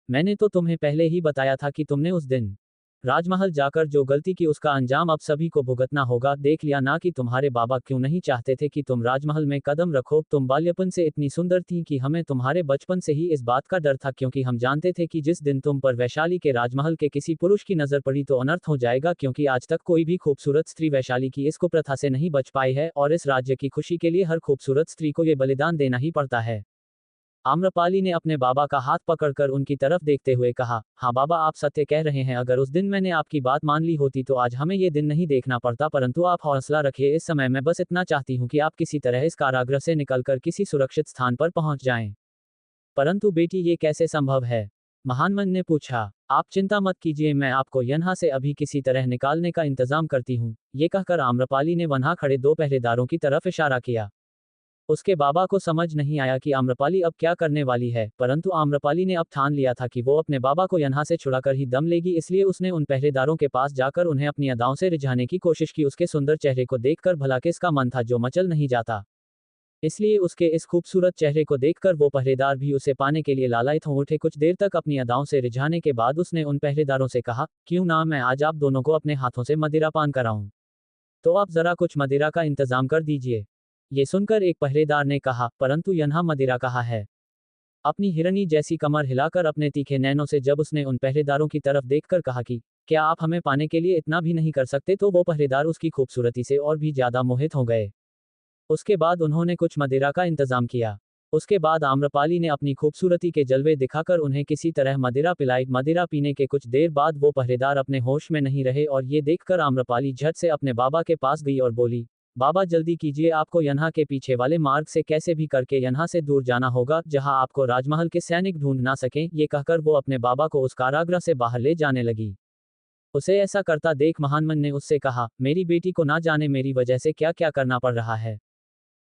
मैंने तो तुम्हें पहले ही बताया था कि तुमने उस दिन राजमहल जाकर जो गलती की उसका अंजाम अब सभी को भुगतना होगा। देख लिया ना कि तुम्हारे बाबा क्यों नहीं चाहते थे कि तुम राजमहल में कदम रखो। तुम बाल्यपन से इतनी सुंदर थी कि हमें तुम्हारे बचपन से ही इस बात का डर था, क्योंकि हम जानते थे कि जिस दिन तुम पर वैशाली के राजमहल के किसी पुरुष की नजर पड़ी तो अनर्थ हो जाएगा, क्योंकि आज तक कोई भी खूबसूरत स्त्री वैशाली की इस कुप्रथा से नहीं बच पाई है, और इस राज्य की खुशी के लिए हर खूबसूरत स्त्री को ये बलिदान देना ही पड़ता है। आम्रपाली ने अपने बाबा का हाथ पकड़कर उनकी तरफ देखते हुए कहा, हाँ बाबा आप सत्य कह रहे हैं, अगर उस दिन मैंने आपकी बात मान ली होती तो आज हमें ये दिन नहीं देखना पड़ता, परंतु आप हौसला रखिए, इस समय मैं बस इतना चाहती हूँ कि आप किसी तरह इस कारागृह से निकलकर किसी सुरक्षित स्थान पर पहुंच जाएं। परंतु बेटी ये कैसे संभव है? महानमन ने पूछा। आप चिंता मत कीजिए, मैं आपको यहाँ से अभी किसी तरह निकालने का इंतजाम करती हूँ। ये कहकर आम्रपाली ने वहां खड़े दो पहरेदारों की तरफ इशारा किया। उसके बाबा को समझ नहीं आया कि आम्रपाली अब क्या करने वाली है, परंतु आम्रपाली ने अब ठान लिया था कि वो अपने बाबा को यन्हा से छुड़ाकर ही दम लेगी, इसलिए उसने उन पहरेदारों के पास जाकर उन्हें अपनी अदाओं से रिझाने की कोशिश की। उसके सुंदर चेहरे को देखकर भला किसका मन था जो मचल नहीं जाता। इसलिए उसके इस खूबसूरत चेहरे को देखकर वो पहरेदार भी उसे पाने के लिए लालायित हो उठे। कुछ देर तक अपनी अदाओं से रिझाने के बाद उसने उन पहरेदारों से कहा, क्यों ना मैं आज आप दोनों को अपने हाथों से मदिरा पान कराऊं। तो आप जरा कुछ मदिरा का इंतजाम कर दीजिए। ये सुनकर एक पहरेदार ने कहा, परंतु यन्हा मदिरा कहाँ है। अपनी हिरनी जैसी कमर हिलाकर अपने तीखे नैनों से जब उसने उन पहरेदारों की तरफ देखकर कहा कि क्या आप हमें पाने के लिए इतना भी नहीं कर सकते, तो वो पहरेदार उसकी खूबसूरती से और भी ज्यादा मोहित हो गए। उसके बाद उन्होंने कुछ मदिरा का इंतजाम किया। उसके बाद आम्रपाली ने अपनी खूबसूरती के जलवे दिखाकर उन्हें किसी तरह मदिरा पिलाई। मदिरा पीने के कुछ देर बाद वो पहरेदार अपने होश में नहीं रहे और ये देखकर आम्रपाली झट से अपने बाबा के पास गई और बोली, बाबा जल्दी कीजिए, आपको यन्हा के पीछे वाले मार्ग से कैसे भी करके यन्हा से दूर जाना होगा, जहां आपको राजमहल के सैनिक ढूंढ ना सकें। ये कहकर वो अपने बाबा को उस कारागृह से बाहर ले जाने लगी। उसे ऐसा करता देख महानमन ने उससे कहा, मेरी बेटी को ना जाने मेरी वजह से क्या क्या करना पड़ रहा है।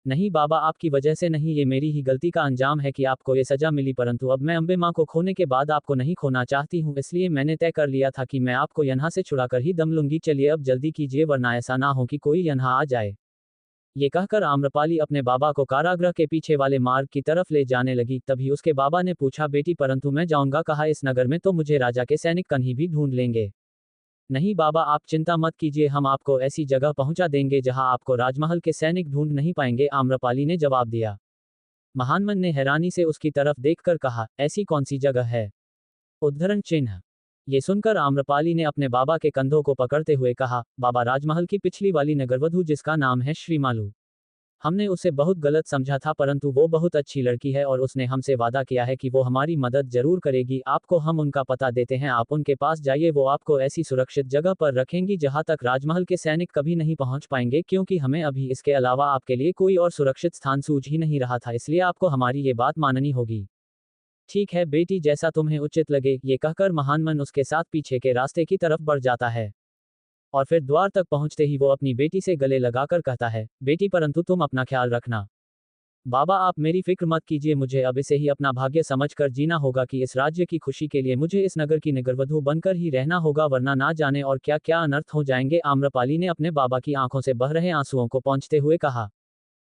नहीं बाबा, आपकी वजह से नहीं, ये मेरी ही गलती का अंजाम है कि आपको ये सजा मिली, परंतु अब मैं अम्बे माँ को खोने के बाद आपको नहीं खोना चाहती हूँ, इसलिए मैंने तय कर लिया था कि मैं आपको यन्हा से छुड़ाकर ही दम लूंगी। चलिए अब जल्दी कीजिए, वरना ऐसा ना हो कि कोई यन्हा आ जाए। ये कहकर आम्रपाली अपने बाबा को कारागृह के पीछे वाले मार्ग की तरफ ले जाने लगी। तभी उसके बाबा ने पूछा, बेटी परंतु मैं जाऊंगा कहाँ, इस नगर में तो मुझे राजा के सैनिक कहीं भी ढूंढ लेंगे। नहीं बाबा, आप चिंता मत कीजिए, हम आपको ऐसी जगह पहुंचा देंगे जहां आपको राजमहल के सैनिक ढूंढ नहीं पाएंगे, आम्रपाली ने जवाब दिया। महानमन ने हैरानी से उसकी तरफ देखकर कहा, ऐसी कौन सी जगह है। उद्धरण चिन्ह। ये सुनकर आम्रपाली ने अपने बाबा के कंधों को पकड़ते हुए कहा, बाबा राजमहल की पिछली वाली नगरवधु जिसका नाम है श्रीमालू। हमने उसे बहुत गलत समझा था, परंतु वो बहुत अच्छी लड़की है और उसने हमसे वादा किया है कि वो हमारी मदद जरूर करेगी। आपको हम उनका पता देते हैं, आप उनके पास जाइए, वो आपको ऐसी सुरक्षित जगह पर रखेंगी जहां तक राजमहल के सैनिक कभी नहीं पहुंच पाएंगे, क्योंकि हमें अभी इसके अलावा आपके लिए कोई और सुरक्षित स्थान सूझ ही नहीं रहा था, इसलिए आपको हमारी ये बात माननी होगी। ठीक है बेटी, जैसा तुम्हें उचित लगे। ये कहकर महानमन उसके साथ पीछे के रास्ते की तरफ बढ़ जाता है और फिर द्वार तक पहुंचते ही वो अपनी बेटी से गले लगाकर कहता है, बेटी परंतु तुम अपना ख्याल रखना। बाबा आप मेरी फिक्र मत कीजिए, मुझे अब इसे ही अपना भाग्य समझकर जीना होगा कि इस राज्य की खुशी के लिए मुझे इस नगर की नगरवधु बनकर ही रहना होगा, वरना ना जाने और क्या क्या अनर्थ हो जाएंगे। आम्रपाली ने अपने बाबा की आंखों से बह रहे आंसुओं को पोंछते हुए कहा।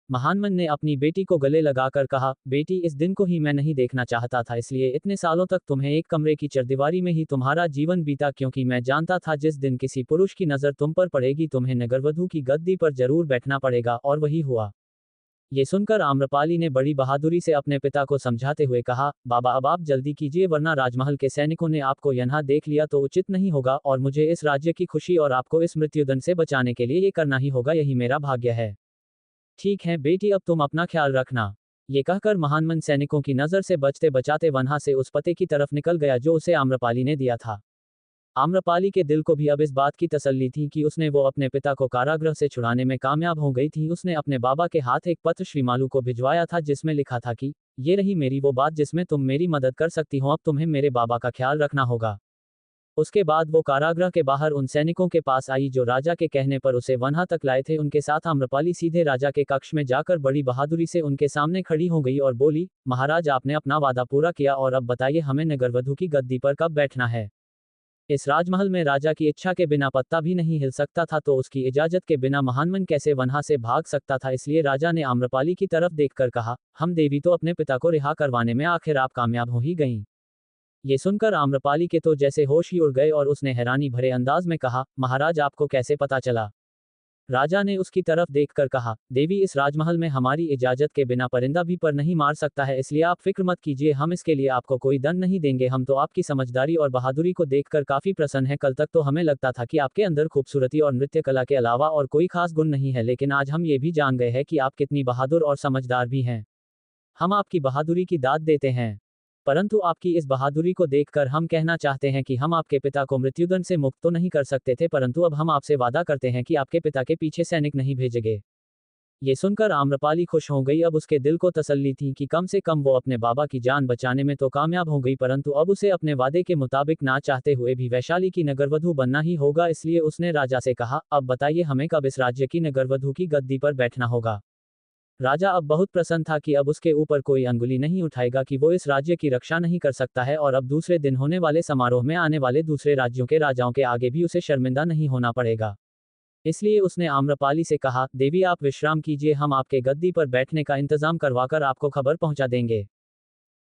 महानमन ने अपनी बेटी को गले लगाकर कहा, बेटी इस दिन को ही मैं नहीं देखना चाहता था, इसलिए इतने सालों तक तुम्हें एक कमरे की चरदीवारी में ही तुम्हारा जीवन बीता, क्योंकि मैं जानता था जिस दिन किसी पुरुष की नजर तुम पर पड़ेगी तुम्हें नगरवधु की गद्दी पर जरूर बैठना पड़ेगा, और वही हुआ। ये सुनकर आम्रपाली ने बड़ी बहादुरी से अपने पिता को समझाते हुए कहा, बाबा अब आप जल्दी कीजिए, वरना राजमहल के सैनिकों ने आपको यहां देख लिया तो उचित नहीं होगा, और मुझे इस राज्य की खुशी और आपको इस मृत्युदंड से बचाने के लिए ये करना ही होगा, यही मेरा भाग्य है। ठीक है बेटी, अब तुम अपना ख्याल रखना। ये कहकर महानमन सैनिकों की नजर से बचते बचाते वहां से उस पते की तरफ निकल गया जो उसे आम्रपाली ने दिया था। आम्रपाली के दिल को भी अब इस बात की तसल्ली थी कि उसने वो अपने पिता को कारागृह से छुड़ाने में कामयाब हो गई थी। उसने अपने बाबा के हाथ एक पत्र श्रीमालू को भिजवाया था जिसमें लिखा था कि ये रही मेरी वो बात जिसमें तुम मेरी मदद कर सकती हो, अब तुम्हें मेरे बाबा का ख्याल रखना होगा। उसके बाद वो कारागृह के बाहर उन सैनिकों के पास आई जो राजा के कहने पर उसे वहां तक लाए थे। उनके साथ आम्रपाली सीधे राजा के कक्ष में जाकर बड़ी बहादुरी से उनके सामने खड़ी हो गई और बोली, महाराज आपने अपना वादा पूरा किया और अब बताइए हमें नगरवधु की गद्दी पर कब बैठना है। इस राजमहल में राजा की इच्छा के बिना पत्ता भी नहीं हिल सकता था, तो उसकी इजाजत के बिना महानमन कैसे वहां से भाग सकता था। इसलिए राजा ने आम्रपाली की तरफ देखकर कहा, हम देवी तो अपने पिता को रिहा करवाने में आखिर आप कामयाब हो ही गईं। ये सुनकर आम्रपाली के तो जैसे होश ही उड़ गए और उसने हैरानी भरे अंदाज में कहा, महाराज आपको कैसे पता चला। राजा ने उसकी तरफ देखकर कहा, देवी इस राजमहल में हमारी इजाजत के बिना परिंदा भी पर नहीं मार सकता है, इसलिए आप फिक्र मत कीजिए, हम इसके लिए आपको कोई दंड नहीं देंगे। हम तो आपकी समझदारी और बहादुरी को देखकर काफी प्रसन्न हैं। कल तक तो हमें लगता था कि आपके अंदर खूबसूरती और नृत्य कला के अलावा और कोई खास गुण नहीं है, लेकिन आज हम ये भी जान गए हैं कि आप कितनी बहादुर और समझदार भी हैं। हम आपकी बहादुरी की दाद देते हैं, परंतु आपकी इस बहादुरी को देखकर हम कहना चाहते हैं कि हम आपके पिता को मृत्युदंड से मुक्त तो नहीं कर सकते थे, परंतु अब हम आपसे वादा करते हैं कि आपके पिता के पीछे सैनिक नहीं भेजेंगे। ये सुनकर आम्रपाली खुश हो गई। अब उसके दिल को तसल्ली थी कि कम से कम वो अपने बाबा की जान बचाने में तो कामयाब हो गई, परंतु अब उसे अपने वादे के मुताबिक ना चाहते हुए भी वैशाली की नगरवधु बनना ही होगा। इसलिए उसने राजा से कहा, अब बताइए हमें कब इस राज्य की नगरवधु की गद्दी पर बैठना होगा। राजा अब बहुत प्रसन्न था कि अब उसके ऊपर कोई अंगुली नहीं उठाएगा कि वो इस राज्य की रक्षा नहीं कर सकता है और अब दूसरे दिन होने वाले समारोह में आने वाले दूसरे राज्यों के राजाओं के आगे भी उसे शर्मिंदा नहीं होना पड़ेगा। इसलिए उसने आम्रपाली से कहा, देवी आप विश्राम कीजिए, हम आपके गद्दी पर बैठने का इंतजाम करवाकर आपको खबर पहुंचा देंगे।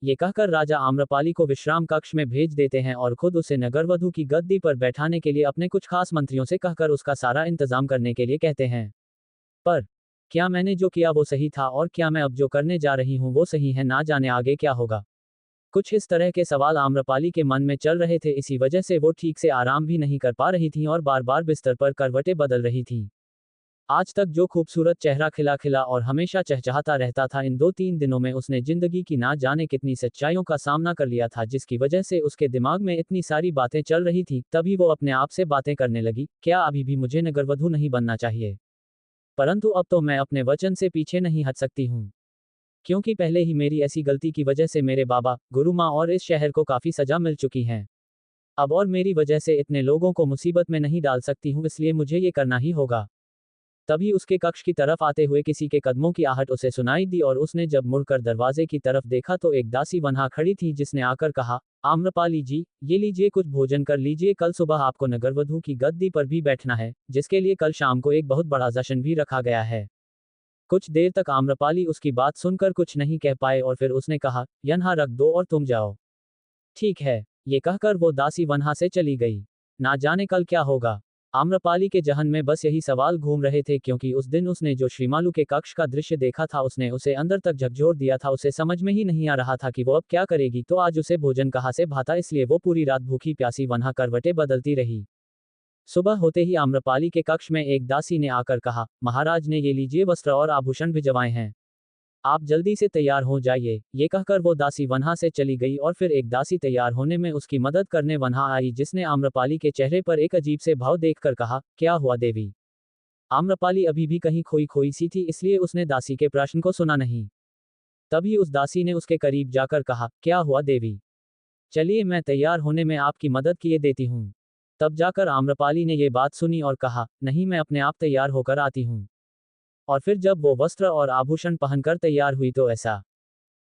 ये कहकर राजा आम्रपाली को विश्राम कक्ष में भेज देते हैं और खुद उसे नगरवधु की गद्दी पर बैठाने के लिए अपने कुछ खास मंत्रियों से कहकर उसका सारा इंतजाम करने के लिए कहते हैं। पर क्या मैंने जो किया वो सही था और क्या मैं अब जो करने जा रही हूँ वो सही है, ना जाने आगे क्या होगा। कुछ इस तरह के सवाल आम्रपाली के मन में चल रहे थे। इसी वजह से वो ठीक से आराम भी नहीं कर पा रही थी और बार बार बिस्तर पर करवटें बदल रही थी। आज तक जो खूबसूरत चेहरा खिला खिला और हमेशा चहचहाता रहता था, इन 2-3 दिनों में उसने जिंदगी की ना जाने कितनी सच्चाइयों का सामना कर लिया था, जिसकी वजह से उसके दिमाग में इतनी सारी बातें चल रही थी। तभी वो अपने आप से बातें करने लगी, क्या अभी भी मुझे नगरवधु नहीं बनना चाहिए? परंतु अब तो मैं अपने वचन से पीछे नहीं हट सकती हूँ, क्योंकि पहले ही मेरी ऐसी गलती की वजह से मेरे बाबा, गुरु माँ और इस शहर को काफी सजा मिल चुकी है। अब और मेरी वजह से इतने लोगों को मुसीबत में नहीं डाल सकती हूँ, इसलिए मुझे ये करना ही होगा। तभी उसके कक्ष की तरफ आते हुए किसी के कदमों की आहट उसे सुनाई दी और उसने जब मुड़कर दरवाजे की तरफ देखा तो एक दासी वहां खड़ी थी, जिसने आकर कहा, आम्रपाली जी, ये लीजिए कुछ भोजन कर लीजिए, कल सुबह आपको नगरवधु की गद्दी पर भी बैठना है, जिसके लिए कल शाम को एक बहुत बड़ा जश्न भी रखा गया है। कुछ देर तक आम्रपाली उसकी बात सुनकर कुछ नहीं कह पाए और फिर उसने कहा, यहां रख दो और तुम जाओ। ठीक है, ये कहकर वो दासी वहां से चली गई। ना जाने कल क्या होगा। आम्रपाली के जहन में बस यही सवाल घूम रहे थे, क्योंकि उस दिन उसने जो श्रीमालू के कक्ष का दृश्य देखा था उसने उसे अंदर तक झकझोर दिया था। उसे समझ में ही नहीं आ रहा था कि वो अब क्या करेगी, तो आज उसे भोजन कहाँ से भाता, इसलिए वो पूरी रात भूखी प्यासी वहां करवटें बदलती रही। सुबह होते ही आम्रपाली के कक्ष में एक दासी ने आकर कहा, महाराज ने ये लीजिए वस्त्र और आभूषण भिजवाए हैं, आप जल्दी से तैयार हो जाइए। ये कहकर वो दासी वहां से चली गई और फिर एक दासी तैयार होने में उसकी मदद करने वहां आई, जिसने आम्रपाली के चेहरे पर एक अजीब से भाव देखकर कहा, क्या हुआ देवी? आम्रपाली अभी भी कहीं खोई खोई सी थी, इसलिए उसने दासी के प्रश्न को सुना नहीं। तभी उस दासी ने उसके करीब जाकर कहा, क्या हुआ देवी? चलिए मैं तैयार होने में आपकी मदद किए देती हूँ। तब जाकर आम्रपाली ने ये बात सुनी और कहा, नहीं मैं अपने आप तैयार होकर आती हूँ। और फिर जब वो वस्त्र और आभूषण पहनकर तैयार हुई तो ऐसा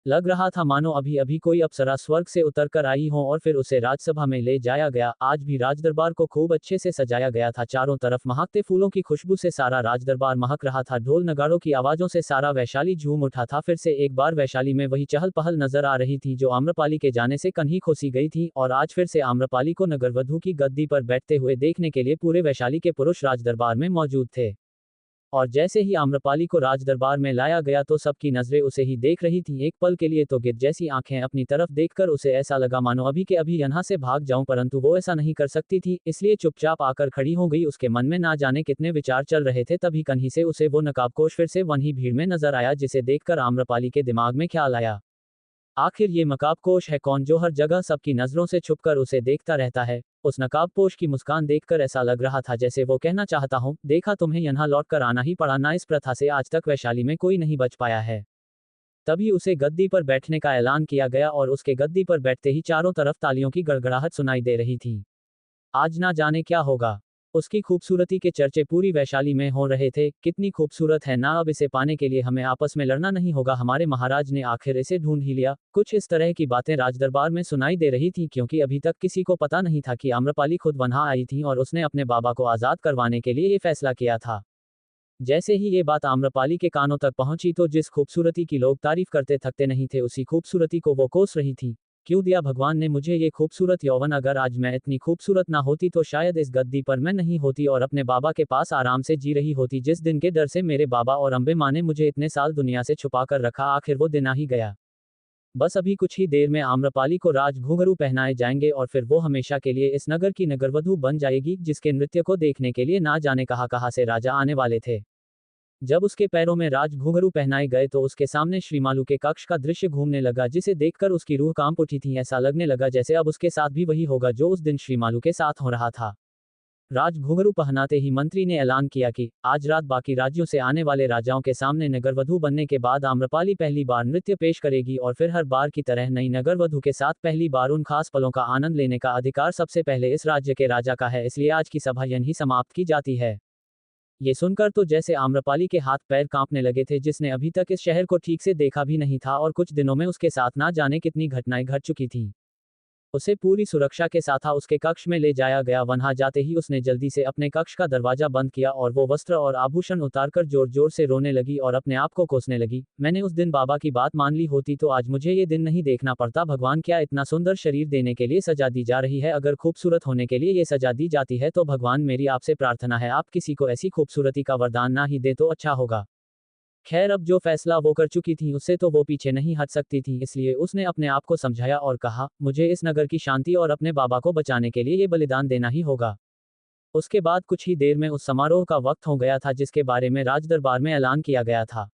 लग रहा था मानो अभी अभी कोई अप्सरा स्वर्ग से उतरकर आई हो और फिर उसे राजसभा में ले जाया गया। आज भी राजदरबार को खूब अच्छे से सजाया गया था। चारों तरफ महकते फूलों की खुशबू से सारा राजदरबार महक रहा था। ढोल नगाड़ों की आवाजों से सारा वैशाली झूम उठा था। फिर से एक बार वैशाली में वही चहल पहल नजर आ रही थी जो आम्रपाली के जाने से कन्ही खोसी गई थी, और आज फिर से आम्रपाली को नगरवधु की गद्दी पर बैठते हुए देखने के लिए पूरे वैशाली के पुरुष राजदरबार में मौजूद थे। और जैसे ही आम्रपाली को राजदरबार में लाया गया तो सबकी नजरें उसे ही देख रही थी। एक पल के लिए तो गिद्ध जैसी आंखें अपनी तरफ देखकर उसे ऐसा लगा मानो अभी के अभी यहाँ से भाग जाऊं, परंतु वो ऐसा नहीं कर सकती थी, इसलिए चुपचाप आकर खड़ी हो गई। उसके मन में ना जाने कितने विचार चल रहे थे। तभी कन्ही से उसे वो नकाबपोश फिर से वहीं भीड़ में नजर आया, जिसे देखकर आम्रपाली के दिमाग में ख्याल आया, आखिर ये नकाबपोश है कौन जो हर जगह सबकी नजरों से छुपकर उसे देखता रहता है। उस नकाबपोश की मुस्कान देखकर ऐसा लग रहा था जैसे वो कहना चाहता हो, देखा तुम्हें यहाँ लौट कर आना ही पड़ा ना, इस प्रथा से आज तक वैशाली में कोई नहीं बच पाया है। तभी उसे गद्दी पर बैठने का ऐलान किया गया और उसके गद्दी पर बैठते ही चारों तरफ तालियों की गड़गड़ाहट सुनाई दे रही थी। आज ना जाने क्या होगा। उसकी खूबसूरती के चर्चे पूरी वैशाली में हो रहे थे। कितनी खूबसूरत है ना, अब इसे पाने के लिए हमें आपस में लड़ना नहीं होगा, हमारे महाराज ने आखिर इसे ढूंढ ही लिया। कुछ इस तरह की बातें राजदरबार में सुनाई दे रही थी, क्योंकि अभी तक किसी को पता नहीं था कि आम्रपाली खुद वहां आई थी और उसने अपने बाबा को आजाद करवाने के लिए ये फैसला किया था। जैसे ही ये बात आम्रपाली के कानों तक पहुंची तो जिस खूबसूरती की लोग तारीफ करते थकते नहीं थे, उसी खूबसूरती को वो कोस रही थी। क्यों दिया भगवान ने मुझे ये खूबसूरत यौवन? अगर आज मैं इतनी खूबसूरत ना होती तो शायद इस गद्दी पर मैं नहीं होती और अपने बाबा के पास आराम से जी रही होती। जिस दिन के डर से मेरे बाबा और अम्बे माँ ने मुझे इतने साल दुनिया से छुपा कर रखा, आखिर वो दिन आ ही गया। बस अभी कुछ ही देर में आम्रपाली को राज घुंघरू पहनाए जाएंगे और फिर वो हमेशा के लिए इस नगर की नगरवधु बन जाएगी, जिसके नृत्य को देखने के लिए ना जाने कहाँ से राजा आने वाले थे। जब उसके पैरों में राज घुंघरू पहनाए गए तो उसके सामने श्रीमालू के कक्ष का दृश्य घूमने लगा, जिसे देखकर उसकी रूह कांप उठी थी। ऐसा लगने लगा जैसे अब उसके साथ भी वही होगा जो उस दिन श्रीमालू के साथ हो रहा था। राज घुंघरू पहनाते ही मंत्री ने ऐलान किया कि आज रात बाकी राज्यों से आने वाले राजाओं के सामने नगरवधु बनने के बाद आम्रपाली पहली बार नृत्य पेश करेगी और फिर हर बार की तरह नई नगरवधु के साथ पहली बार उन खास पलों का आनंद लेने का अधिकार सबसे पहले इस राज्य के राजा का है। इसलिए आज की सभा यहीं समाप्त की जाती है। ये सुनकर तो जैसे आम्रपाली के हाथ पैर कांपने लगे थे, जिसने अभी तक इस शहर को ठीक से देखा भी नहीं था और कुछ दिनों में उसके साथ ना जाने कितनी घटनाएं घट चुकी थीं। उसे पूरी सुरक्षा के साथ उसके कक्ष में ले जाया गया। वहां जाते ही उसने जल्दी से अपने कक्ष का दरवाजा बंद किया और वो वस्त्र और आभूषण उतारकर जोर जोर से रोने लगी और अपने आप को कोसने लगी। मैंने उस दिन बाबा की बात मान ली होती तो आज मुझे ये दिन नहीं देखना पड़ता। भगवान क्या इतना सुंदर शरीर देने के लिए सजा दी जा रही है? अगर खूबसूरत होने के लिए ये सजा दी जाती है तो भगवान, मेरी आपसे प्रार्थना है, आप किसी को ऐसी खूबसूरती का वरदान ना ही दे तो अच्छा होगा। खैर, अब जो फैसला वो कर चुकी थी उससे तो वो पीछे नहीं हट सकती थी, इसलिए उसने अपने आप को समझाया और कहा, मुझे इस नगर की शांति और अपने बाबा को बचाने के लिए ये बलिदान देना ही होगा। उसके बाद कुछ ही देर में उस समारोह का वक्त हो गया था जिसके बारे में राजदरबार में ऐलान किया गया था।